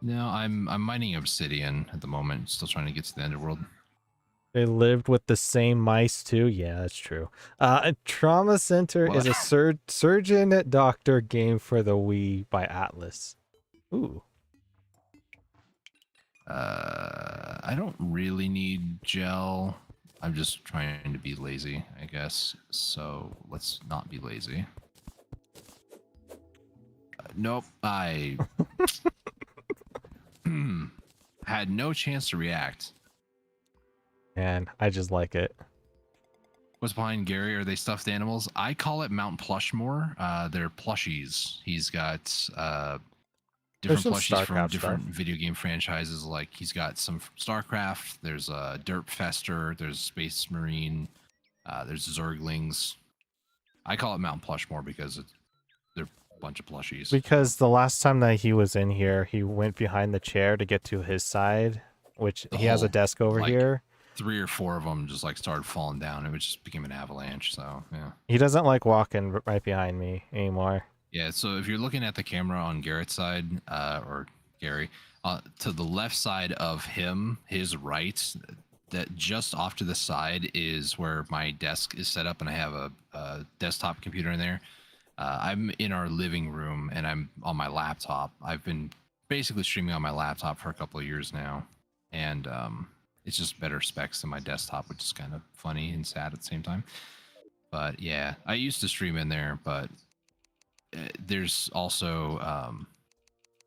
No, I'm mining obsidian at the moment. Still trying to get to the underworld. They lived with the same mice too. Yeah, that's true. Trauma Center is a surgeon doctor game for the Wii by Atlas. Ooh. I don't really need gel. I'm just trying to be lazy, I guess. So let's not be lazy. Nope, I had no chance to react. Man, I just like it. What's behind Gary? Are they stuffed animals? I call it Mount Plushmore. They're plushies. He's got different plushies from different video game franchises. Like he's got some from StarCraft. There's Derp Fester. There's Space Marine. There's Zerglings. I call it Mount Plushmore because they're a bunch of plushies. Because the last time that he was in here, he went behind the chair to get to his side, which he has a desk over here. 3 or 4 of them just like started falling down. It just became an avalanche. So yeah. He doesn't like walking right behind me anymore. Yeah. So if you're looking at the camera on Garrett's side, or Gary, to the left side of him, his right, that just off to the side is where my desk is set up, and I have a desktop computer in there. I'm in our living room, and I'm on my laptop. I've been basically streaming on my laptop for a couple of years now, and it's just better specs than my desktop, which is kind of funny and sad at the same time. But yeah, I used to stream in there, but there's also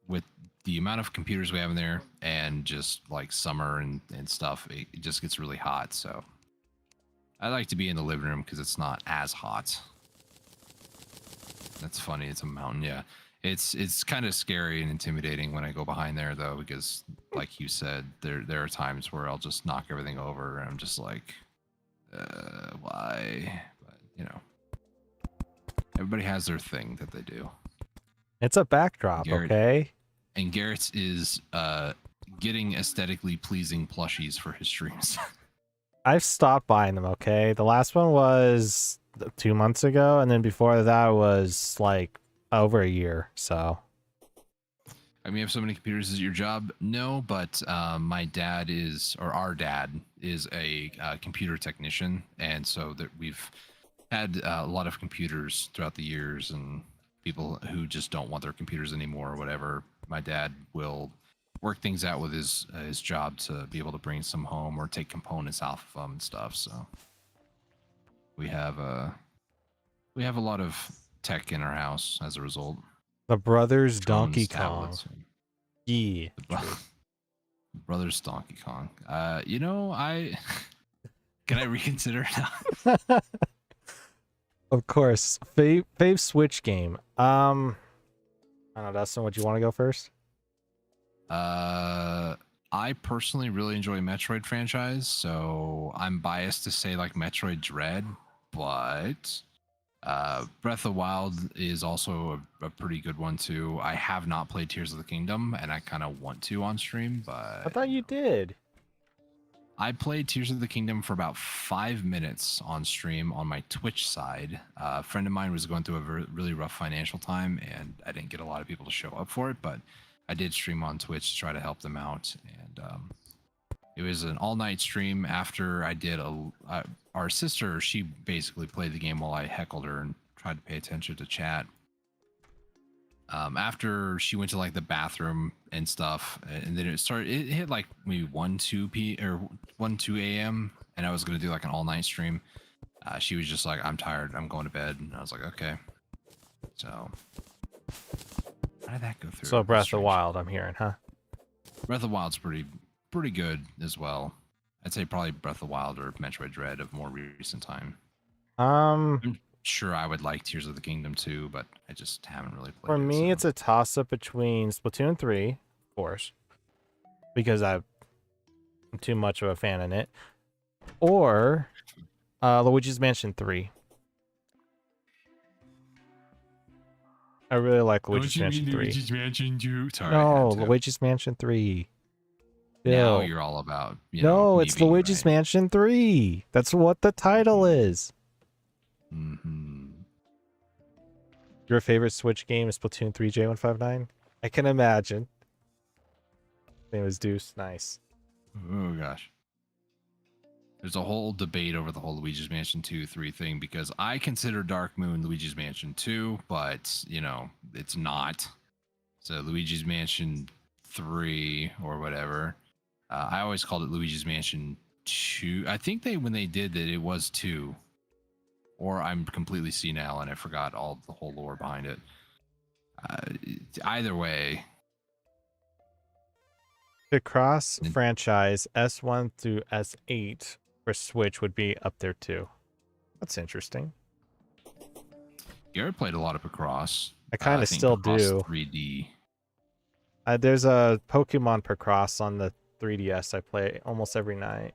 with the amount of computers we have in there, and just like summer and stuff, it just gets really hot. So I like to be in the living room because it's not as hot. That's funny. It's a mountain. Yeah. It's kind of scary and intimidating when I go behind there, though, because like you said, there are times where I'll just knock everything over, and I'm just like, why? But you know, everybody has their thing that they do. It's a backdrop, Garrett, okay? And Garrett's is getting aesthetically pleasing plushies for his streams. I've stopped buying them, okay? The last one was 2 months ago, and then before that was like over a year, so. I mean, you have so many computers. Is it your job? No, but my dad is, or our dad is a computer technician, and so that we've had a lot of computers throughout the years, and people who just don't want their computers anymore or whatever. My dad will work things out with his job to be able to bring some home or take components off of them and stuff. So we have a lot of tech in our house as a result. The Brothers Phones, Donkey Kong. tablets, Yeah. Brothers Donkey Kong. You know, can I reconsider now? Of course. Fave Switch game. I don't know, Dustin, would you want to go first? I personally really enjoy Metroid franchise, so I'm biased to say like Metroid Dread, but Breath of the Wild is also a pretty good one too. I have not played Tears of the Kingdom, and I kind of want to on stream, but I thought you did. I played Tears of the Kingdom for about 5 minutes on stream on my Twitch side. A friend of mine was going through a really rough financial time, and I didn't get a lot of people to show up for it, but I did stream on Twitch to try to help them out. And it was an all-night stream after I did our sister, she basically played the game while I heckled her and tried to pay attention to chat. After she went to like the bathroom and stuff, and then it hit like maybe 2 a.m. and I was gonna do like an all-night stream. She was just like, I'm tired, I'm going to bed. And I was like, okay. So how did that go through? So Breath of the Wild, I'm hearing, huh? Breath of the Wild's pretty good as well. I'd say probably Breath of the Wild or Metroid Dread of more recent time. I'm sure I would like Tears of the Kingdom too, but I just haven't really played it. For me, it's a toss-up between Splatoon 3, of course, because I'm too much of a fan in it, or Luigi's Mansion 3. I really like Luigi's Mansion 3. Luigi's Mansion 2? Sorry, No, Luigi's Mansion 3. Now Ew. you're all about, No, it's Luigi's Mansion 3. That's what the title is. Mm-hmm. Your favorite Switch game is Splatoon 3 J159? I can imagine. Name is Deuce. Nice. Oh gosh. There's a whole debate over the whole Luigi's Mansion 2, 3 thing, because I consider Dark Moon Luigi's Mansion 2, but it's not. So Luigi's Mansion 3 or whatever. I always called it Luigi's Mansion 2. I think when they did that, it was 2. Or I'm completely senile and I forgot the whole lore behind it. Either way. The cross franchise S1 through S8 for Switch would be up there too. That's interesting. Garrett played a lot of Picross. I kind of still do. 3D. There's a Pokemon Picross on the 3DS I play almost every night.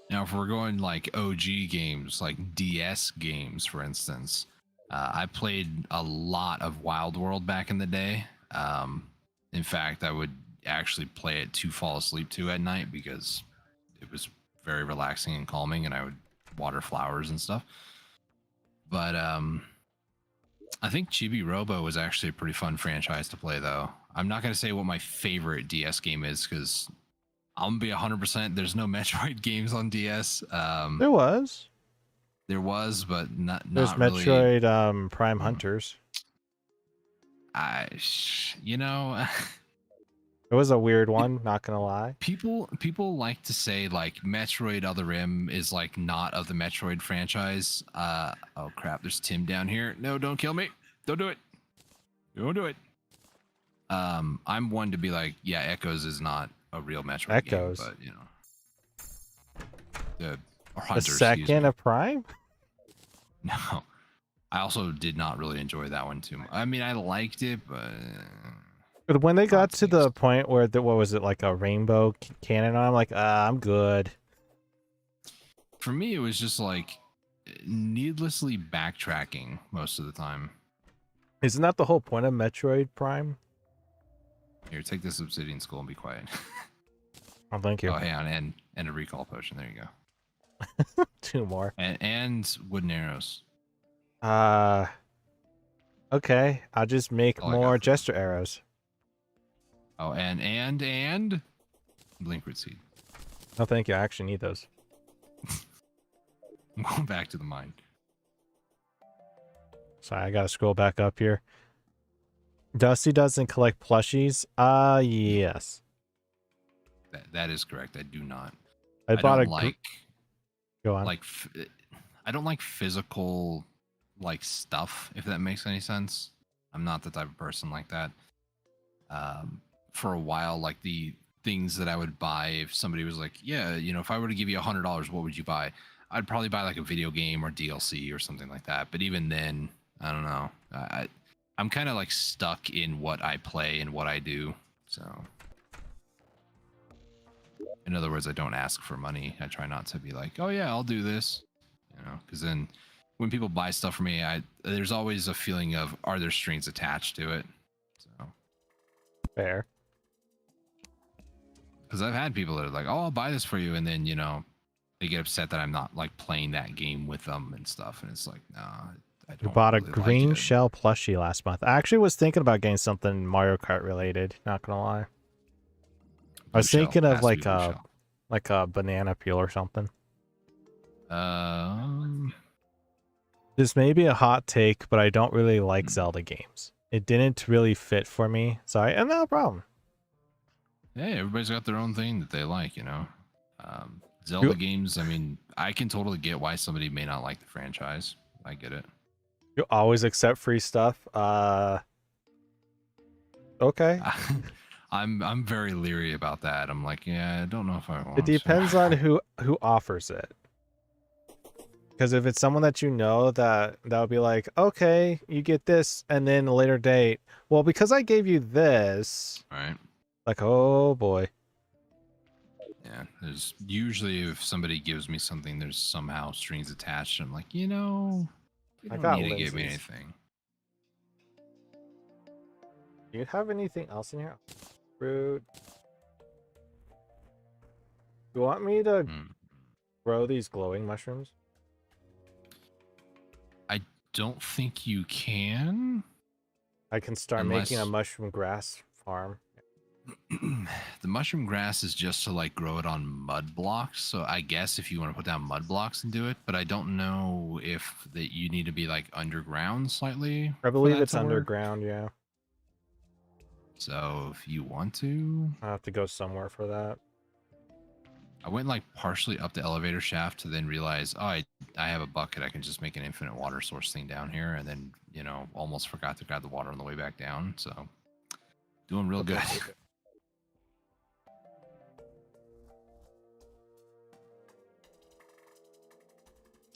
Now, if we're going like OG games, like DS games, for instance, I played a lot of Wild World back in the day. In fact, I would actually play it to fall asleep to at night because it was very relaxing and calming, and I would water flowers and stuff. But I think Chibi Robo was actually a pretty fun franchise to play, though. I'm not gonna say what my favorite DS game is because I'm gonna be 100%. There's no Metroid games on DS. There was. There was, but There's not really. Metroid Prime Hmm. Hunters. You know, It was a weird one, not gonna lie. people like to say like Metroid Other M is like not of the Metroid franchise. Oh crap, there's Tim down here. No, don't kill me. Don't do it. Don't do it. I'm one to be like, yeah, Echoes is not a real Metroid Echoes. game, but you know, or A Hunter, excuse second me. of Prime? No, I also did not really enjoy that one too much. I mean, I liked it, but But when they got to the taste. point where what was it, like a rainbow cannon, I'm like, I'm good. For me, it was just like needlessly backtracking most of the time. Isn't that the whole point of Metroid Prime? Here, take this obsidian skull and be quiet. Oh, thank you. Oh, hang on, and a recall potion. There you go. 2 more. And wooden arrows. Okay. I'll just make All I got more for you. gesture arrows. Oh, and blinkroot seed. No, thank you. I actually need those. I'm going back to the mine. Sorry, I gotta scroll back up here. Dusty doesn't collect plushies. Yes. That is correct. I do not. I bought don't a like Go on. I don't like physical like stuff, if that makes any sense. I'm not the type of person like that. For a while, like the things that I would buy, if somebody was like, yeah, you know, if I were to give you $100, what would you buy? I'd probably buy like a video game or DLC or something like that. But even then, I don't know. I'm kind of like stuck in what I play and what I do. So in other words, I don't ask for money. I try not to be like, oh yeah, I'll do this, you know, because then when people buy stuff for me, there's always a feeling of, are there strings attached to it? So Fair. because I've had people that are like, oh, I'll buy this for you, and then you know they get upset that I'm not like playing that game with them and stuff, and it's like, nah, I We don't. bought a really green like it. shell plushie last month. I actually was thinking about getting something Mario Kart related, not gonna lie. I was Blue shell. thinking Has of to be like blue a shell. like a banana peel or something. This may be a hot take, but I don't really like Zelda games. It didn't really fit for me. Sorry, and no problem. Hey, everybody's got their own thing that they like, you know. Zelda games, I mean, I can totally get why somebody may not like the franchise. I get it. You always accept free stuff. Okay. I'm very leery about that. I'm like, yeah, I don't know if I want It depends to. on who offers it. Because if it's someone that you know, that would be like, okay, you get this, and then a later date, well, because I gave you this, Right. like, oh boy. Yeah, there's usually if somebody gives me something, there's somehow strings attached. I'm like, you know, you I don't got need to give me lenses. anything. Do you have anything else in here? Fruit. You want me to grow these glowing mushrooms? I don't think you can. I can start making a mushroom grass farm. The mushroom grass is just to like grow it on mud blocks. So I guess if you want to put down mud blocks and do it, but I don't know if that you need to be like underground slightly. I believe it's underground, yeah. So if you want to, I have to go somewhere for that. I went like partially up the elevator shaft to then realize, oh, I have a bucket. I can just make an infinite water source thing down here, and then you know almost forgot to grab the water on the way back down. So doing real good.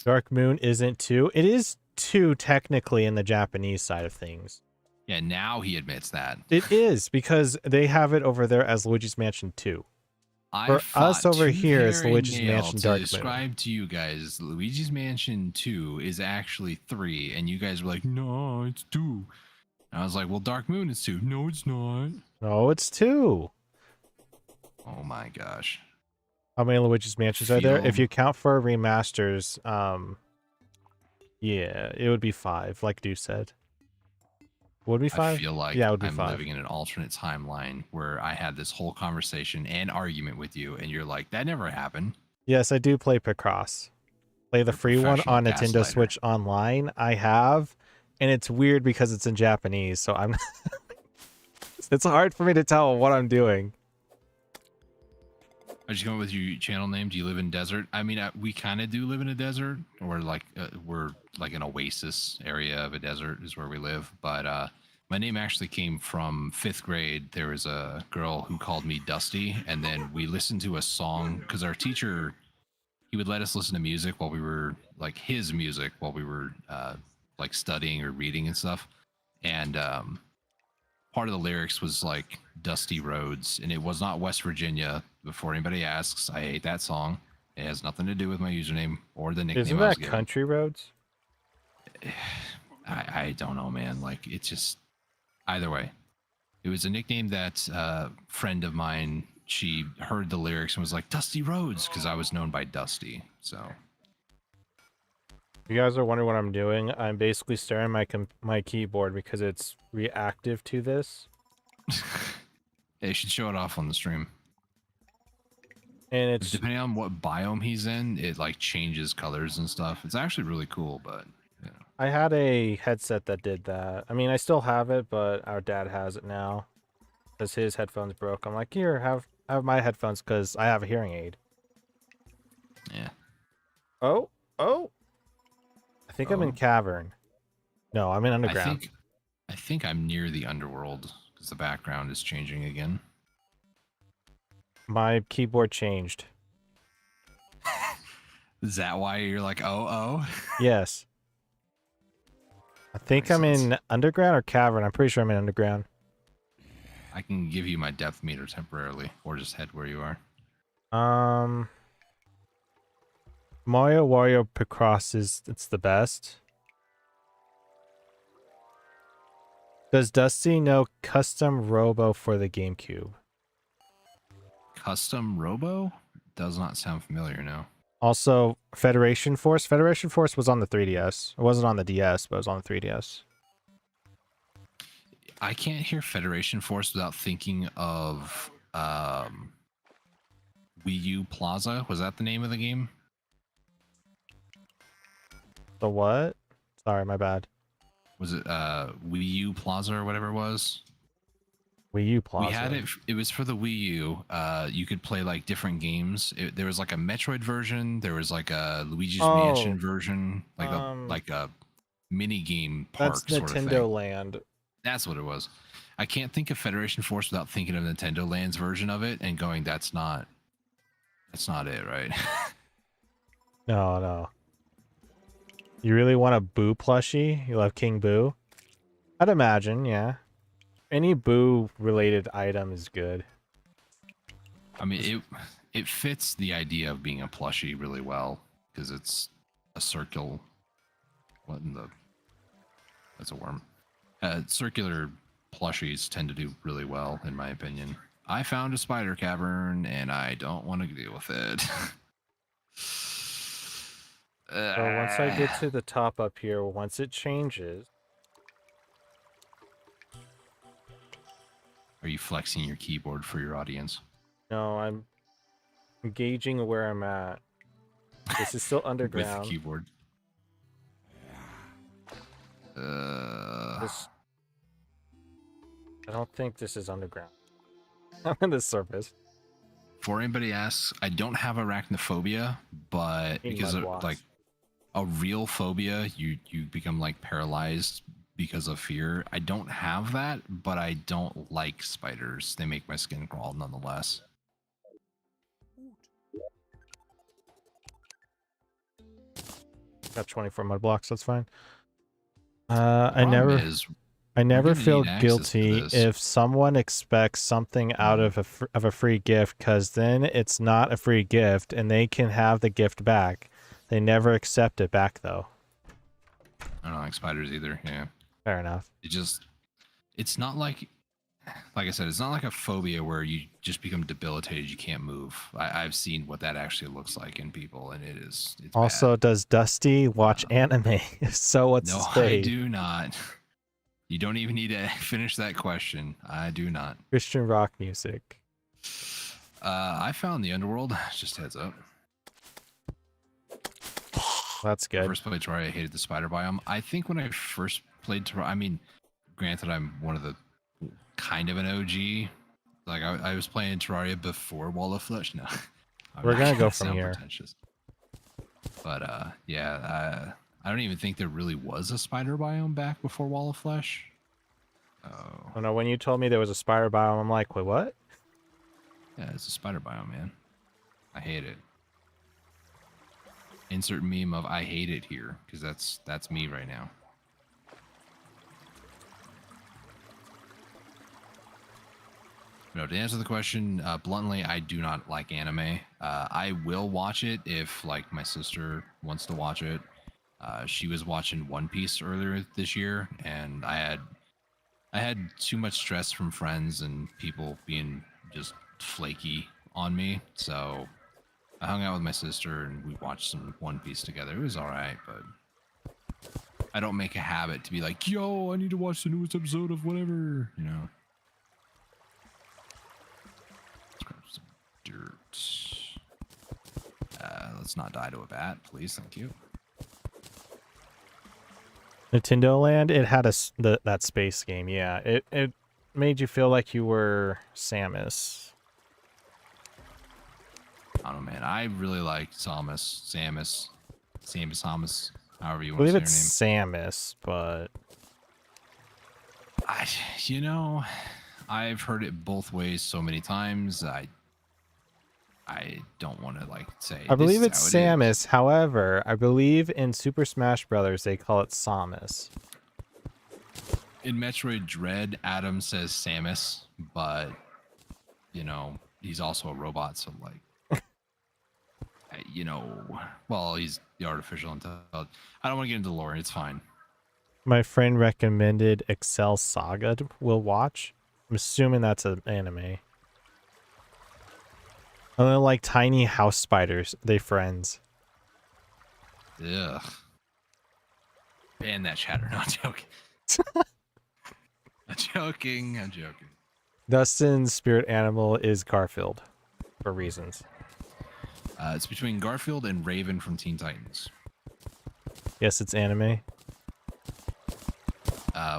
Dark Moon isn't 2. It is 2 technically in the Japanese side of things. Yeah, now he admits that. It is, because they have it over there as Luigi's Mansion 2. For us over here, it's Luigi's Mansion Dark Moon. Describe to you guys, Luigi's Mansion 2 is actually 3, and you guys were like, no, it's 2. And I was like, well, Dark Moon is 2. No, it's not. No, it's 2. Oh my gosh. How many Luigi's Mansions are there? If you count for remasters, yeah, it would be 5, like Dew said. Would be I 5? feel like Yeah, it would be I'm 5. living in an alternate timeline where I had this whole conversation and argument with you, and you're like, that never happened. Yes, I do play Picross. Play the You're a free one professional on Nintendo gaslighter. Switch online. I have, and it's weird because it's in Japanese, so I'm it's hard for me to tell what I'm doing. I just come up with your channel name. Do you live in desert? I mean, we kind of do live in a desert, or like we're like an oasis area of a desert is where we live. But my name actually came from 5th grade. There was a girl who called me Dusty, and then we listened to a song because our teacher, he would let us listen to music while we were like his music while we were like studying or reading and stuff. And part of the lyrics was like Dusty Roads, and it was not West Virginia. Before anybody asks, I hate that song. It has nothing to do with my username or the nickname. Isn't I was that given. Country Roads? I don't know, man. Like, it's just either way. It was a nickname that a friend of mine, she heard the lyrics and was like, Dusty Roads, because I was known by Dusty. So If you guys are wondering what I'm doing, I'm basically staring at my keyboard because it's reactive to this. they should show it off on the stream. And it's Depending on what biome he's in, it like changes colors and stuff. It's actually really cool, but you know. I had a headset that did that. I mean, I still have it, but our dad has it now because his headphones broke. I'm like, here, have my headphones because I have a hearing aid. Yeah. Oh. I think I'm in cavern. No, I'm in underground. I think I'm near the underworld because the background is changing again. My keyboard changed. Is that why you're like, oh? Yes. I think Makes I'm sense. in underground or cavern. I'm pretty sure I'm in underground. I can give you my depth meter temporarily, or just head where you are. Mario Wario Picross it's the best. Does Dusty know Custom Robo for the GameCube? Custom Robo? Does not sound familiar now. Also, Federation Force. Federation Force was on the 3DS. It wasn't on the DS, but it was on the 3DS. I can't hear Federation Force without thinking of Wii U Plaza. Was that the name of the game? The what? Sorry, my bad. Was it Wii U Plaza or whatever it was? Wii U Plaza. We had it. It was for the Wii U. You could play like different games. There was like a Metroid version. There was like a Luigi's Mansion version, like a mini game park that's sort of thing. Nintendo Land. That's what it was. I can't think of Federation Force without thinking of Nintendo Land's version of it and going, that's not it, right? No. You really want a Boo plushie? You love King Boo? I'd imagine, yeah. Any Boo related item is good. I mean, it fits the idea of being a plushie really well because it's a circle. What in the? That's a worm. Circular plushies tend to do really well, in my opinion. I found a spider cavern and I don't want to deal with it. So once I get to the top up here, once it changes. Are you flexing your keyboard for your audience? No, I'm gauging where I'm at. This is still underground. With the keyboard. I don't think this is underground. I'm on the surface. For anybody asks, I don't have arachnophobia, but because of like a real phobia, you become like paralyzed because of fear. I don't have that, but I don't like spiders. They make my skin crawl nonetheless. Got 24 mud blocks, that's fine. I Problem never feel need access to guilty this. if someone expects something out of a free gift, because then it's not a free gift and they can have the gift back. They never accept it back though. I don't like spiders either. Yeah. Fair enough. It's not like I said, it's not like a phobia where you just become debilitated. You can't move. I've seen what that actually looks like in people, and it's also bad. Does Dusty watch anime? If so, what's No, his stage? I do not. You don't even need to finish that question. I do not. Christian rock music. I found the underworld. Just heads up. That's When I good. first played Terraria, I hated the spider biome. I think when I first played Terraria, I mean, granted, I'm one of the kind of an OG. Like I was playing Terraria before Wall of Flesh. No, We're not gonna go from sound here. Pretentious. But yeah, I don't even think there really was a spider biome back before Wall of Flesh. Oh no, when you told me there was a spider biome, I'm like, wait, what? Yeah, it's a spider biome, man. I hate it. Insert meme of I hate it here, because that's me right now. No, to answer the question bluntly, I do not like anime. I will watch it if like my sister wants to watch it. She was watching One Piece earlier this year, and I had too much stress from friends and people being just flaky on me, so I hung out with my sister and we watched some One Piece together. It was all right, but I don't make a habit to be like, yo, I need to watch the newest episode of whatever, you know. Let's grab some dirt. Let's not die to a bat, please. Thank you. Nintendo Land, it had that space game. Yeah, it made you feel like you were Samus. I don't know, man. I really like Samus, however you I want to believe say it's her name. Samus, but You know, I've heard it both ways so many times. I don't want to like say. I believe it's this is how it is. Samus. However, I believe in Super Smash Brothers they call it Samus. In Metroid Dread, Adam says Samus, but you know he's also a robot, so like, you know, well he's the artificial intelligence. I don't want to get into lore. It's fine. My friend recommended Excel Saga we'll watch. I'm assuming that's an anime. And they're like tiny house spiders. They friends. Ugh. Ban that chatter. No, I'm joking. I'm joking. Dustin's spirit animal is Garfield, for reasons. It's between Garfield and Raven from Teen Titans. Yes, it's anime.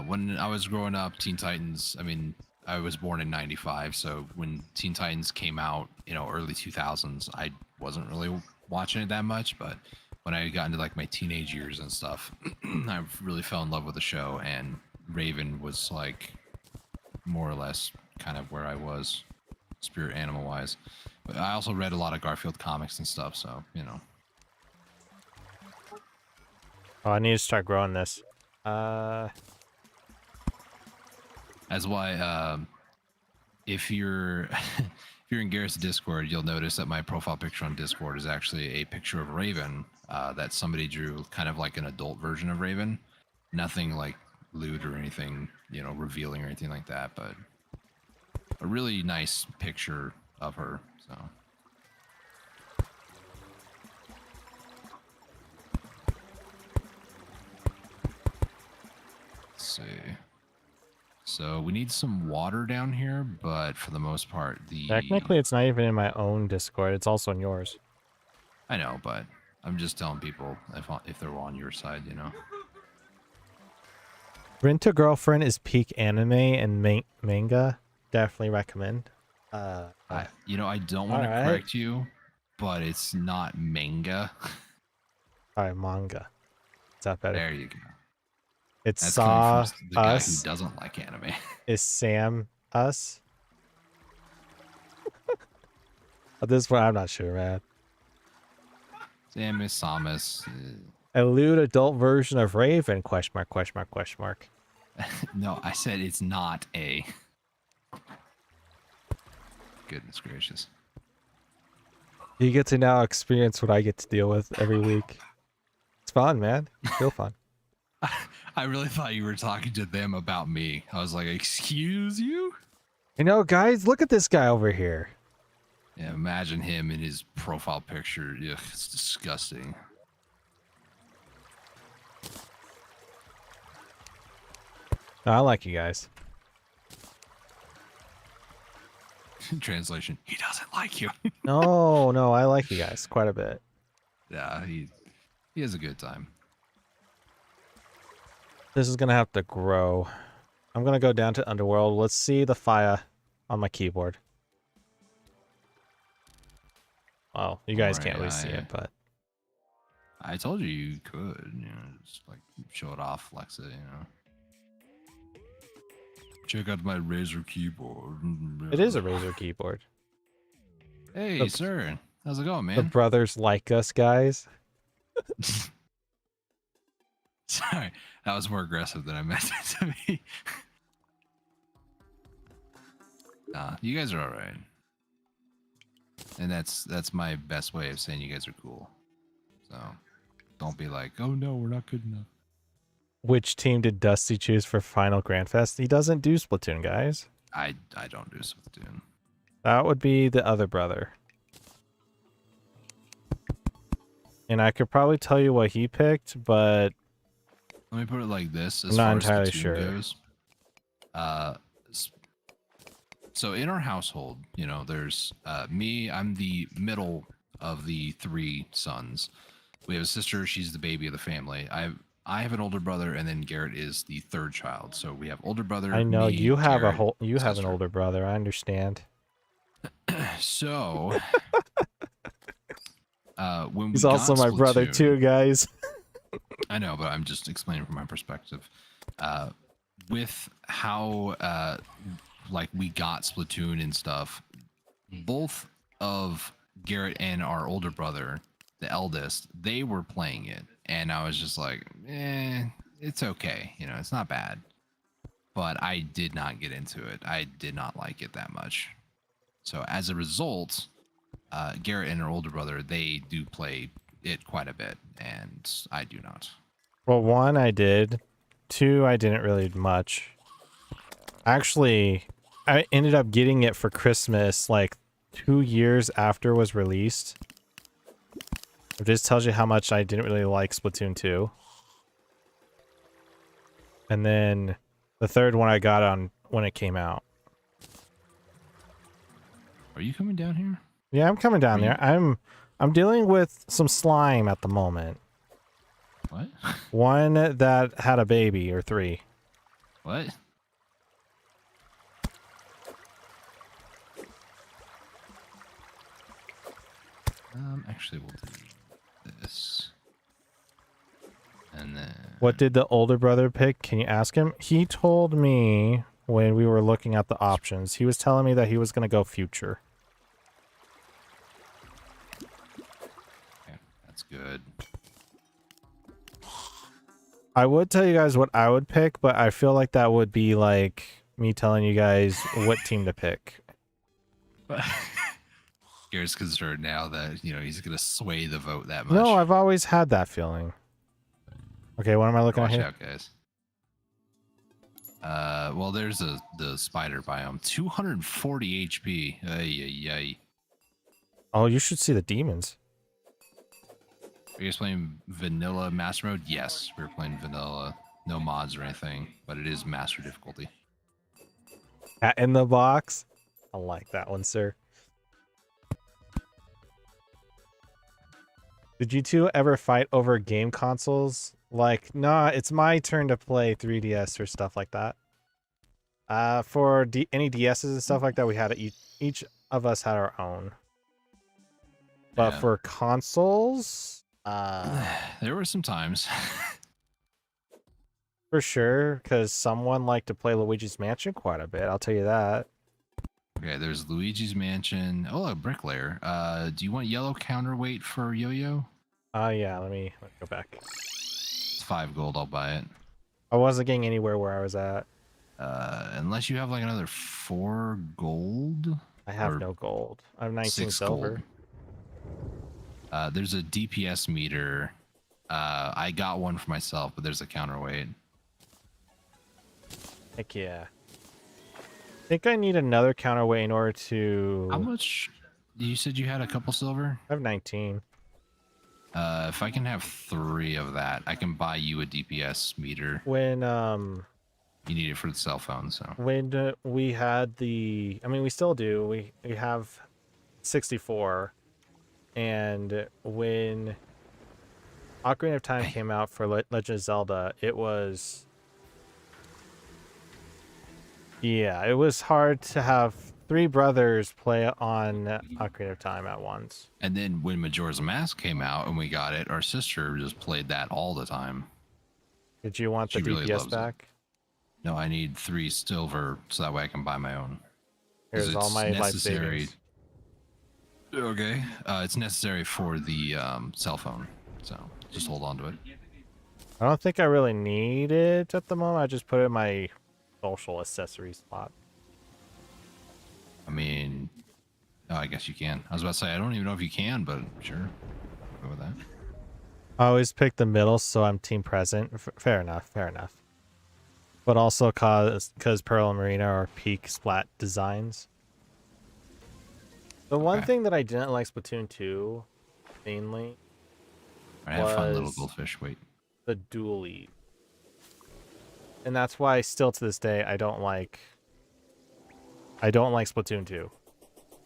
When I was growing up, Teen Titans, I mean, I was born in 95, so when Teen Titans came out, you know, early 2000s, I wasn't really watching it that much, but when I got into like my teenage years and stuff, I really fell in love with the show, and Raven was like more or less kind of where I was spirit animal wise. But I also read a lot of Garfield comics and stuff, so, you know. Oh, I need to start growing this. That's why if you're if you're in Garrett's Discord, you'll notice that my profile picture on Discord is actually a picture of Raven that somebody drew, kind of like an adult version of Raven. Nothing like lewd or anything, you know, revealing or anything like that, but a really nice picture of her. So let's see. So we need some water down here, but for the most part, Technically, it's not even in my own Discord. It's also in yours. I know, but I'm just telling people if they're on your side, you know. Rent a Girlfriend is peak anime and manga. Definitely recommend. I don't want to correct you, but it's not manga. Alright, manga. Is that better? There you go. It's That's Saw coming from the guy Us. who doesn't like anime. Is Sam Us? At this point, I'm not sure, man. Samus, Samus. A lewd adult version of Raven? Question mark, question mark, question mark. No, I said it's not a. Goodness gracious. You get to now experience what I get to deal with every week. It's fun, man. It's real fun. I really thought you were talking to them about me. I was like, excuse you? You know, guys, look at this guy over here. Yeah, imagine him in his profile picture. Ugh, it's disgusting. I like you guys. Translation: he doesn't like you. No, no, I like you guys quite a bit. Yeah, he has a good time. This is gonna have to grow. I'm gonna go down to Underworld. Let's see the fire on my keyboard. Well, you guys can't really see it, but I told you you could, you know, just like show it off, flex it, you know. Check out my Razer keyboard. it is a Razer keyboard. Hey, sir. How's it going, The man? brothers like us, guys. Sorry, that was more aggressive than I meant it to be. Nah, you guys are all right. And that's my best way of saying you guys are cool. So don't be like, oh no, we're not good enough. Which team did Dusty choose for Final Grand Fest? He doesn't do Splatoon, guys. I don't do Splatoon. That would be the other brother. And I could probably tell you what he picked, but Let me put it like this: as I'm not far entirely as Splatoon sure. goes, so in our household, you know, there's me. I'm the middle of the three sons. We have a sister. She's the baby of the family. I have an older brother, and then Garrett is the third child. So we have older brother. I know me, you have Garrett, you have an sister. older brother. I understand. So when He's we also got my brother Splatoon- too, guys. I know, but I'm just explaining from my perspective. With how like we got Splatoon and stuff, both of Garrett and our older brother, the eldest, they were playing it, and I was just like, it's okay, you know, it's not bad. But I did not get into it. I did not like it that much. So as a result, Garrett and her older brother, they do play it quite a bit, and I do not. Well, one I did. Two, I didn't really much. Actually, I ended up getting it for Christmas like 2 years after it was released. It just tells you how much I didn't really like Splatoon 2. And then the third one I got on when it came out. Are you coming down here? Yeah, I'm coming down there. I'm dealing with some slime at the moment. What? One that had a baby, or three. What? Actually, we'll do this. And then... What did the older brother pick? Can you ask him? He told me when we were looking at the options, he was telling me that he was going to go future. Okay, that's good. I would tell you guys what I would pick, but I feel like that would be like me telling you guys what team to pick. Garrett's concerned now that, you know, he's going to sway the vote that much. No, I've always had that feeling. Okay, what am I looking at Watch here? out, guys. Well, there's the spider biome. 240 HP. Ay, ay, ay. Oh, you should see the demons. Are you guys playing vanilla master mode? Yes, we're playing vanilla. No mods or anything, but it is master difficulty. Cat in the box. I like that one, sir. Did you two ever fight over game consoles? Like, nah, it's my turn to play 3DS or stuff like that. For any DSs and stuff like that, we had each of us had our own. But Yeah. for consoles, There were some times. for sure, because someone liked to play Luigi's Mansion quite a bit. I'll tell you that. Okay, there's Luigi's Mansion. Oh, a bricklayer. Do you want yellow counterweight for Yo-Yo? Yeah, let me go back. It's 5 gold. I'll buy it. I wasn't getting anywhere where I was at. Unless you have like another 4 gold. I have Or no gold. I have 19 6 silver. gold. There's a DPS meter. I got one for myself, but there's a counterweight. Heck yeah. I think I need another counterweight in order to... How much? You said you had a couple silver? I have 19. If I can have 3 of that, I can buy you a DPS meter. When You need it for the cell phone, so. when we had the, I mean, we still do. We have 64, and when Ocarina of Time came out for Legend of Zelda, it was, yeah, it was hard to have three brothers play on Ocarina of Time at once. And then when Majora's Mask came out and we got it, our sister just played that all the time. Did you want the She really DPS loves it. back? No, I need 3 silver so that way I can buy my own. 'Cause Here's all it's my life necessary. savings. Okay. It's necessary for the cell phone. So just hold on to it. I don't think I really need it at the moment. I just put it in my social accessory slot. I mean, oh, I guess you can. I was about to say, I don't even know if you can, but sure. Go with that. I always pick the middle, so I'm team present. Fair enough, fair enough. But also because Pearl and Marina are peak splat designs. The one Okay. thing that I didn't like Splatoon 2, mainly, All right, have fun, little was goldfish. Wait. the dualies. And that's why still to this day I don't like Splatoon 2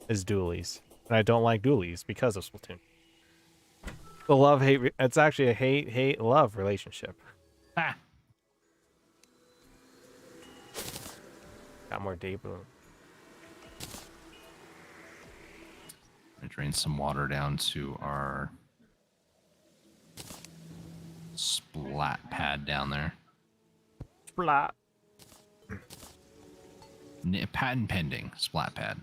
is dualies. And I don't like dualies because of Splatoon. The love-hate, it's actually a hate-love relationship. Ah. Got more day bloom. I drain some water down to our splat pad down there. Splat. Patent pending. Splat pad.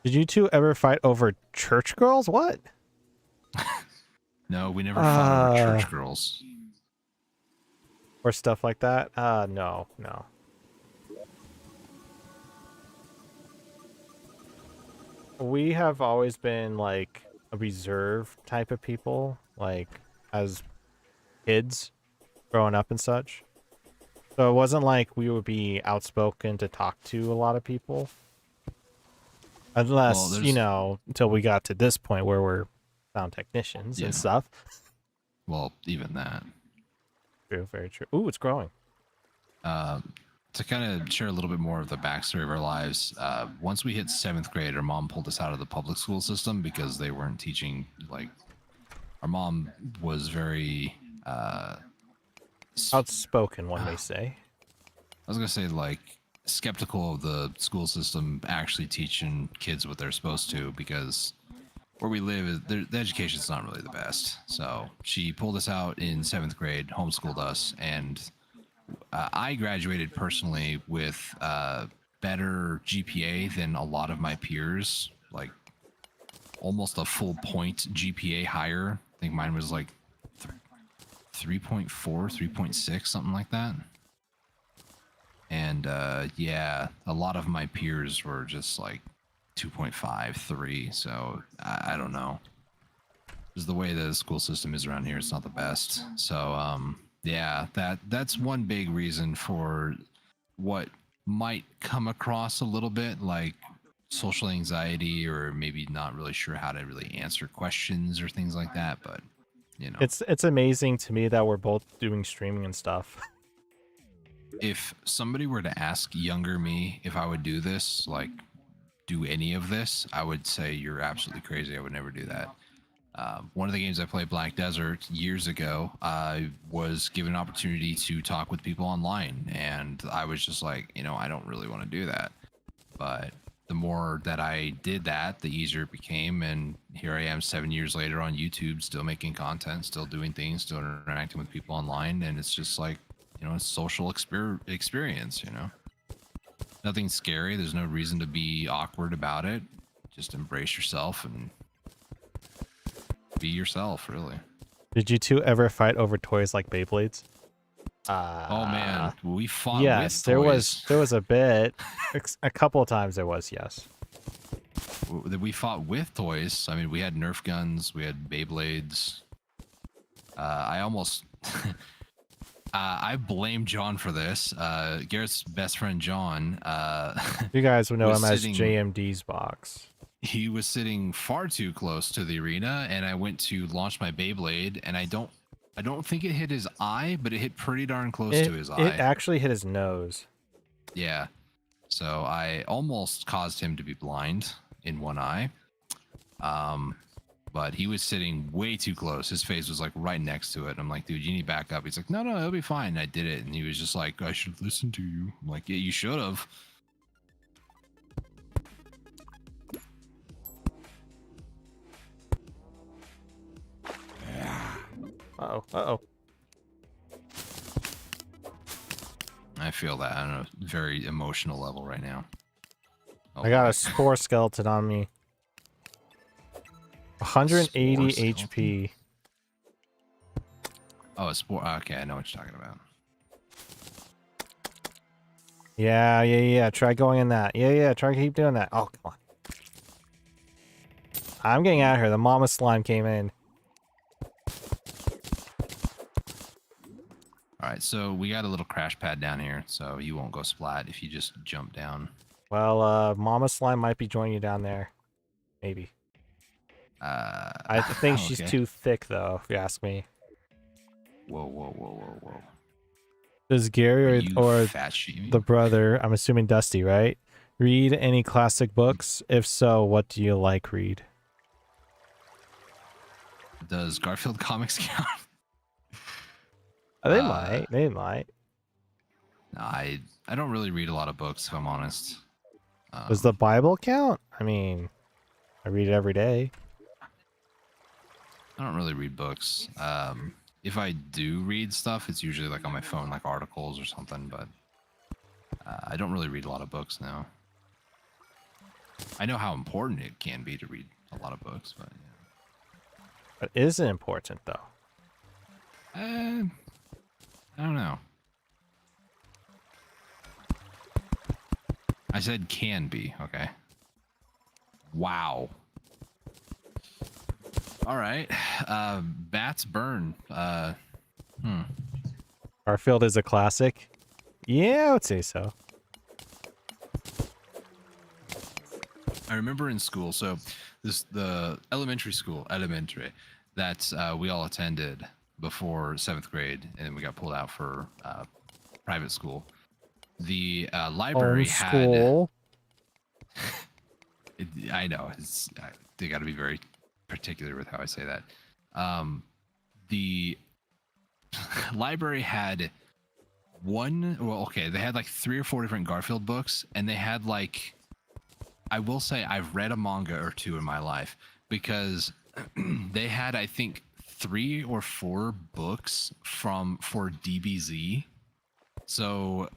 Did you two ever fight over church girls? What? No, we never fought over church girls. Or stuff like that? No. We have always been like a reserved type of people, like as kids growing up and such. So it wasn't like we would be outspoken to talk to a lot of people. Unless, Well, you know, until we got to this point where we're sound technicians Yeah. and stuff. Well, even that. True, very true. Ooh, it's growing. To kind of share a little bit more of the backstory of our lives, once we hit 7th grade, our mom pulled us out of the public school system because they weren't teaching, like, our mom was very, Outspoken, one may say. I was going to say, like, skeptical of the school system actually teaching kids what they're supposed to, because where we live, the education's not really the best. So she pulled us out in 7th grade, homeschooled us, and I graduated personally with better GPA than a lot of my peers, like almost a full point GPA higher. I think mine was like 3.4, 3.6, something like that. And yeah, a lot of my peers were just like 2.5, 3. So I don't know. Just the way the school system is around here, it's not the best. So yeah, that's one big reason for what might come across a little bit like social anxiety, or maybe not really sure how to really answer questions or things like that. But you know, It's amazing to me that we're both doing streaming and stuff. if somebody were to ask younger me if I would do this, like do any of this, I would say you're absolutely crazy. I would never do that. One of the games I played, Black Desert, years ago, I was given an opportunity to talk with people online, and I was just like, you know, I don't really want to do that. But the more that I did that, the easier it became, and here I am 7 years later on YouTube, still making content, still doing things, still interacting with people online, and it's just like, you know, a social experience, you know. Nothing scary. There's no reason to be awkward about it. Just embrace yourself and be yourself, really. Did you two ever fight over toys like Beyblades? Oh man, we fought yes, with there toys. was a bit, a couple of times there was, yes. We fought with toys. I mean, we had Nerf guns, we had Beyblades. I almost I blame John for this. Garrett's best friend John. You guys would know was him as sitting- JMD's box. He was sitting far too close to the arena, and I went to launch my Beyblade, and I don't I don't think it hit his eye, but it hit pretty darn close to his It eye. actually hit his nose. Yeah. So I almost caused him to be blind in one eye. But he was sitting way too close. His face was like right next to it. I'm like, dude, you need to back up. He's like, no, it'll be fine. And I did it. And he was just like, I should listen to you. I'm like, yeah, you should have. Uh-oh. I feel that on a very emotional level right now. Oh, I got boy. a spore skeleton on me. 180 Spore HP. Oh, a spore. Okay, I know what you're talking about. Yeah. Try going in that. Yeah. Try to keep doing that. Oh, come on. I'm getting out of here. The mama slime came in. All right, so we got a little crash pad down here, so you won't go splat if you just jump down. Well, mama slime might be joining you down there. Maybe. I think she's okay. too thick, though, if you ask me. Whoa. Does Are Gary you or fat shaming? the brother, I'm assuming Dusty, right? Read any classic books? If so, what do you like read? Does Garfield comics count? They might. They might. No, I don't really read a lot of books, if I'm honest. Does the Bible count? I mean, I read it every day. I don't really read books. If I do read stuff, it's usually like on my phone, like articles or something, but I don't really read a lot of books now. I know how important it can be to read a lot of books, but yeah. But is it important, though? I don't know. I said can be, okay? Wow. All right. Bats burn. Garfield is a classic? Yeah, I would say so. I remember in school, so the elementary school, that we all attended before 7th grade, and then we got pulled out for private school. The library Homeschool. I know. They got to be very particular with how I say that. The library had they had like 3 or 4 different Garfield books, and they had like, I will say I've read a manga or 2 in my life, because they had, I think, 3 or 4 books for DBZ. So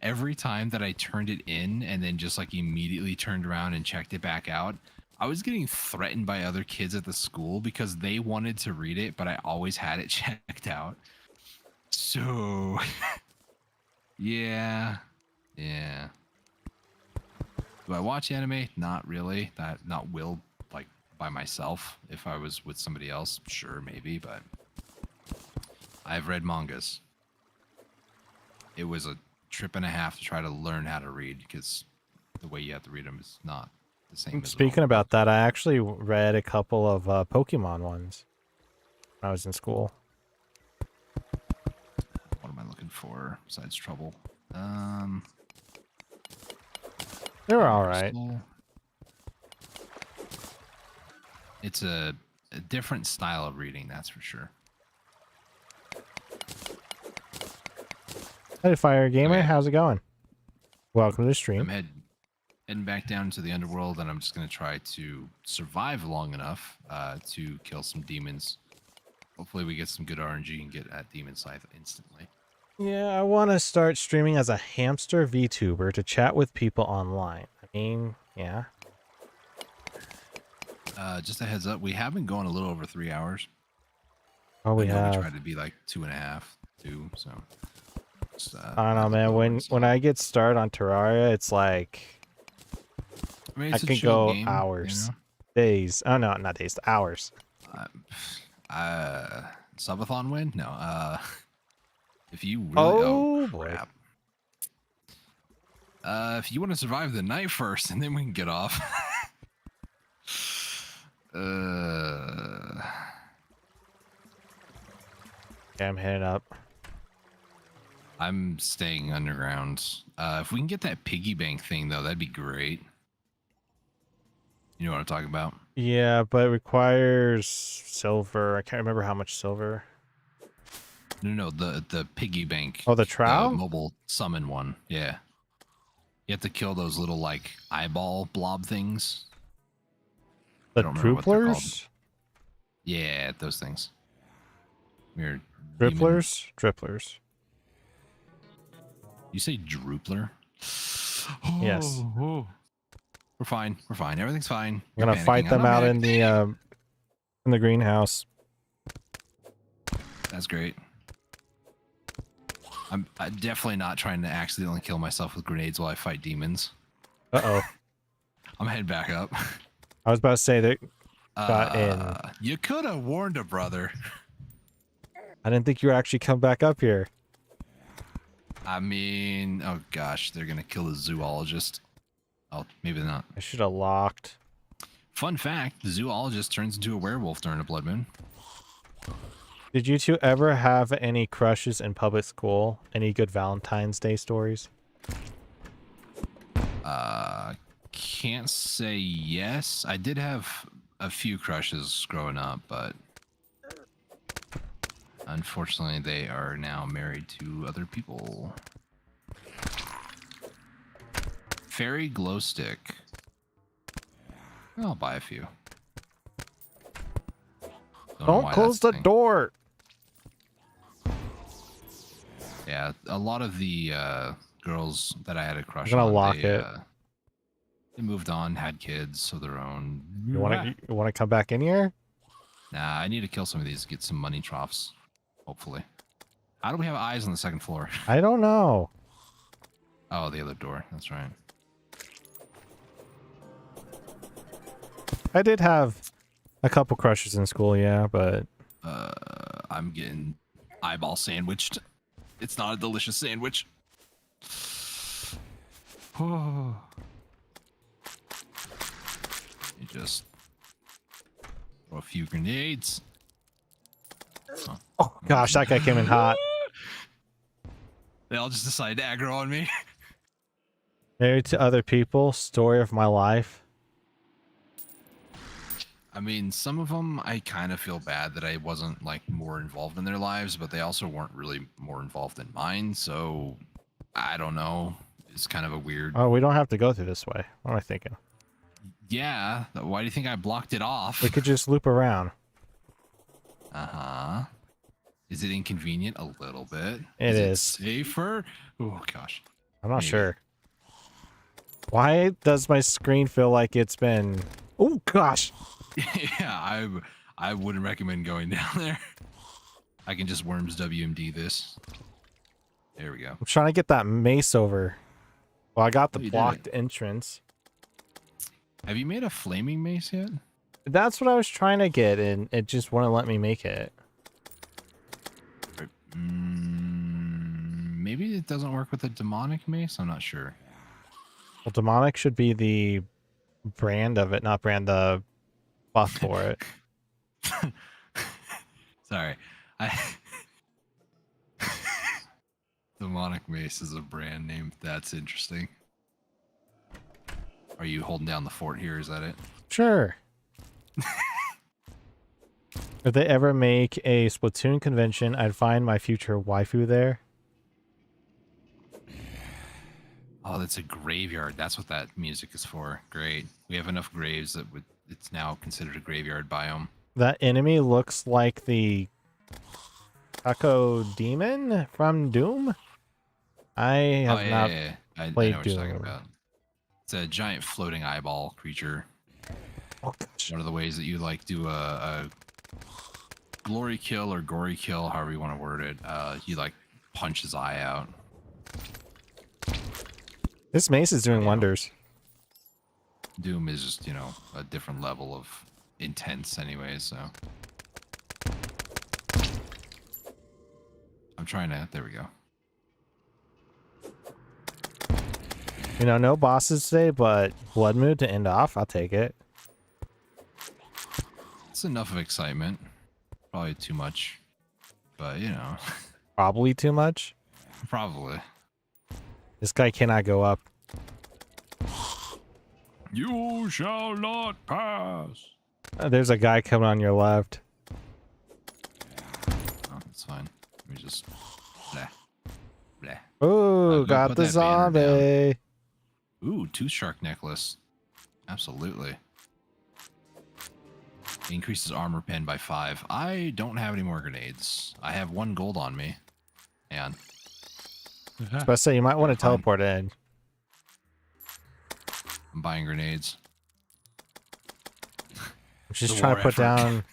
every time that I turned it in and then just like immediately turned around and checked it back out, I was getting threatened by other kids at the school because they wanted to read it, but I always had it checked out. So yeah. Do I watch anime? Not really. Not will, like, by myself. If I was with somebody else, sure, maybe, but I've read mangas. It was a trip and a half to try to learn how to read, because the way you have to read them is not the same as Speaking about that, I actually read a couple of Pokemon ones when I was in school. What am I looking for besides trouble? They were all right. It's a different style of reading, that's for sure. Hey, Fire Gamer, Okay. how's it going? Welcome to the stream. I'm heading back down to the underworld, and I'm just going to try to survive long enough to kill some demons. Hopefully we get some good RNG and get at Demon Scythe instantly. Yeah, I want to start streaming as a hamster VTuber to chat with people online. I mean, yeah. Just a heads up, we have been going a little over 3 hours. Oh, we I know have. We tried to be like 2.5, 2, so. Just, I don't know, man. When I get started on Terraria, it's like I mean, I it's a can chill go game, hours, you days. Oh no, not days, hours. know? Subathon win? No. If you really, Oh, boy. crap. If you want to survive the night first, and then we can get off. Yeah, I'm heading up. I'm staying underground. If we can get that piggy bank thing, though, that'd be great. You know what I'm talking about? Yeah, but it requires silver. I can't remember how much silver. No, the piggy bank. Oh, the The trow? mobile summon one. Yeah. You have to kill those little, like, eyeball blob things. The I don't remember what they're called. drooplers? Yeah, those things. Weird. Dripplers? Dripplers. You say droopler? Yes. Oh. We're fine. We're fine. Everything's fine. I'm You're gonna fight panicking. them I'm not out in the greenhouse. That's great. I'm definitely not trying to accidentally kill myself with grenades while I fight demons. Uh-oh. I'm heading back up. I was about to say that got in. You could have warned a brother. I didn't think you were actually come back up here. I mean, oh gosh, they're gonna kill the zoologist. Oh, maybe not. I should have locked. Fun fact, the zoologist turns into a werewolf during a blood moon. Did you two ever have any crushes in public school? Any good Valentine's Day stories? Can't say yes. I did have a few crushes growing up, but unfortunately they are now married to other people. Fairy glow stick. I'll buy a few. Don't close the door. Yeah, a lot of the girls that I had a crush I'm gonna on, lock it. They moved on, had kids of their own. You want to come back in here? Nah, I need to kill some of these to get some money troughs, hopefully. How do we have eyes on the second floor? I don't know. Oh, the other door. That's right. I did have a couple crushes in school, yeah, but I'm getting eyeball sandwiched. It's not a delicious sandwich. Oh. You just throw a few grenades. oh gosh, that guy came in hot. They all just decided to aggro on me. Married to other people, story of my life. I mean, some of them I kind of feel bad that I wasn't like more involved in their lives, but they also weren't really more involved in mine. So I don't know. It's kind of a weird. Oh, we don't have to go through this way. What am I thinking? Yeah. Why do you think I blocked it off? We could just loop around. Uh-huh. Is it inconvenient? A little bit. It is. It safer? Oh gosh. I'm not Maybe. sure. Why does my screen feel like it's been... Oh gosh. Yeah, I wouldn't recommend going down there. I can just worms WMD this. There we go. I'm trying to get that mace over. Well, I got the Oh, you did blocked entrance. Have you made a flaming mace yet? That's what I was trying to get, and it just wouldn't let me make it. Maybe it doesn't work with a demonic mace. I'm not sure. Well, demonic should be the brand of it, not brand the buff for it. Sorry, demonic mace is a brand name. That's interesting. Are you holding down the fort here? Is that it? Sure. If they ever make a Splatoon convention, I'd find my future waifu there. Oh, that's a graveyard. That's what that music is for. Great. We have enough graves that it's now considered a graveyard biome. That enemy looks like the Taco Demon from Doom. I have not I played know what you're Doom. talking about. It's a giant floating eyeball creature. Oh gosh. One of the ways that you like do a glory kill or gory kill, however you want to word it, you like punch his eye out. This mace is doing wonders. Doom is just, you know, a different level of intense anyways, so. I'm trying to, there we go. You know, no bosses today, but Blood Moon to end off, I'll take it. It's enough of excitement. Probably too much. but you know, Probably too much. probably. This guy cannot go up. You shall not pass. There's a guy coming on your left. Oh, that's fine. Let me just blah blah. Ooh, Go got put the that banner down. zombie. Ooh, tooth shark necklace. Absolutely. Increases armor pen by 5. I don't have any more grenades. I have 1 gold on me. And I was about to say, you might want to Fine. teleport in. I'm buying grenades. I'm just The trying war to put effort. down.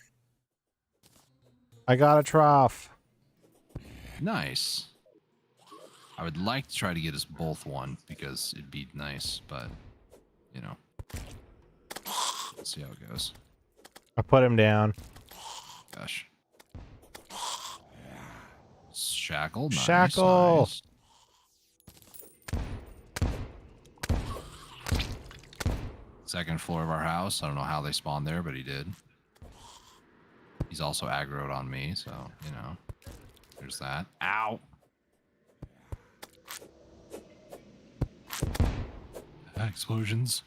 I got a trough. Nice. I would like to try to get us both one because it'd be nice, but you know. Let's see how it goes. I put him down. Gosh. Shackle. Nice, Shackle. nice. Second floor of our house. I don't know how they spawned there, but he did. He's also aggroed on me, so, you know. There's that. Ow! Explosions.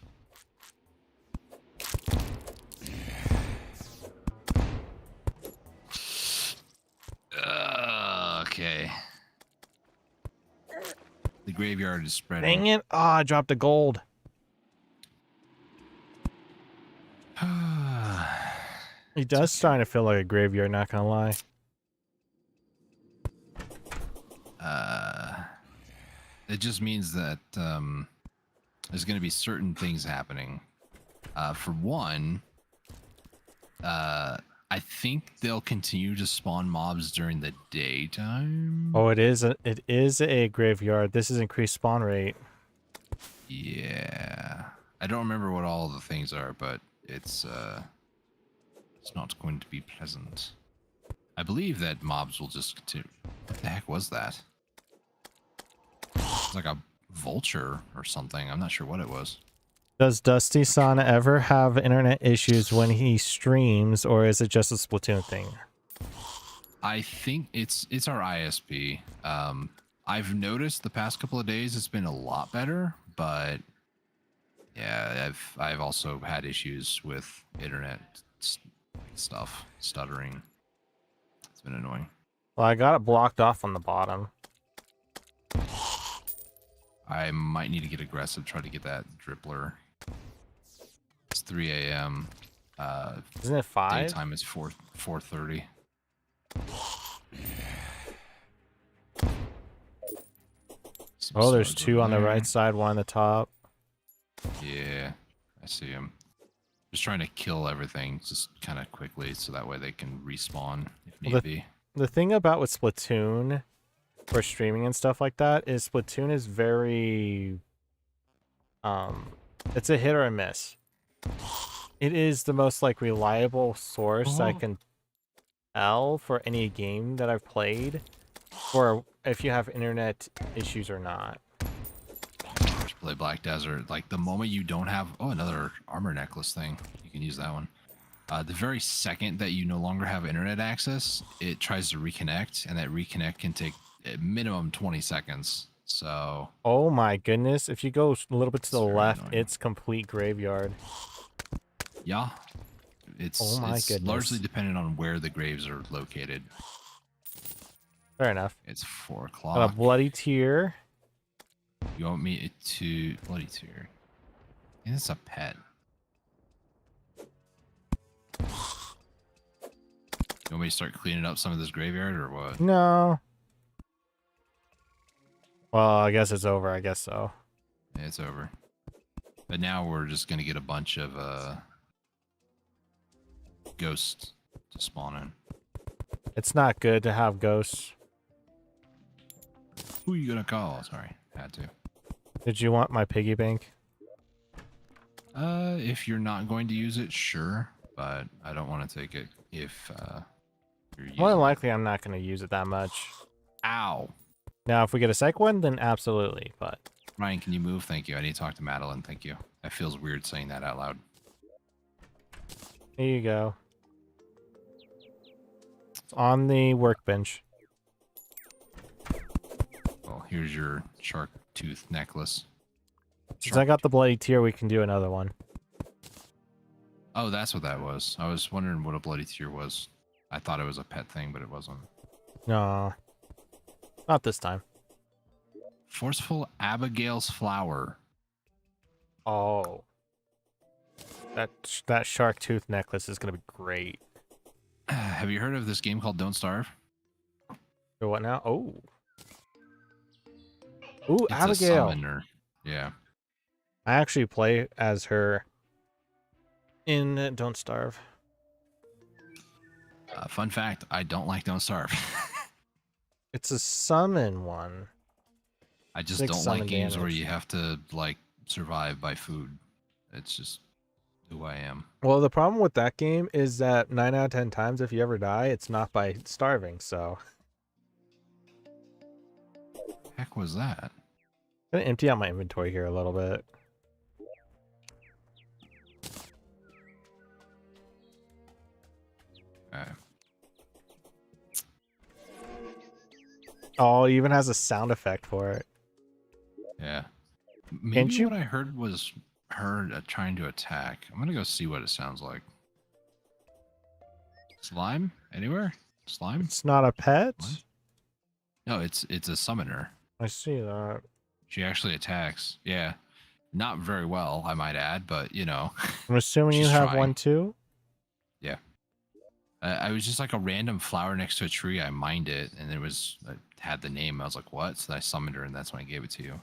Okay. The graveyard is spreading. Dang it. Oh, I dropped a gold. It does starting to feel like a graveyard, not gonna lie. It just means that there's going to be certain things happening. For one, I think they'll continue to spawn mobs during the daytime. Oh, it is a graveyard. This is increased spawn rate. Yeah. I don't remember what all the things are, but it's not going to be pleasant. I believe that mobs will just continue. What the heck was that? It's like a vulture or something. I'm not sure what it was. Does Dusty Son ever have internet issues when he streams, or is it just a Splatoon thing? I think it's our ISP. I've noticed the past couple of days it's been a lot better, but yeah, I've also had issues with internet stuff, stuttering. It's been annoying. Well, I got it blocked off on the bottom. I might need to get aggressive, try to get that dribbler. It's 3 a.m. Isn't it 5? Daytime is 4:30. Oh, there's 2 on the right side, 1 on the top. Yeah, I see him. Just trying to kill everything just kind of quickly so that way they can respawn if need be. The thing about with Splatoon for streaming and stuff like that is Splatoon is very it's a hit or a miss. It is the most like reliable source I can tell for any game that I've played, or if you have internet issues or not. Just play Black Desert. Like the moment you don't have another armor necklace thing, you can use that one. The very second that you no longer have internet access, it tries to reconnect, and that reconnect can take at minimum 20 seconds. So oh my goodness, if you go a little bit to the left, annoying. it's complete graveyard. yeah, it's goodness. largely dependent on where the graves are located. Fair enough. It's 4 Got a o'clock. bloody tear. You want me to bloody tear? I think it's a pet. You want me to start cleaning up some of this graveyard or what? No. Well, I guess it's over. I guess so. Yeah, it's over. But now we're just gonna get a bunch of ghosts to spawn in. It's not good to have ghosts. Who are you gonna call? Sorry, had to. Did you want my piggy bank? If you're not going to use it, sure. But I don't want to take it if you're using More than it. likely, I'm not going to use it that much. Ow. Now, if we get a sec one, then absolutely. But Ryan, can you move? Thank you. I need to talk to Madeline. Thank you. That feels weird saying that out loud. here you go. It's on the workbench. Well, here's your shark tooth necklace. Since I got the bloody tear, we can do another one. Oh, that's what that was. I was wondering what a bloody tear was. I thought it was a pet thing, but it wasn't. No, not this time. Forceful Abigail's flower. Oh, that shark tooth necklace is gonna be great. Have you heard of this game called Don't Starve? So what now? Oh, ooh, It's Abigail. a summoner. Yeah. I actually play as her in Don't Starve. Fun fact: I don't like Don't Starve. It's a summon one. I just Six don't summon like games where damage. you have to like survive by food. It's just who I am. Well, the problem with that game is that 9 out of 10 times, if you ever die, it's not by starving. So, Heck was that? I'm gonna empty out my inventory here a little bit. Okay. Oh, it even has a sound effect for it. Yeah. Can't Maybe you- what I heard was her trying to attack. I'm gonna go see what it sounds like. Slime? Anywhere? Slime? It's not a pet. What? No, it's a summoner. I see that. She actually attacks. Yeah. Not very well, I might add, but you know. I'm assuming you She's have trying. one too. I was just like a random flower next to a tree. I mined it, and it was had the name. I was like, "What?" So I summoned her, and that's when I gave it to you.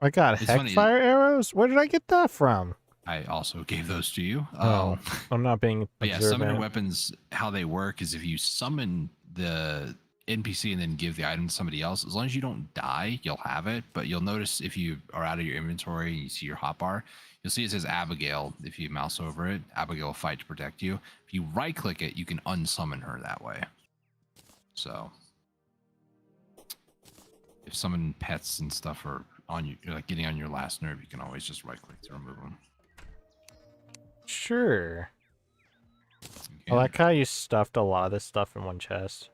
I got It's funny. Heckfire arrows. Where did I get that from? I also gave those to you. Oh, I'm not being But yeah, summoner observant. weapons. How they work is if you summon the NPC and then give the item to somebody else, as long as you don't die, you'll have it. But you'll notice if you are out of your inventory and you see your hotbar, you'll see it says Abigail. If you mouse over it, Abigail will fight to protect you. If you right click it, you can unsummon her that way. So if summon pets and stuff are on you, like getting on your last nerve, you can always just right click to remove them. Sure. I Okay. like how you stuffed a lot of this stuff in one chest.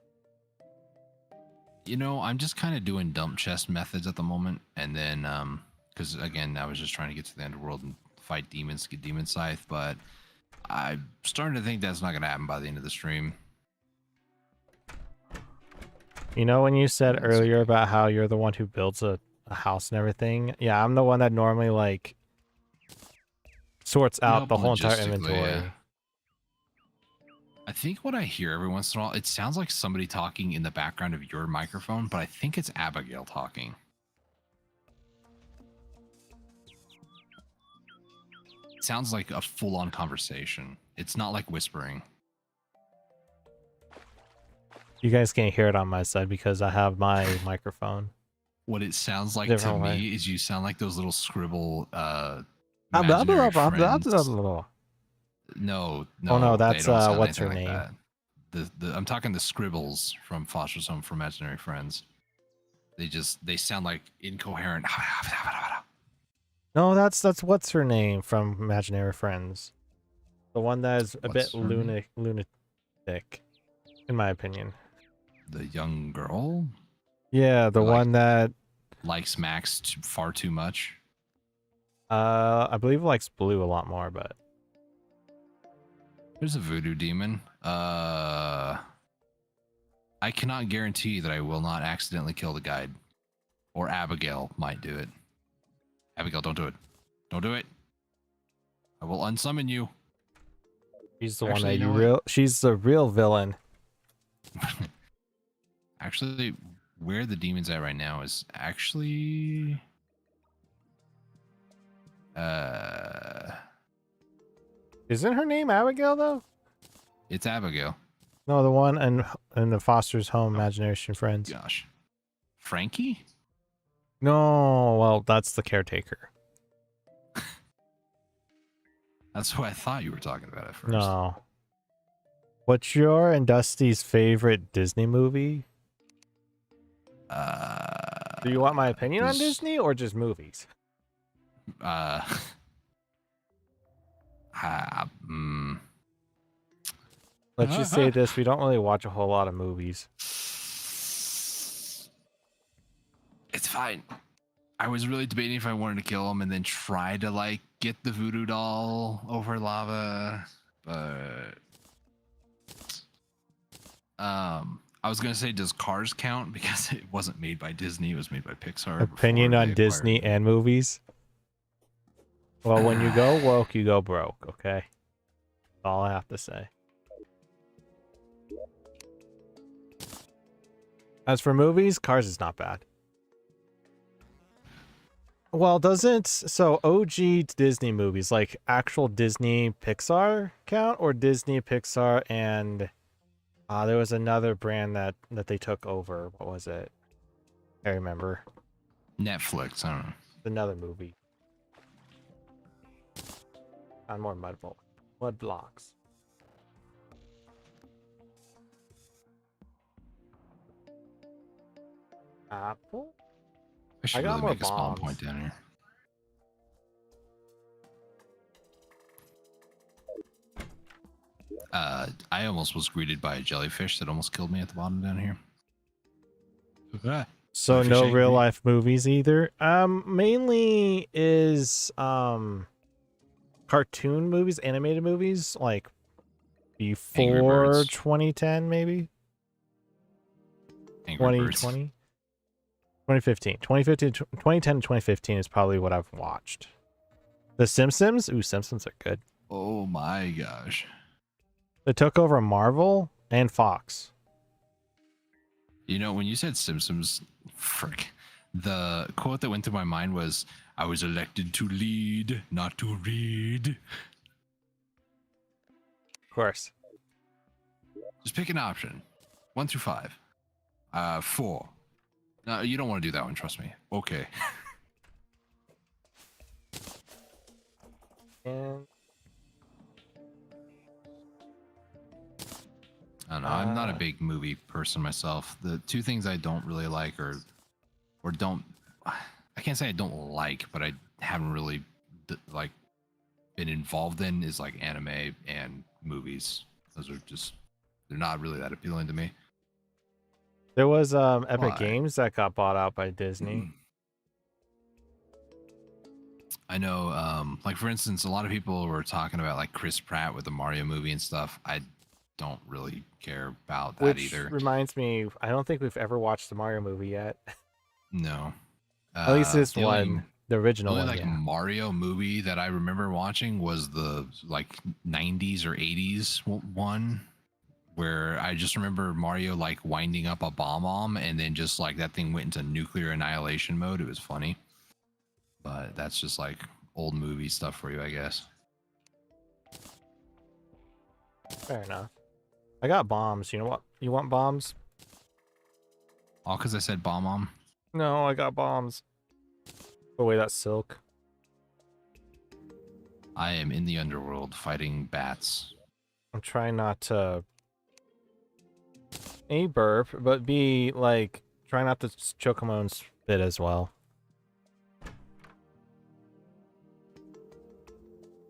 You know, I'm just kind of doing dump chest methods at the moment, and then because again, I was just trying to get to the underworld and fight demons to get demon scythe, but I'm starting to think that's not going to happen by the end of the stream. You know when you said That's earlier okay. about how you're the one who builds a house and everything? Yeah, I'm the one that normally like sorts You out help the whole entire logistically, inventory. yeah. I think what I hear every once in a while, it sounds like somebody talking in the background of your microphone, but I think it's Abigail talking. It sounds like a full-on conversation. It's not like whispering. You guys can't hear it on my side because I have my microphone. What it sounds like Different to way. me is you sound like those little scribble Blah, imaginary blah, blah, blah, friends. blah, blah. No, Oh no, they that's don't sound what's her anything like name? that. I'm talking the scribbles from Foster's Home for Imaginary Friends. They sound like incoherent. No, that's what's her name from Imaginary Friends. The one that is a What's bit her name? lunatic, in my opinion. The young girl Yeah, the Or like- one that likes Max far too much. I believe likes blue a lot more, but There's a voodoo demon. I cannot guarantee that I will not accidentally kill the guide. Or Abigail might do it. Abigail, don't do it. Don't do it. I will unsummon you. she's the Actually, one you that know you what? real. She's the real villain. Actually, where the demon's at right now is actually Isn't her name Abigail though? it's Abigail. No, the one in the Foster's Home Oh. Imagination Friends. Gosh. Frankie? No, well, that's the caretaker. That's who I thought you were talking about at first. No. What's your and Dusty's favorite Disney movie? Do you want my opinion on this- Disney or just movies? Let's just say this: we don't really watch a whole lot of movies. It's fine. I was really debating if I wanted to kill him and then try to like get the voodoo doll over lava, but I was gonna say, does Cars count? Because it wasn't made by Disney; it was made by Pixar. Opinion on Disney and movies. Well, when you go woke, you go broke. Okay, that's all I have to say. As for movies, Cars is not bad. Well, doesn't so OG Disney movies like actual Disney Pixar count, or Disney Pixar and there was another brand that they took over. What was it? I remember. Netflix. I don't know. Another movie. On more mud blocks. Apple? I should got really more make a spawn bombs. point down here. I almost was greeted by a jellyfish that almost killed me at the bottom down here. So Jellyfish no angry. real life movies either. Mainly is cartoon movies, animated movies, like Angry before Birds. 2010 maybe. Angry Birds. 2020. 2015. 2010 to 2015 is probably what I've watched. The Simpsons? Ooh, Simpsons are good. Oh my gosh. They took over Marvel and Fox. You know, when you said Simpsons, frick, the quote that went through my mind was, I was elected to lead, not to read. Of course. Just pick an option. 1 through 5. 4. No, you don't want to do that one, trust me. Okay. And I don't know. I'm not a big movie person myself. The two things I don't really like or don't, I can't say I don't like, but I haven't really like been involved in is like anime and movies. Those are just, they're not really that appealing to me. there was Epic Why? Games that got bought out by Disney. I know, like for instance, a lot of people were talking about like Chris Pratt with the Mario movie and stuff. I don't really care about that Which either. reminds me, I don't think we've ever watched the Mario movie yet. No. At least this the one, only- the original The only one. like Yeah. Mario movie that I remember watching was the like 90s or 80s one, where I just remember Mario like winding up a bomb and then just like that thing went into nuclear annihilation mode. It was funny, but that's just like old movie stuff for you, I guess. Fair enough. I got bombs. You know what? You want bombs? All because I said bomb. No, I got bombs. Put away that silk. I am in the underworld fighting bats. I'm trying not to A, burp, but B, like, try not to choke on my own spit as well.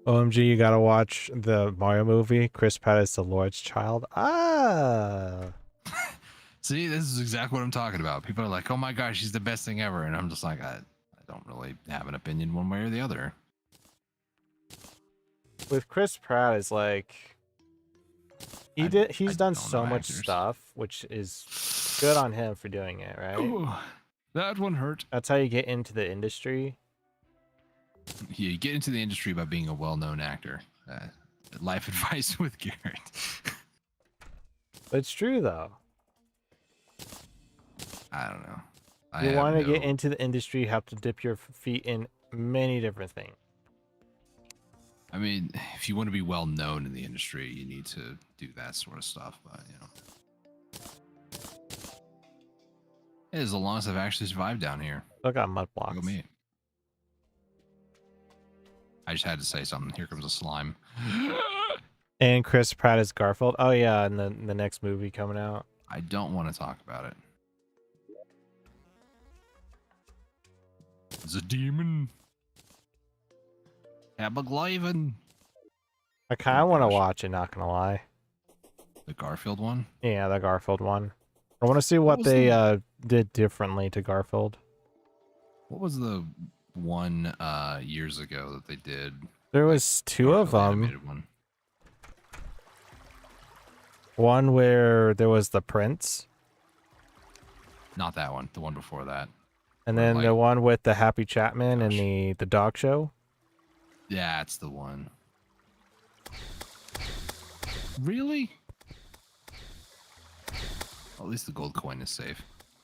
OMG, you gotta watch the Mario movie. Chris Pratt is the Lord's child. Ah! See, this is exactly what I'm talking about. People are like, oh my gosh, he's the best thing ever. And I'm just like, I don't really have an opinion one way or the other. With Chris Pratt, is like... He's I done don't so know much actors. stuff, which is good on him for doing it, right? Ooh, that one hurt. That's how you get into the industry. Yeah, you get into the industry by being a well-known actor. Life advice with Garrett. But it's true, though. I don't know. If you want to get into the industry, you have to dip your feet in many different things. I mean, if you want to be well known in the industry, you need to do that sort of stuff. But you know, it is the longest I've actually survived down here. Look at mud Look blocks. at me. I just had to say something. Here comes a slime. And Chris Pratt is Garfield. Oh yeah, and the next movie coming out. I don't want to talk about it. It's a demon. Abaglyven. I kind of want to gosh. watch it. Not gonna lie. The Garfield one. Yeah, the Garfield one. I want to see what was they did differently to Garfield. What was the one years ago that they did? There Like, was two of really them. animated one. One where there was the prince, Not that one. The one before that. and Where, then the like, one with the Happy Chapman and gosh. the dog show. Yeah, it's the one. Really? At least the gold coin is safe.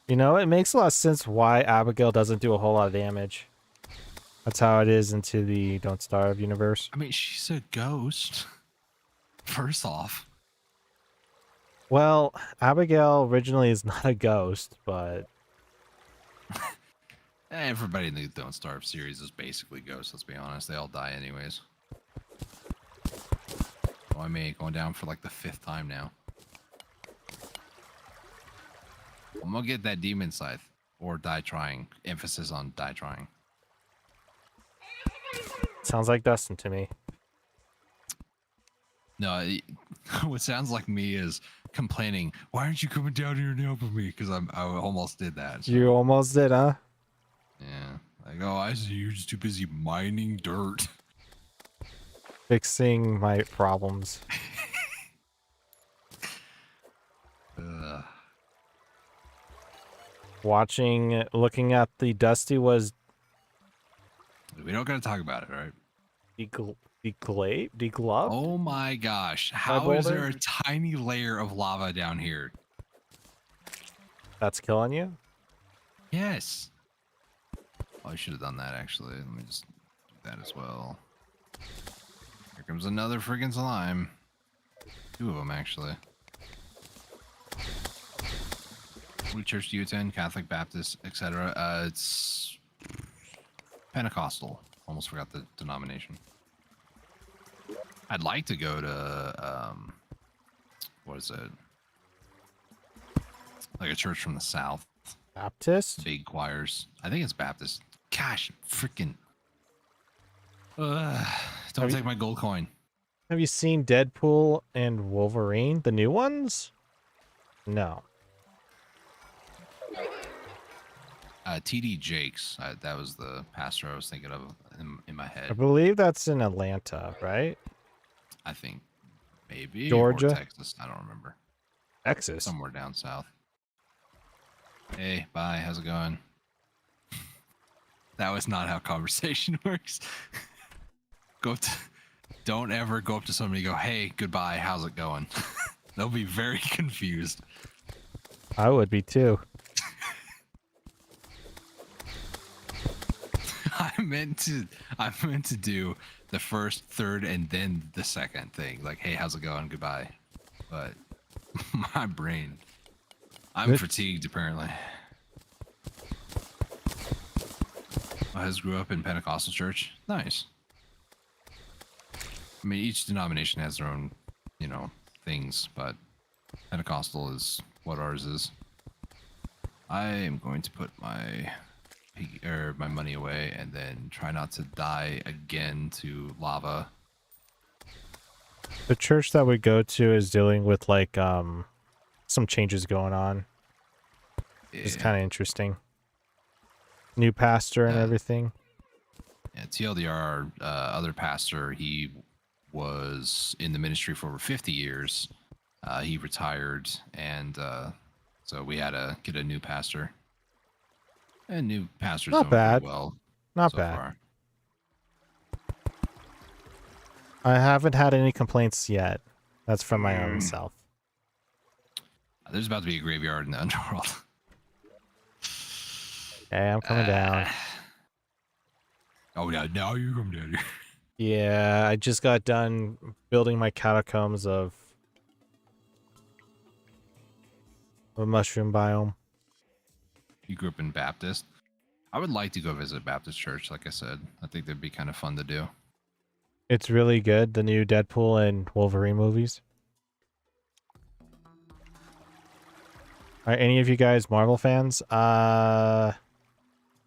You know, it makes a lot of sense why Abigail doesn't do a whole lot of damage. That's how it is into the Don't Starve universe. I mean, she's a ghost. First off. Well, Abigail originally is not a ghost, but Everybody in the Don't Starve series is basically ghosts, let's be honest. They all die anyways. Oh, I may going down for like the 5th time now. I'm gonna get that demon scythe or die trying. Emphasis on die trying. sounds like Dustin to me. No, what sounds like me is complaining. Why aren't you coming down here and helping me? Because I almost did that. So, You almost did, huh? yeah. Like, oh, I see you're just too busy mining dirt. Fixing my problems. Ugh. Looking at the Dusty was We don't gotta talk about it, right? degloved? Oh my gosh. How is there a tiny layer of lava down here? That's killing you? Yes. Oh, I should have done that actually. Let me just do that as well. Here comes another friggin' slime. 2 of them actually. What church do you attend? Catholic, Baptist, etc. It's Pentecostal. Almost forgot the denomination. I'd like to go to what is it? Like a church from the South. Baptist? Big choirs. I think it's Baptist. Gosh, freaking. Don't take my gold coin. Have you seen Deadpool and Wolverine, the new ones? No. TD Jakes. That was the pastor I was thinking of in my I head. believe that's in Atlanta, right? I think maybe Georgia? or Texas. I don't remember. Texas. Somewhere down south. Hey, bye. How's it going? That was not how conversation works. Don't ever go up to somebody and go, hey, goodbye. How's it going? They'll be very confused. I would be too. I meant to do the first, third, and then the second thing. Like, hey, how's it going? Goodbye. But my brain, I'm fatigued apparently. I just grew up in Pentecostal church. Nice. I mean, each denomination has their own, things, but Pentecostal is what ours is. I am going to put my money away and then try not to die again to lava. The church that we go to is dealing with like some changes going on. Yeah. It's kind of interesting. New pastor and everything. Yeah, TLDR, other pastor, he was in the ministry for over 50 years. He retired, and so we had to get a new pastor. And new pastor's Not doing bad. pretty well. Not so bad. Far. I haven't had any complaints yet. That's from my own self. There's about to be a graveyard in the underworld. Hey, I'm coming down. Oh, yeah, now you come down here. Yeah, I just got done building my catacombs of a mushroom biome. You grew up in Baptist. I would like to go visit Baptist church, like I said. I think that'd be kind of fun to do. It's really good, the new Deadpool and Wolverine movies. Are any of you guys Marvel fans? I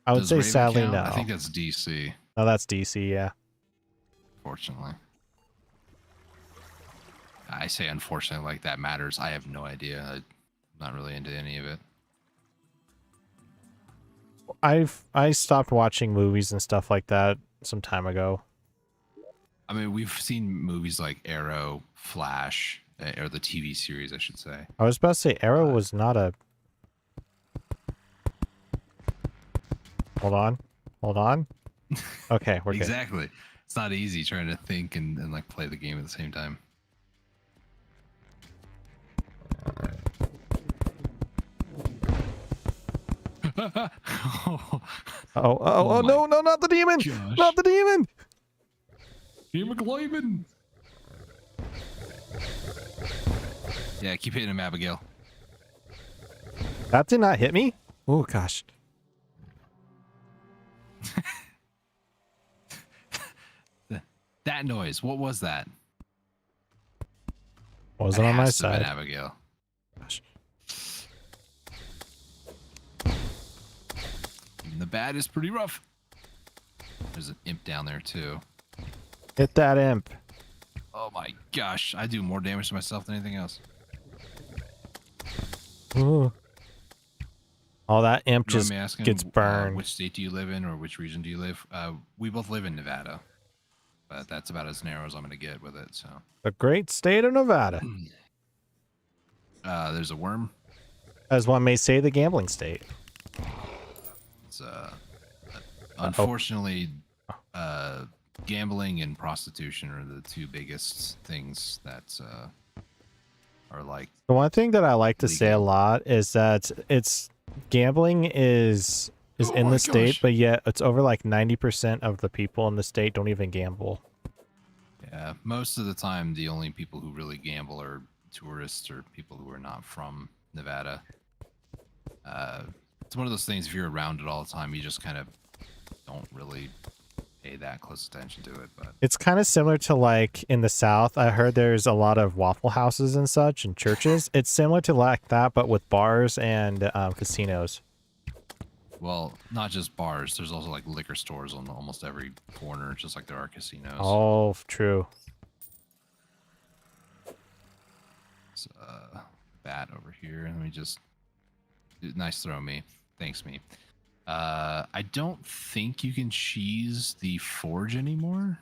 would Does say Raven sadly count? no. I think that's DC, No, that's DC, yeah. fortunately. I say unfortunately like that matters. I have no idea. I'm not really into any of it. I stopped watching movies and stuff like that some time ago. I mean, we've seen movies like Arrow, Flash, or the TV series, I should say. I was about to say Arrow was not a. Hold on. Okay, we're good. Exactly. It's not easy trying to think and like play the game at the same time. Oh, my no, not the demon! gosh. Not the demon! Hemoglobin. Yeah, keep hitting him, Abigail. That did not hit me? Oh, gosh. That noise, what was that? Wasn't That on my has to have been side. Abigail. Gosh. And the bat is pretty rough. There's an imp down there too. Hit that imp. Oh my gosh, I do more damage to myself than anything else. Ooh. All that imp You know what just I'm asking? gets burned. Which state do you live in, or which region do you live? We both live in Nevada, but that's about as narrow as I'm gonna get with it. So, The great state of Nevada. there's a worm. As one may say, the gambling state. It's unfortunately, gambling and prostitution are the two biggest things that are like. The one thing that I like to say a legal. lot is that it's gambling is Oh in my the state, gosh. but yet it's over like 90% of the people in the state don't even gamble. Yeah, most of the time, the only people who really gamble are tourists or people who are not from Nevada. It's one of those things, if you're around it all the time, you just kind of don't really pay that close attention to it. But It's kind of similar to like in the South. I heard there's a lot of Waffle Houses and such and churches. It's similar to like that, but with bars and casinos. well, not just bars. There's also like liquor stores on almost every corner, just like there are casinos. Oh, true. It's, bat over here. Let me just. Nice throw, me. Thanks, me. I don't think you can cheese the forge anymore.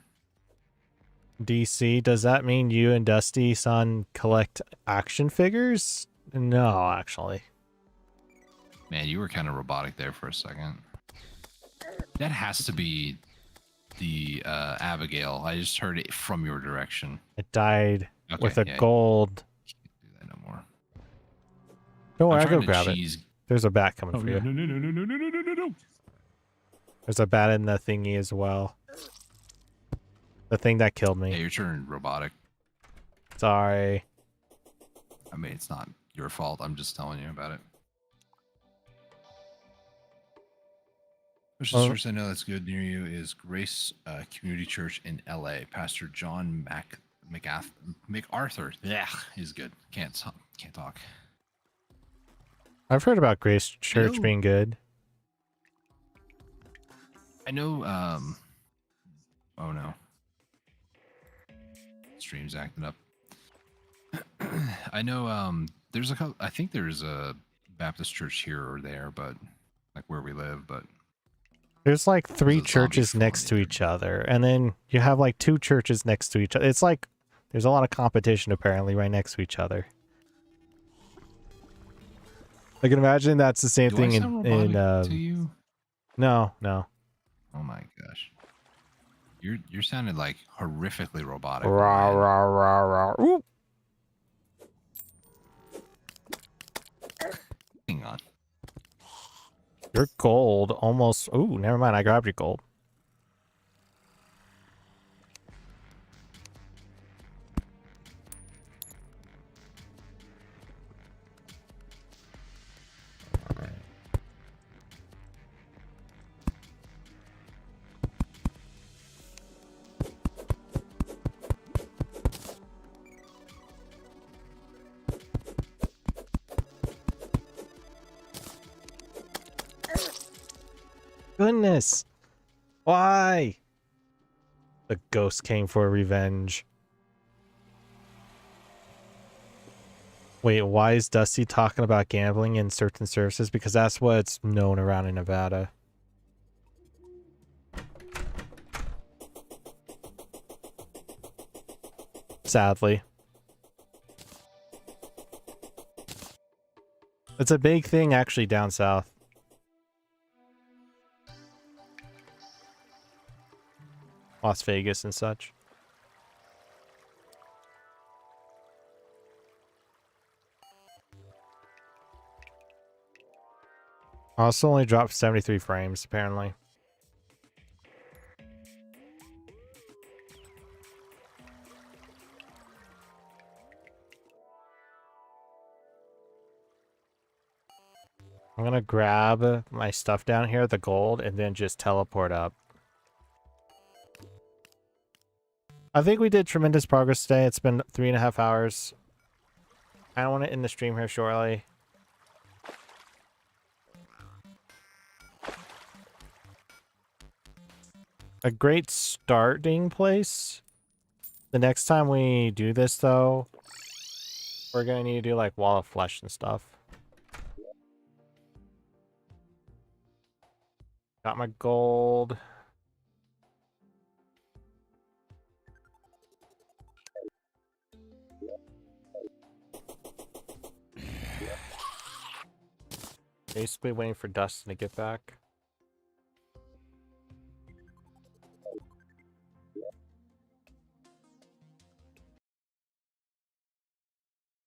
DC, does that mean you and Dusty son collect action figures? No, actually. Man, you were kind of robotic there for a second. That has to be the Abigail. I just heard it from your direction. It died Okay, with a yeah, gold. you can't do that no more. Don't worry, I'm I'll go trying to grab it. cheese. There's a bat coming for no, you. no. There's a bat in the thingy as well. The thing that killed Yeah, me. you're turning robotic. Sorry. I mean, it's not your fault. I'm just telling you about it. First church I know that's good near you is Grace Community Church in L.A. Pastor John MacArthur. Yeah, he's good. Can't talk. I've heard about Grace Church Hello. being good. I know. Oh no. Stream's acting up. I know. There's a couple. I think there's a Baptist church here or there, but like where we live, but. There's like three There's a zombie churches farm next to either. each other, and then you have like two churches next to each other. It's like there's a lot of competition apparently right next to each other. I can imagine that's the same Do thing I sound in robotic to you? no. Oh my gosh. You're sounding like horrifically robotic. Rah, man. rah, rah, rah. Ooh. Hang on. Your gold almost. Ooh, never mind. I grabbed your gold. Goodness. Why? The ghost came for revenge. Wait, why is Dusty talking about gambling in certain services? Because that's what's known around in Nevada. sadly. It's a big thing actually down south. Las Vegas and such. Also only dropped 73 frames, apparently. I'm gonna grab my stuff down here, the gold, and then just teleport up. I think we did tremendous progress today. It's been 3.5 hours. I don't want to end the stream here shortly. A great starting place. The next time we do this, though, we're gonna need to do like Wall of Flesh and stuff. Got my gold. Basically waiting for Dustin to get back.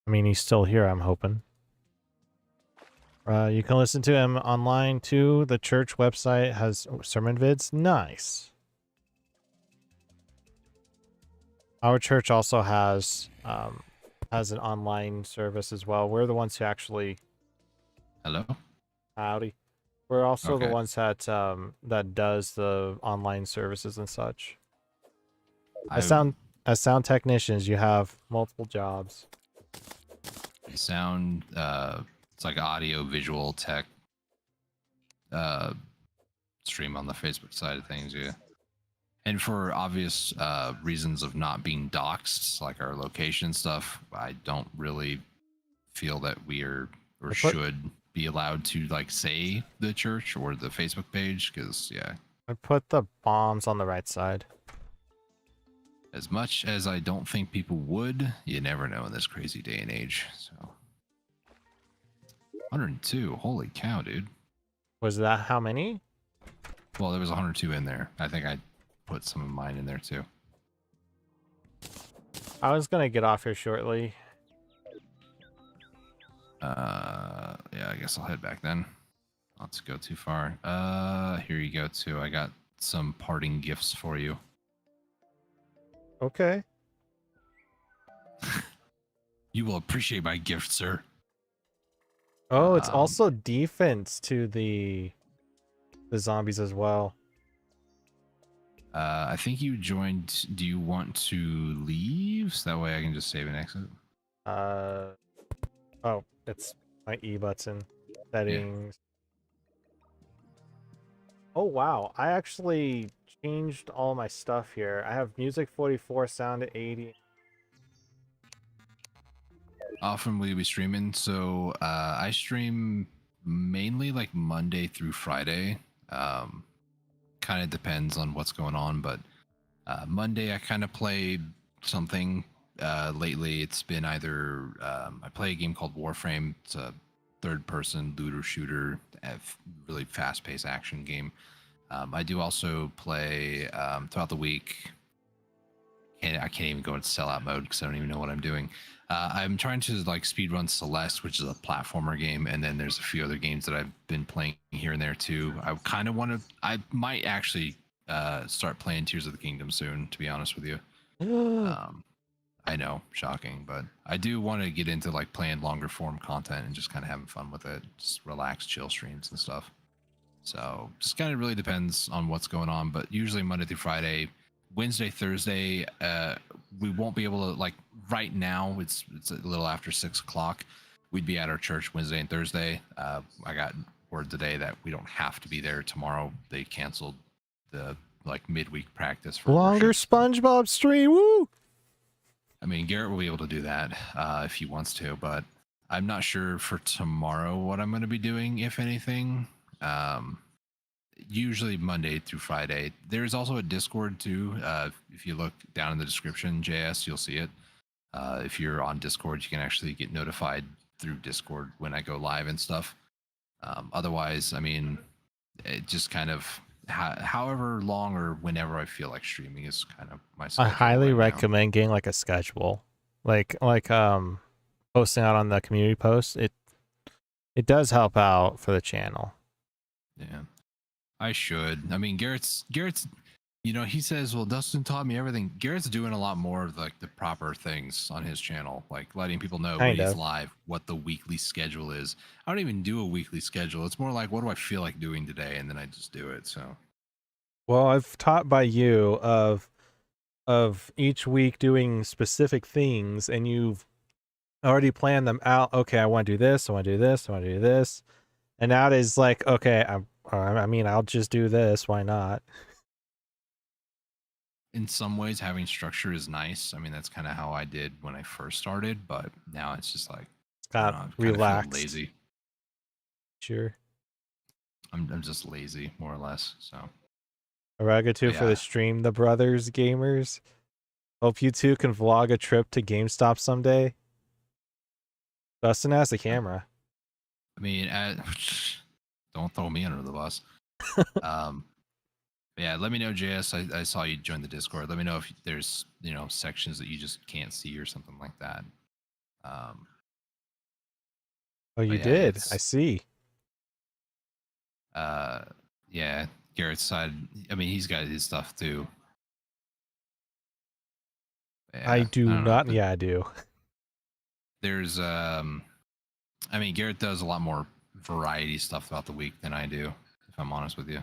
I mean, he's still here, I'm hoping. You can listen to him online too. The church website has sermon vids. Nice. Our church also has an online service as well. We're the ones who actually... Hello? Howdy. We're also the Okay. ones that that does the online services and such. As sound technicians, you have multiple jobs. Sound, it's like audio, visual, tech, stream on the Facebook side of things, yeah. And for obvious reasons of not being doxxed, like our location stuff, I don't really feel that we are or should be allowed to like say the church or the Facebook page, because yeah. I put the bombs on the right side. As much as I don't think people would, you never know in this crazy day and age. So 102, holy cow, dude. Was that how many? Well, there was 102 in there. I think I put some of mine in there too. I was gonna get off here shortly. Yeah, I guess I'll head back then. Not to go too far. Here you go too. I got some parting gifts for you. Okay. You will appreciate my gift, sir. Oh, it's also defense to the zombies as well. I think you joined. Do you want to leave? So that way I can just save and exit. Oh, it's my E button settings. Yeah. Oh wow, I actually changed all my stuff here. I have music 44, sound at 80. Often will you be streaming? So I stream mainly like Monday through Friday. Kind of depends on what's going on, but Monday I kind of play something. Lately it's been either I play a game called Warframe. It's a third-person looter shooter, really fast-paced action game. I do also play throughout the week. And I can't even go into sellout mode because I don't even know what I'm doing. I'm trying to like speedrun Celeste, which is a platformer game, and then there's a few other games that I've been playing here and there too. I kind of want to. I might actually start playing Tears of the Kingdom soon, to be honest with you. I know, shocking, but I do want to get into like playing longer form content and just kind of having fun with it, just relax, chill streams and stuff. So just kind of really depends on what's going on, but usually Monday through Friday. Wednesday, Thursday, we won't be able to, like, right now, it's a little after 6 o'clock. We'd be at our church Wednesday and Thursday. I got word today that we don't have to be there tomorrow. They canceled the, like, midweek practice for longer worship. SpongeBob stream, woo! I mean, Garrett will be able to do that if he wants to, but I'm not sure for tomorrow what I'm going to be doing, if anything. Usually Monday through Friday. There's also a Discord too. If you look down in the description, JS, you'll see it. If you're on Discord, you can actually get notified through Discord when I go live and stuff. Otherwise, I mean, it just kind of however long or whenever I feel like streaming is kind of my I schedule highly right now. recommend getting like a schedule, like posting out on the community post. It does help out for the channel. Yeah, I should. I mean, Garrett's, you know, he says, well, Dustin taught me everything. Garrett's doing a lot more of like the proper things on his channel, like letting people know when Kind he's of. live, what the weekly schedule is. I don't even do a weekly schedule. It's more like, what do I feel like doing today? And then I just do it. So, Well, I've taught by you of each week doing specific things, and you've already planned them out. Okay, I want to do this. I want to do this. I want to do this. And now it is like, okay, I mean, I'll just do this. Why not? in some ways, having structure is nice. I mean, that's kind of how I did when I first started, but now it's just like, It's I got don't know, I kind of relaxed. feel lazy. Sure. I'm just lazy, more or less. So, Aragatu But for yeah. the stream, the brothers gamers. Hope you two can vlog a trip to GameStop someday. Dustin has the camera. I mean, don't throw me under the bus. Yeah, let me know, JS. I saw you join the Discord. Let me know if there's, you know, sections that you just can't see or something like that. Oh, you yeah, did. I it's- see. Yeah, Garrett's side. I mean, he's got his stuff too. Yeah, I do don't know, not. but Yeah, I do. there's I mean, Garrett does a lot more variety stuff throughout the week than I do, if I'm honest with you.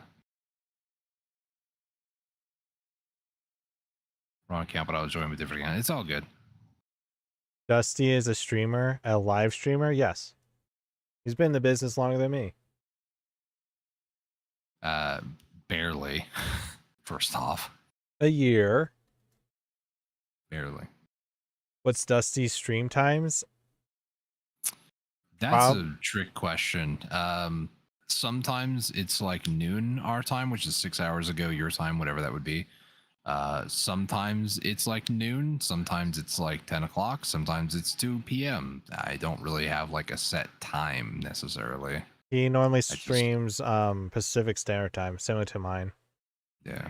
Wrong account, but I was joining with different account. It's all good. Dusty is a streamer, a live streamer. Yes, he's been in the business longer than me. Barely. First off, A year. barely. What's Dusty's stream times? That's a trick question. Sometimes it's like noon our time, which is 6 hours ago your time, whatever that would be. Sometimes it's like noon. Sometimes it's like 10 o'clock. Sometimes it's 2 p.m. I don't really have like a set time necessarily. He normally streams Pacific Standard Time, similar to mine. Yeah.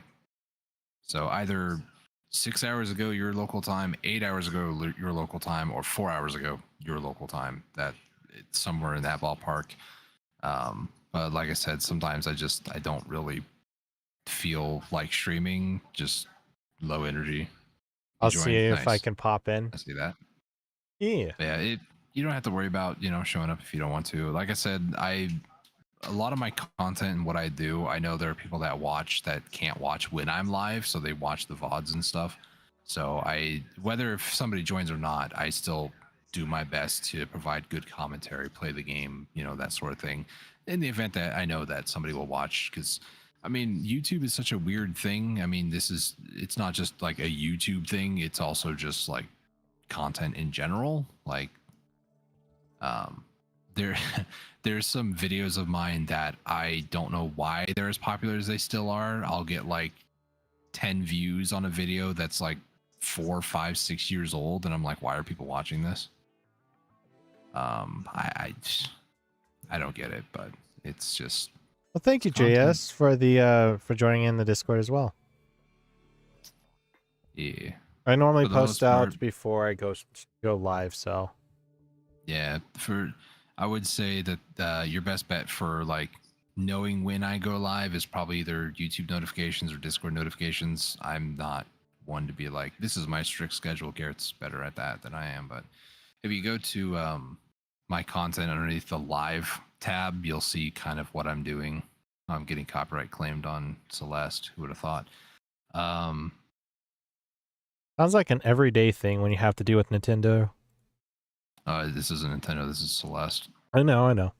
So either 6 hours ago your local time, 8 hours ago your local time, or 4 hours ago your local time. That it's somewhere in that ballpark. But like I said, sometimes I don't really feel like streaming, just low energy. I'll Enjoying. see if I Nice. can pop in. I see that. Yeah. But yeah, you don't have to worry about, you know, showing up if you don't want to. Like I said, a lot of my content and what I do, I know there are people that watch that can't watch when I'm live, so they watch the VODs and stuff. So whether if somebody joins or not, I still do my best to provide good commentary, play the game, you know, that sort of thing. In the event that I know that somebody will watch, because I mean, YouTube is such a weird thing. I mean, it's not just like a YouTube thing, it's also just like content in general. Like, there's some videos of mine that I don't know why they're as popular as they still are. I'll get like 10 views on a video that's like 4, 5, 6 years old, and I'm like, why are people watching this? I don't get it, but it's just. Well, thank you, content. JS, for the for joining in the Discord as well. Yeah. I normally For the post most out part- before I go live, so Yeah, I would say that your best bet for like knowing when I go live is probably either YouTube notifications or Discord notifications. I'm not one to be like, this is my strict schedule. Garrett's better at that than I am. But if you go to my content underneath the live tab, you'll see kind of what I'm doing. I'm getting copyright claimed on Celeste. Who would have thought? sounds like an everyday thing when you have to deal with Nintendo. This isn't Nintendo. This is Celeste. I know.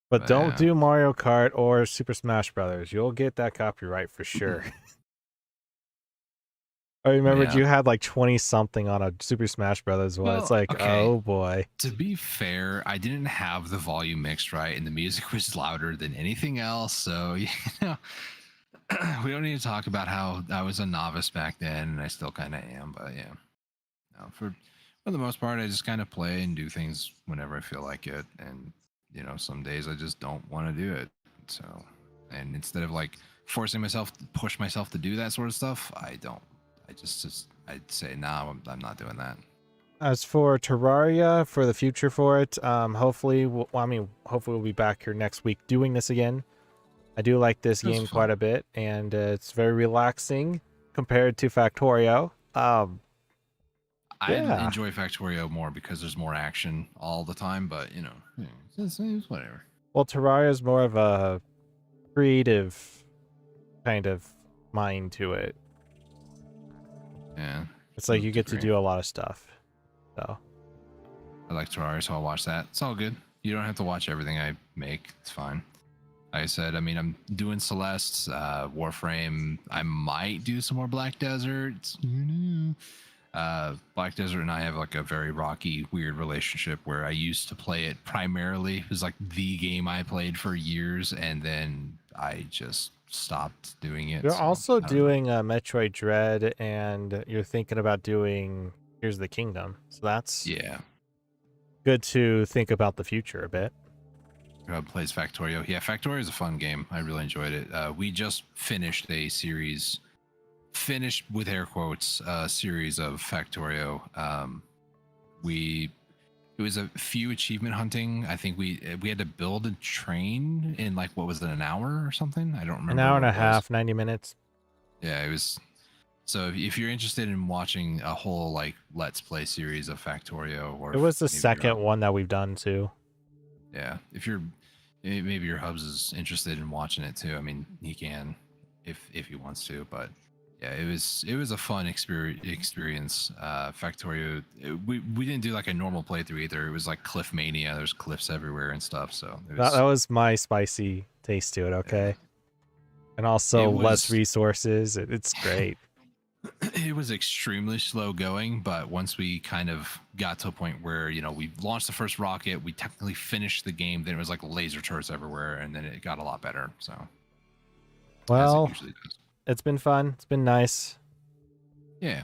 But don't Yeah. do Mario Kart or Super Smash Brothers. You'll get that copyright for sure. I remembered you had like 20 something on a Super Smash Brothers one. It's like, okay. oh boy. To be fair, I didn't have the volume mixed right, and the music was louder than anything else. So, you know, we don't need to talk about how I was a novice back then, and I still kind of am. But yeah, For the most part, I just kind of play and do things whenever I feel like it, and some days I just don't want to do it. So, and instead of like forcing myself to push myself to do that sort of stuff, I don't. I'd say nah, I'm not doing that. As for Terraria, for the future for it, hopefully, hopefully we'll be back here next week doing this again. I do like this That's game fun. quite a bit, and it's very relaxing compared to Factorio. I Yeah. enjoy Factorio more because there's more action all the time, but it's whatever. Well, Terraria is more of a creative kind of mind to it. Yeah. It's like you get to Agree. do a lot of stuff. So I like Terraria, so I'll watch that. It's all good. You don't have to watch everything I make. It's fine. Like I said, I mean, I'm doing Celeste, Warframe. I might do some more Black Desert. Black Desert and I have like a very rocky, weird relationship where I used to play it primarily. It was like the game I played for years, and then I just stopped doing it. you're So, also I don't know. doing Metroid Dread, and you're thinking about doing Here's the Kingdom. So that's Yeah. good to think about the future a bit. Plays Factorio. Yeah, Factorio is a fun game. I really enjoyed it. We just finished a series, finished with air quotes, series of Factorio. It was a few achievement hunting. I think we had to build a train in like, what was it, an hour or something? I don't An remember hour what and a it was. half, 90 minutes. Yeah, it was. So if you're interested in watching a whole like Let's Play series of Factorio, or It was the maybe second one that we've done too. yeah, if you're maybe your hubs is interested in watching it too. I mean, he can if he wants to, but yeah, it was a fun experience. Factorio, we didn't do like a normal playthrough either. It was like cliff mania. There's cliffs everywhere and stuff. So That was my spicy taste to it. Okay. yeah, And also it less was resources. It's great. it was extremely slow going, but once we kind of got to a point where we launched the first rocket, we technically finished the game. Then it was like laser turrets everywhere, and then it got a lot better. So as it Well, usually does. it's been fun. It's been nice. Yeah.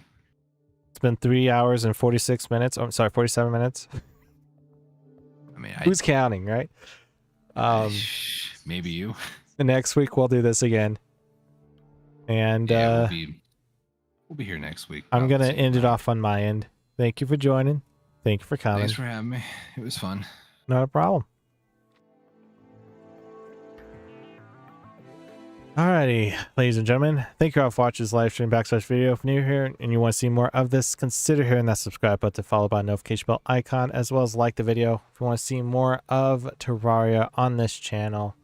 It's been 3 hours and 46 minutes. Oh, I'm sorry, 47 minutes. I mean, Who's counting, right? Maybe you. Next week we'll do this again. And Yeah, we'll be here next week. I'm about going the to same end it time. off on my end. Thank you for joining. Thank you for coming. Thanks for having me. It was fun. Not a problem. Alrighty, ladies and gentlemen, thank you all for watching this live stream /video. If you're new here and you want to see more of this, consider hitting that subscribe button followed by the notification bell icon, as well as like the video if you want to see more of Terraria on this channel.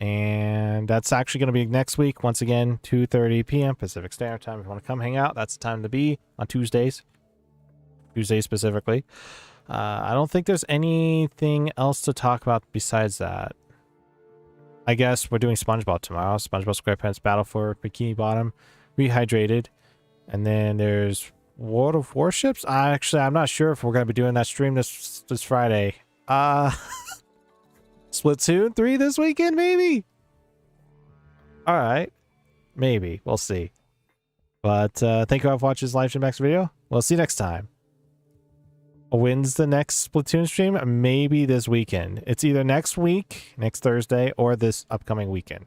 And that's actually going to be next week, once again, 2:30 p.m. Pacific Standard Time. If you want to come hang out, that's the time to be on Tuesdays specifically. I don't think there's anything else to talk about besides that. I guess we're doing SpongeBob tomorrow. SpongeBob SquarePants Battle for Bikini Bottom, Rehydrated. And then there's World of Warships. I'm not sure if we're going to be doing that stream this Friday. Splatoon 3 this weekend, maybe? All right. Maybe. We'll see. But thank you all for watching this live stream video. We'll see you next time. When's the next Splatoon stream? Maybe this weekend. It's either next week, next Thursday, or this upcoming weekend.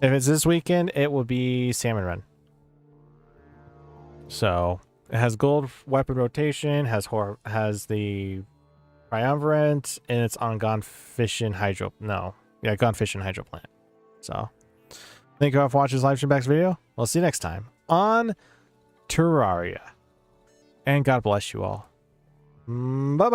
If it's this weekend, it will be Salmon Run. So it has gold weapon rotation, has the triumvirate, and it's on Gone Fishing Hydro. No, yeah, Gone Fishing Hydro Plant. So thank you all for watching this live stream video. We'll see you next time on Terraria. And God bless you all. Bye-bye.